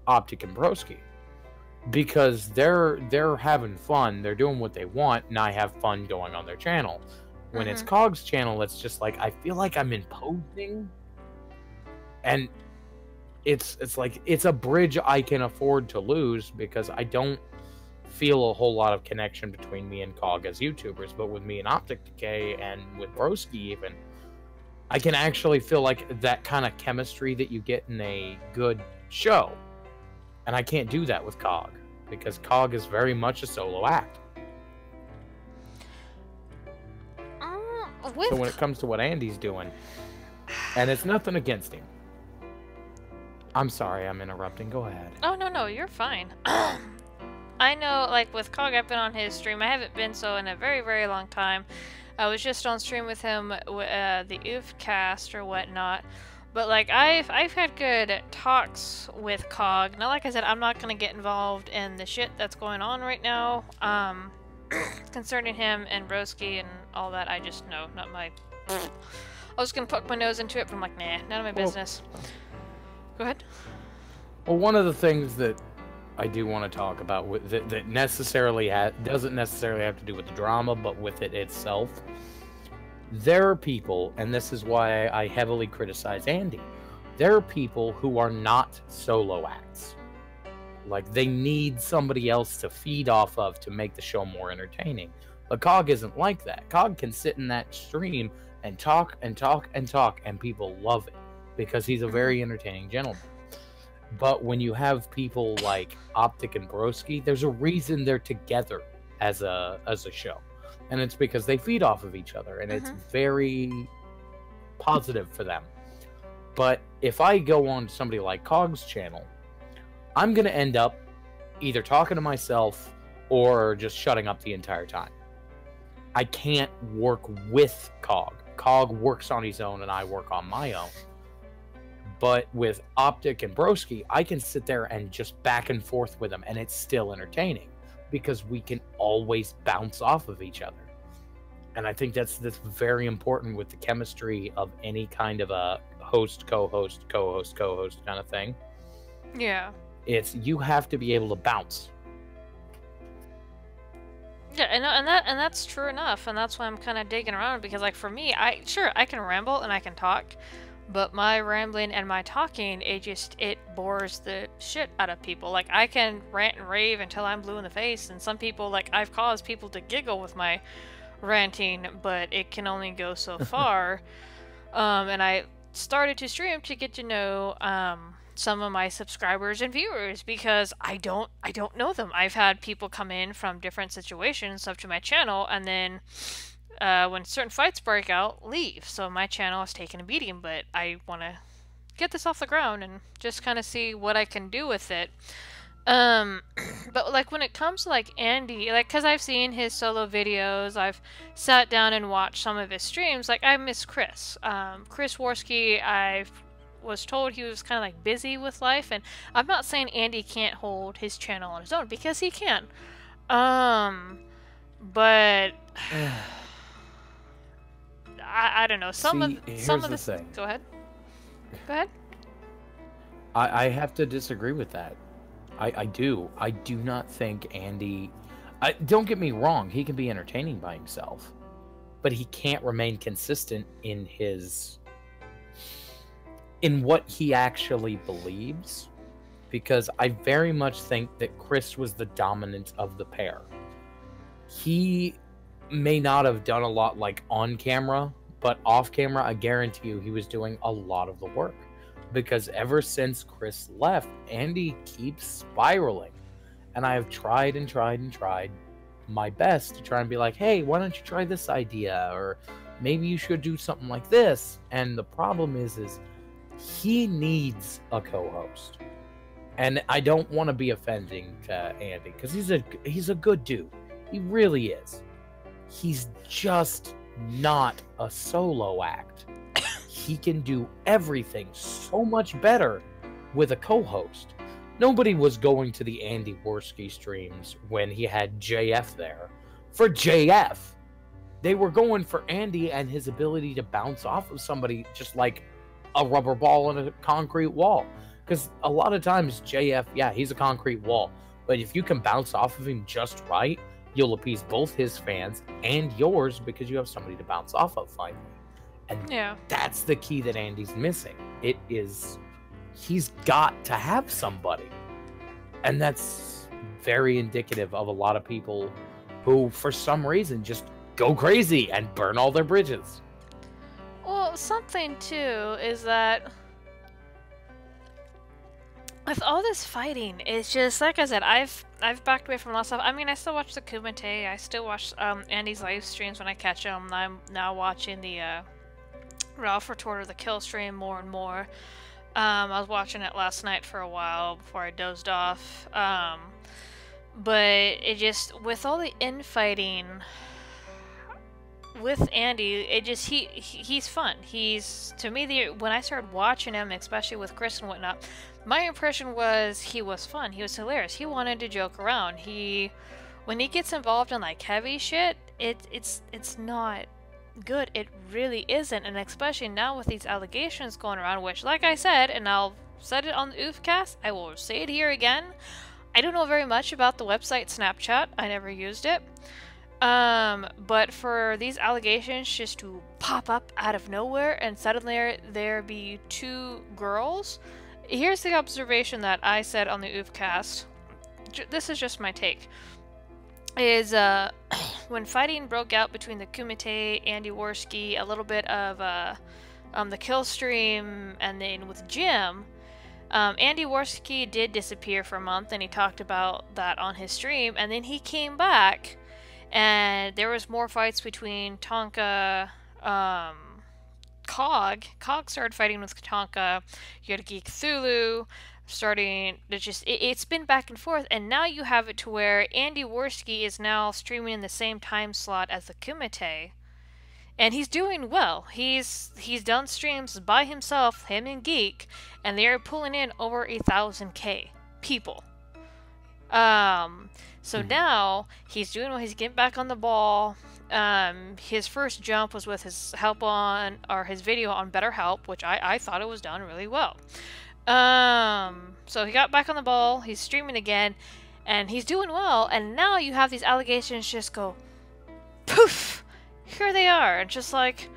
Optic and Broski, because they're having fun, they're doing what they want, and I have fun going on their channel. When it's Cog's channel, it's just like I feel like I'm imposing, and it's like it's a bridge I can afford to lose, because I don't feel a whole lot of connection between me and Cog as YouTubers, but with me and Optic Decay and with Broski even, I can actually feel like that kind of chemistry that you get in a good show. And I can't do that with Cog, because Cog is very much a solo act. So when it comes to what Andy's doing, and it's nothing against him. I'm sorry, I'm interrupting. Go ahead. Oh, no, you're fine. I know, like, with Cog, I've been on his stream. I haven't been so in a very, very long time. I was just on stream with him, the Oofcast or whatnot. But, like, I've had good talks with Cog. Now, like I said, I'm not going to get involved in the shit that's going on right now. Concerning him and Broski and all that, I just know, not my... I was going to poke my nose into it, but I'm like, nah, none of my business. Go ahead. Well, one of the things that I do want to talk about with that doesn't necessarily have to do with the drama, but with it itself. There are people, and this is why I heavily criticize Andy, there are people who are not solo acts. Like, they need somebody else to feed off of to make the show more entertaining. But Cog isn't like that. Cog can sit in that stream and talk and talk and talk, and people love it, because he's a very entertaining gentleman. But when you have people like Optic and Broski, there's a reason they're together as a show. And it's because they feed off of each other, and it's very positive for them. But if I go on somebody like Cog's channel, I'm going to end up either talking to myself or just shutting up the entire time. I can't work with Cog. Cog works on his own and I work on my own. But with Optic and Broski, I can sit there and just back and forth with them, and it's still entertaining because we can always bounce off of each other. And I think that's very important with the chemistry of any kind of a host, co-host, co-host, co-host kind of thing. Yeah. It's you have to be able to bounce. Yeah, and that's true enough, and that's why I'm kind of digging around, because like for me, I can ramble and I can talk, but my rambling and my talking, it bores the shit out of people. Like I can rant and rave until I'm blue in the face, and some people, like I've caused people to giggle with my ranting, but it can only go so far. And I started to stream to get to know some of my subscribers and viewers, because I don't know them. I've had people come in from different situations up to my channel, and then when certain fights break out, leave. So my channel is taking a beating, but I want to get this off the ground and just kind of see what I can do with it. But like when it comes to like Andy, like because I've seen his solo videos, I've sat down and watched some of his streams. Like I miss Chris. Chris Worski, I was told he was kind of like busy with life, and I'm not saying Andy can't hold his channel on his own, because he can. But I don't know. Some of the thing. Go ahead. Go ahead. I have to disagree with that. I do. I do not think Andy... don't get me wrong, he can be entertaining by himself, but he can't remain consistent in what he actually believes, because I very much think that Chris was the dominant of the pair. He may not have done a lot like on camera, but off camera, I guarantee you he was doing a lot of the work. Because ever since Chris left, Andy keeps spiraling. And I have tried and tried and tried my best to try and be like, hey, why don't you try this idea? Or maybe you should do something like this. And the problem is he needs a co-host. And I don't want to be offending to Andy, because he's a good dude. He really is. He's just not a solo act. He can do everything so much better with a co-host. Nobody was going to the Andy Worski streams when he had JF there for JF. They were going for Andy and his ability to bounce off of somebody just like a rubber ball in a concrete wall. Because a lot of times JF, yeah, he's a concrete wall. But if you can bounce off of him just right, you'll appease both his fans and yours, because you have somebody to bounce off of finally. And yeah, that's the key that Andy's missing. He's got to have somebody. And that's very indicative of a lot of people who, for some reason, just go crazy and burn all their bridges. Well, something too is that with all this fighting, it's just like I said, I've backed away from a lot of stuff. I mean, I still watch the Kumite. I still watch Andy's live streams when I catch him. I'm now watching the Ralph Retorter the Kill stream more and more. I was watching it last night for a while before I dozed off. But it just, with all the infighting with Andy, it just, he's fun. He's, to me, when I started watching him, especially with Chris and whatnot, my impression was he was fun. He was hilarious. He wanted to joke around. When he gets involved in like heavy shit, it's not good. It really isn't. And especially now with these allegations going around, which, like I said, and I'll said it on the Oofcast, I will say it here again, I don't know very much about the website Snapchat. I never used it. But for these allegations just to pop up out of nowhere and suddenly there be two girls, here's the observation that I said on the Oofcast. This is just my take. Is when fighting broke out between the Kumite, Andy Worski, a little bit of the kill stream, and then with Jim, Andy Worski did disappear for a month, and he talked about that on his stream, and then he came back, and there was more fights between Tonka, Cog started fighting with Tonka, you had Geek Thulu, starting to just it's been back and forth, and now you have it to where Andy Worski is now streaming in the same time slot as the Kumite, and he's doing well. He's done streams by himself, him and Geek, and they are pulling in over 1,000K people. So now he's doing well. He's getting back on the ball. His first jump was with his his video on BetterHelp, which I thought it was done really well. So he got back on the ball. He's streaming again, and he's doing well. And now you have these allegations just go poof. Here they are, and just like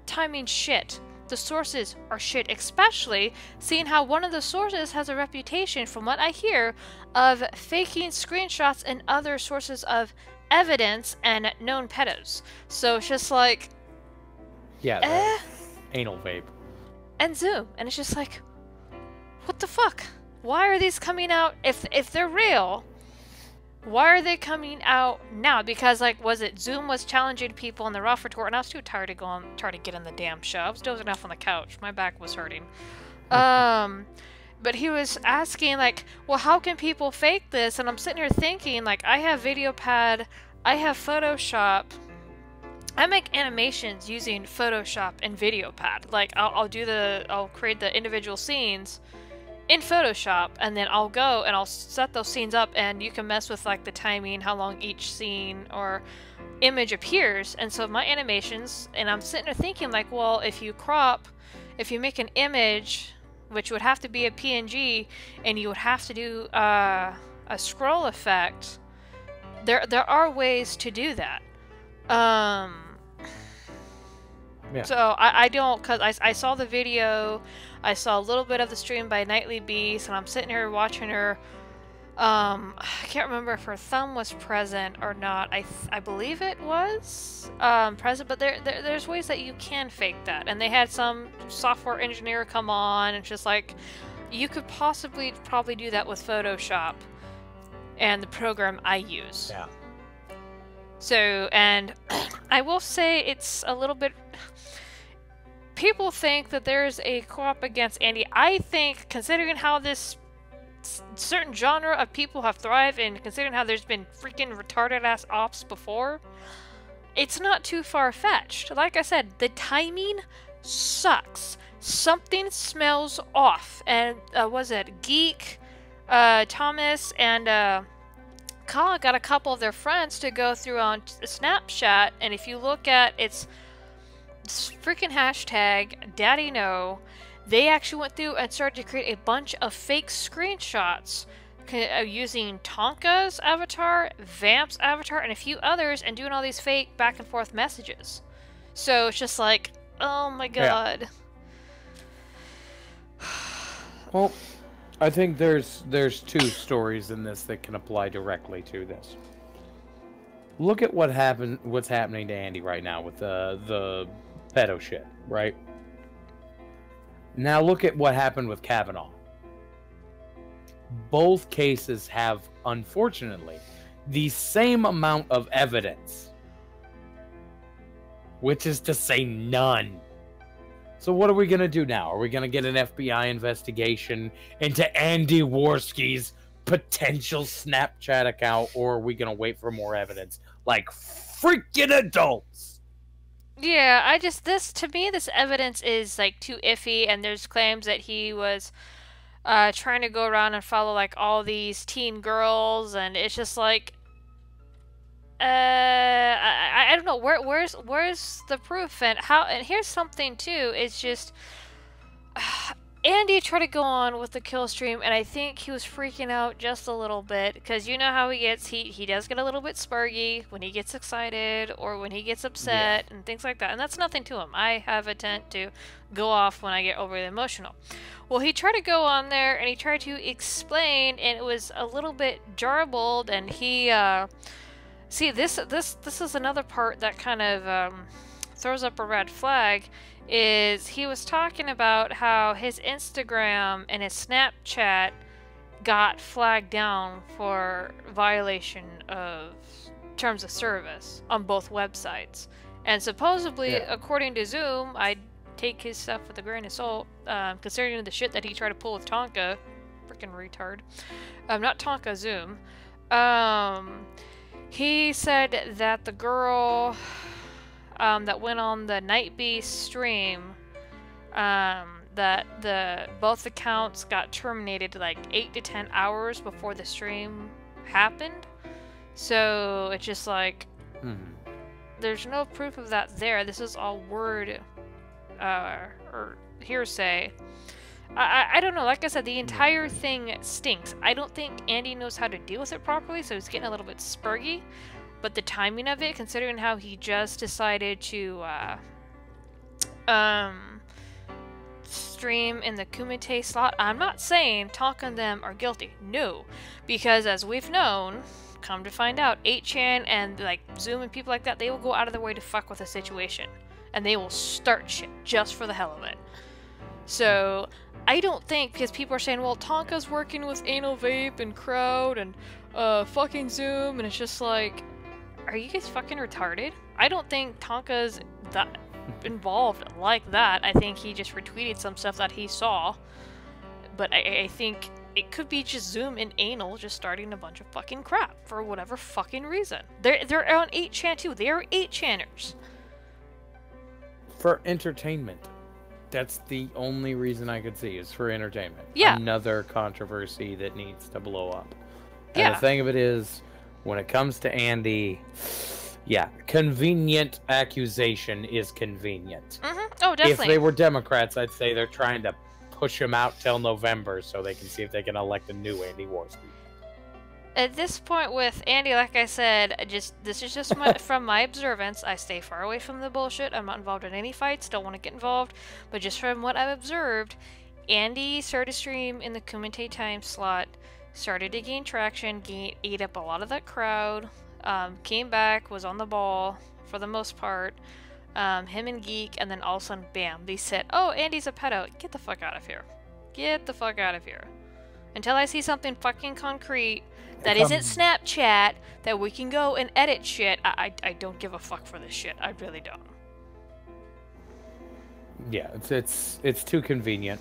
timing shit. The sources are shit, especially seeing how one of the sources has a reputation, from what I hear, of faking screenshots and other sources of evidence and known pedos. So it's just like, yeah, anal vape and Zoom, and it's just like, what the fuck? Why are these coming out? If they're real, why are they coming out now? Because, like, was it Zoom was challenging people in the Rough Retort, and I was too tired to go on, try to get in the damn show. I was dozing off on the couch. My back was hurting. But he was asking, like, well, how can people fake this? And I'm sitting here thinking, like, I have VideoPad, I have Photoshop. I make animations using Photoshop and VideoPad. Like, I'll create the individual scenes in Photoshop, and then I'll go and I'll set those scenes up, and you can mess with like the timing, how long each scene or image appears. And so my animations, and I'm sitting there thinking, like, well, if you make an image, which would have to be a PNG, and you would have to do a scroll effect, there are ways to do that. Yeah. So I don't, because I saw the video, I saw a little bit of the stream by Nightly Beast, and I'm sitting here watching her. I can't remember if her thumb was present or not. I believe it was present, but there's ways that you can fake that. And they had some software engineer come on, and just like, you could probably do that with Photoshop and the program I use. Yeah. So, and I will say it's a little bit... People think that there's a co-op against Andy. I think, considering how this certain genre of people have thrived, and considering how there's been freaking retarded-ass ops before, it's not too far-fetched. Like I said, the timing sucks. Something smells off. And, was it Geek, Thomas, and, Ka got a couple of their friends to go through on Snapchat, and if you look at its freaking hashtag Daddy No, they actually went through and started to create a bunch of fake screenshots using Tonka's avatar, Vamp's avatar, and a few others, and doing all these fake back and forth messages. So it's just like, oh my god. Yeah. Well, I think there's two stories in this that can apply directly to this. Look at what's happening to Andy right now with the pedo shit, right? Now look at what happened with Kavanaugh. Both cases have, unfortunately, the same amount of evidence, which is to say none. So what are we going to do now? Are we going to get an FBI investigation into Andy Worski's potential Snapchat account, or are we going to wait for more evidence like freaking adults? Yeah, to me, this evidence is, like, too iffy, and there's claims that he was trying to go around and follow, like, all these teen girls, and it's just like, I don't know, where's the proof, and how, and here's something, too, it's just, Andy tried to go on with the kill stream, and I think he was freaking out just a little bit, because you know how he gets, he does get a little bit spurgy when he gets excited, or when he gets upset, and things like that, and that's nothing to him. I have a tend to go off when I get overly emotional. Well, he tried to go on there, and he tried to explain, and it was a little bit jarbled, and he, see, this is another part that kind of, throws up a red flag, is he was talking about how his Instagram and his Snapchat got flagged down for violation of terms of service on both websites. And supposedly, according to Zoom, I take his stuff with a grain of salt, considering the shit that he tried to pull with Tonka. Freaking retard. Not Tonka, Zoom. He said that the girl that went on the Night Beast stream, that both accounts got terminated like 8 to 10 hours before the stream happened. So it's just like, there's no proof of that there. This is all word or hearsay. I don't know. Like I said, the entire thing stinks. I don't think Andy knows how to deal with it properly, so he's getting a little bit spurgy. But the timing of it, considering how he just decided to stream in the Kumite slot, I'm not saying Tonka and them are guilty. No. Because as we've known, come to find out, 8chan and like Zoom and people like that, they will go out of their way to fuck with a situation. And they will start shit just for the hell of it. So, I don't think, because people are saying, well, Tonka's working with Anal Vape and Crowd and fucking Zoom, and it's just like, are you guys fucking retarded? I don't think Tonka's that involved like that. I think he just retweeted some stuff that he saw. But I think it could be just Zoom and Anal just starting a bunch of fucking crap for whatever fucking reason. They're on 8chan too. They are 8chaners. For entertainment. That's the only reason I could see, is for entertainment. Yeah. Another controversy that needs to blow up. And Yeah. the thing of it is, when it comes to Andy, yeah, convenient accusation is convenient. Oh, definitely. If they were Democrats, I'd say they're trying to push him out till November so they can see if they can elect a new Andy Warski. At this point with Andy, like I said, this is just from my observance. I stay far away from the bullshit. I'm not involved in any fights. Don't want to get involved. But just from what I've observed, Andy started to stream in the Kumite time slot, started to gain traction, ate up a lot of that crowd, came back, was on the ball for the most part, him and Geek, and then all of a sudden, bam, they said, oh, Andy's a pedo. Get the fuck out of here. Get the fuck out of here. Until I see something fucking concrete that isn't Snapchat, that we can go and edit shit, I don't give a fuck for this shit. I really don't. Yeah, it's too convenient.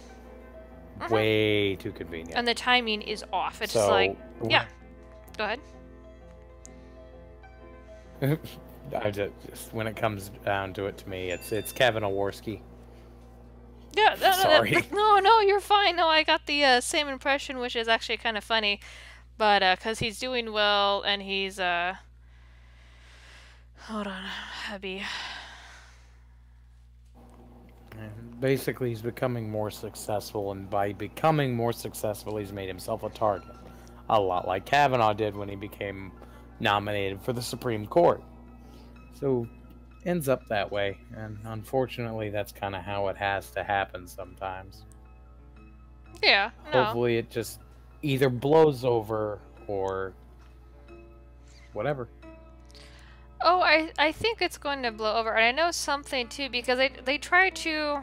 Way too convenient. And the timing is off. It's So, like, yeah. Go ahead. I just when it comes down to it, to me, it's Kevin Aworski. Yeah, Sorry. No, you're fine. No, I got the same impression, which is actually kind of funny. But, because he's doing well, and he's, hold on, Abby. Basically, he's becoming more successful, and by becoming more successful, he's made himself a target. A lot like Kavanaugh did when he became nominated for the Supreme Court. So, ends up that way, and unfortunately, that's kind of how it has to happen sometimes. Yeah, no. Hopefully, it just either blows over or whatever. Oh, I think it's going to blow over. And I know something, too, because they tried to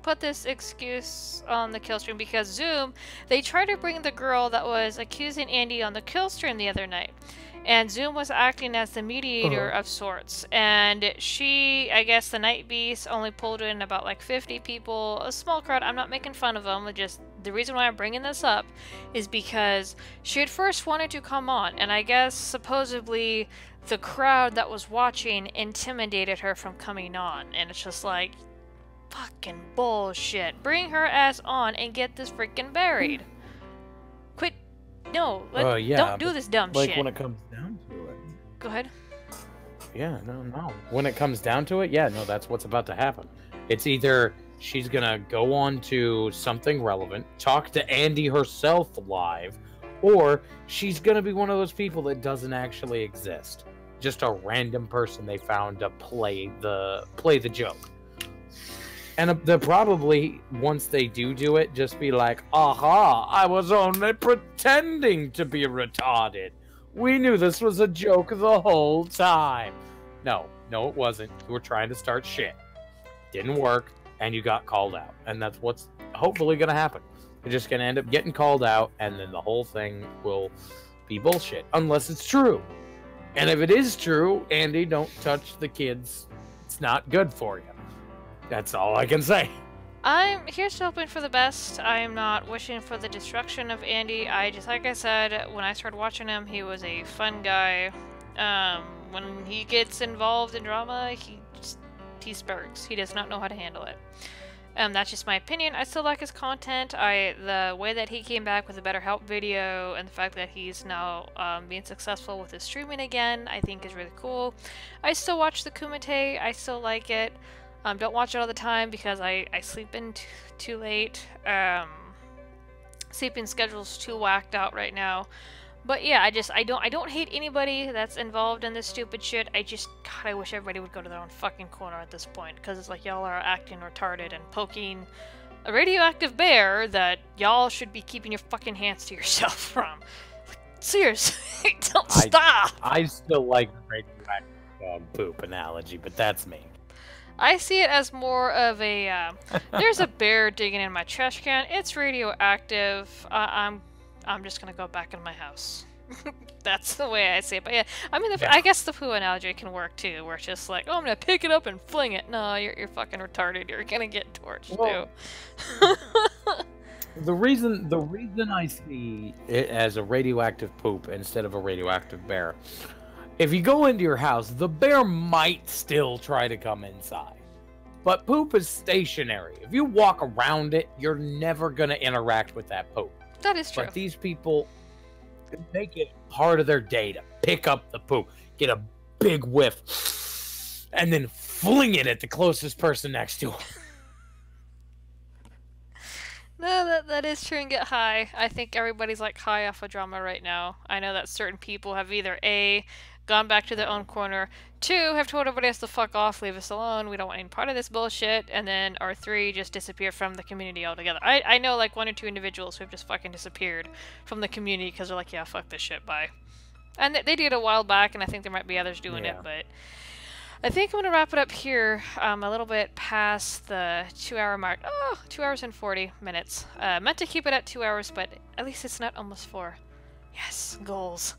put this excuse on the kill stream because Zoom, they tried to bring the girl that was accusing Andy on the kill stream the other night. And Zoom was acting as the mediator of sorts. And she, I guess the Night Beast only pulled in about like 50 people. A small crowd. I'm not making fun of them. Just the reason why I'm bringing this up is because she had first wanted to come on. And I guess supposedly the crowd that was watching intimidated her from coming on. And it's just like, fucking bullshit. Bring her ass on and get this freaking buried. Quit. No, don't do this dumb shit. Like when it comes down to it. Go ahead. Yeah, no. When it comes down to it, yeah, no, that's what's about to happen. It's either she's gonna go on to something relevant, talk to Andy herself live, or she's gonna be one of those people that doesn't actually exist. Just a random person they found to play the joke. And they'll probably, once they do it, just be like, aha, I was only pretending to be retarded. We knew this was a joke the whole time. No, it wasn't. You were trying to start shit. Didn't work, and you got called out. And that's what's hopefully going to happen. You're just going to end up getting called out, and then the whole thing will be bullshit. Unless it's true. And if it is true, Andy, don't touch the kids. It's not good for you. That's all I can say. I'm here's hoping for the best. I am not wishing for the destruction of Andy. I just, like I said, when I started watching him, he was a fun guy. When he gets involved in drama, he sparks. He does not know how to handle it. That's just my opinion. I still like his content. The way that he came back with a better help video and the fact that he's now being successful with his streaming again, I think is really cool. I still watch the Kumite. I still like it. Don't watch it all the time because I sleep in too late. Sleeping schedule's too whacked out right now. But yeah, I don't hate anybody that's involved in this stupid shit. God, I wish everybody would go to their own fucking corner at this point, because it's like y'all are acting retarded and poking a radioactive bear that y'all should be keeping your fucking hands to yourself from. Like, seriously, don't stop! I still like the radioactive dog poop analogy, but that's me. I see it as more of a, there's a bear digging in my trash can, it's radioactive, I'm just gonna go back in my house. That's the way I see it. But yeah, I mean, I guess the poo analogy can work too, where it's just like, oh, I'm gonna pick it up and fling it. No, you're fucking retarded. You're gonna get torched too. The reason I see it as a radioactive poop instead of a radioactive bear, if you go into your house, the bear might still try to come inside. But poop is stationary. If you walk around it, you're never gonna interact with that poop. That is true. But these people make it part of their day to pick up the poop, get a big whiff, and then fling it at the closest person next to them. No, that is true, and get high. I think everybody's like high off of drama right now. I know that certain people have either A, gone back to their own corner, 2, have told everybody else to fuck off, leave us alone, we don't want any part of this bullshit, and then, or 3, just disappear from the community altogether. I know like 1 or 2 individuals who have just fucking disappeared from the community because they're like, yeah, fuck this shit, bye. And they did it a while back, and I think there might be others doing it, but I think I'm going to wrap it up here, a little bit past the 2-hour mark. Oh, 2 hours and 40 minutes. Meant to keep it at 2 hours, but at least it's not almost 4. Yes, goals.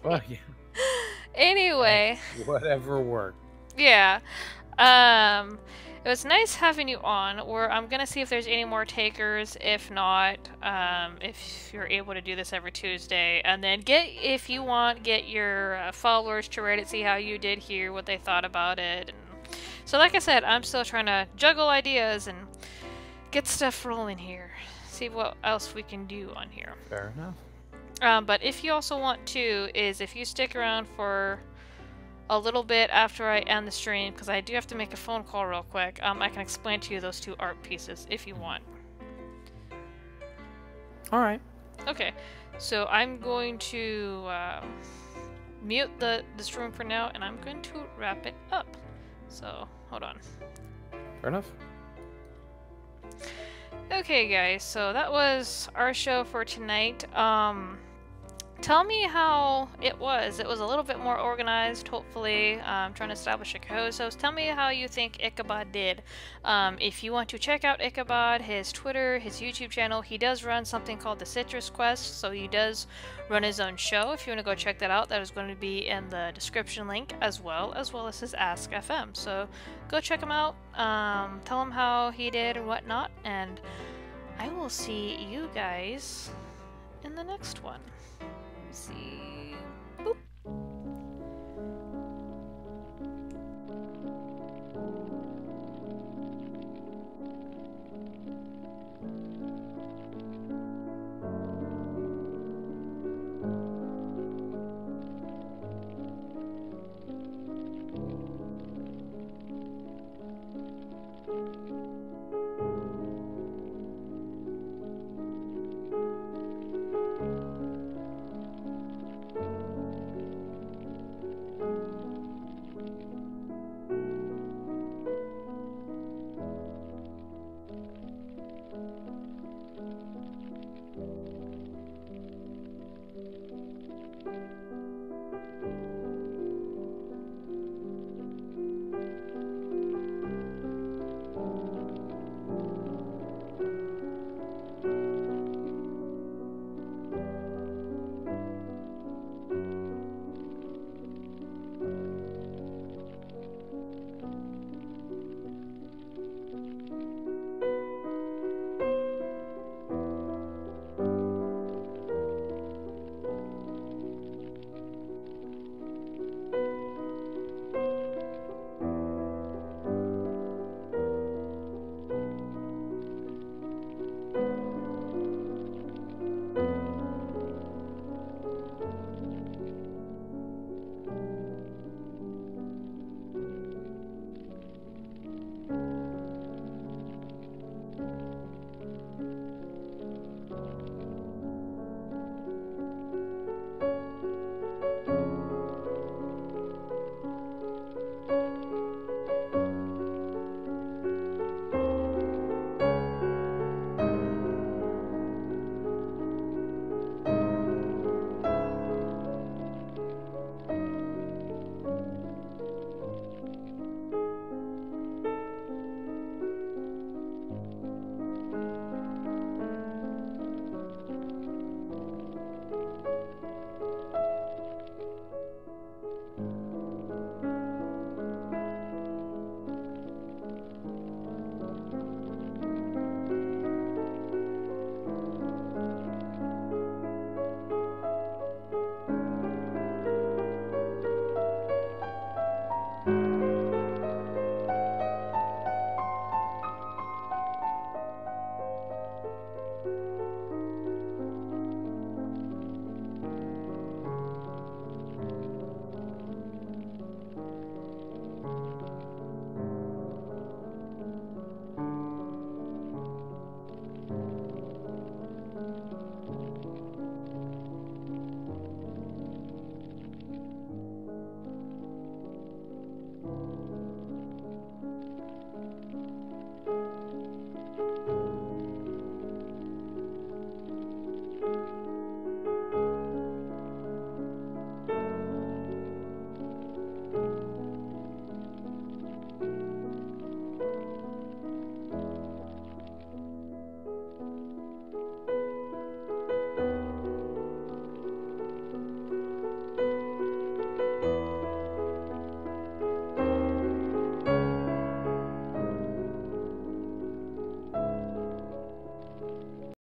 Well, yeah. Anyway. Whatever worked. Yeah. It was nice having you on. I'm gonna see if there's any more takers. If not, if you're able to do this every Tuesday, and then if you want, get your followers to rate it, see how you did here, what they thought about it. And so, like I said, I'm still trying to juggle ideas and get stuff rolling here. See what else we can do on here. Fair enough. But if you also want to, if you stick around for a little bit after I end the stream, because I do have to make a phone call real quick, I can explain to you those 2 art pieces if you want. Alright. Okay, so I'm going to mute the stream for now, and I'm going to wrap it up. So, hold on. Fair enough. Okay guys, so that was our show for tonight. Tell me how it was. It was a little bit more organized, hopefully. I'm trying to establish a co-host. Tell me how you think Ichabod did. If you want to check out Ichabod, his Twitter, his YouTube channel, he does run something called the Citrus Quest, so he does run his own show. If you want to go check that out, that is going to be in the description link, as well as his Ask FM. So go check him out, tell him how he did and whatnot, and I will see you guys in the next one. See.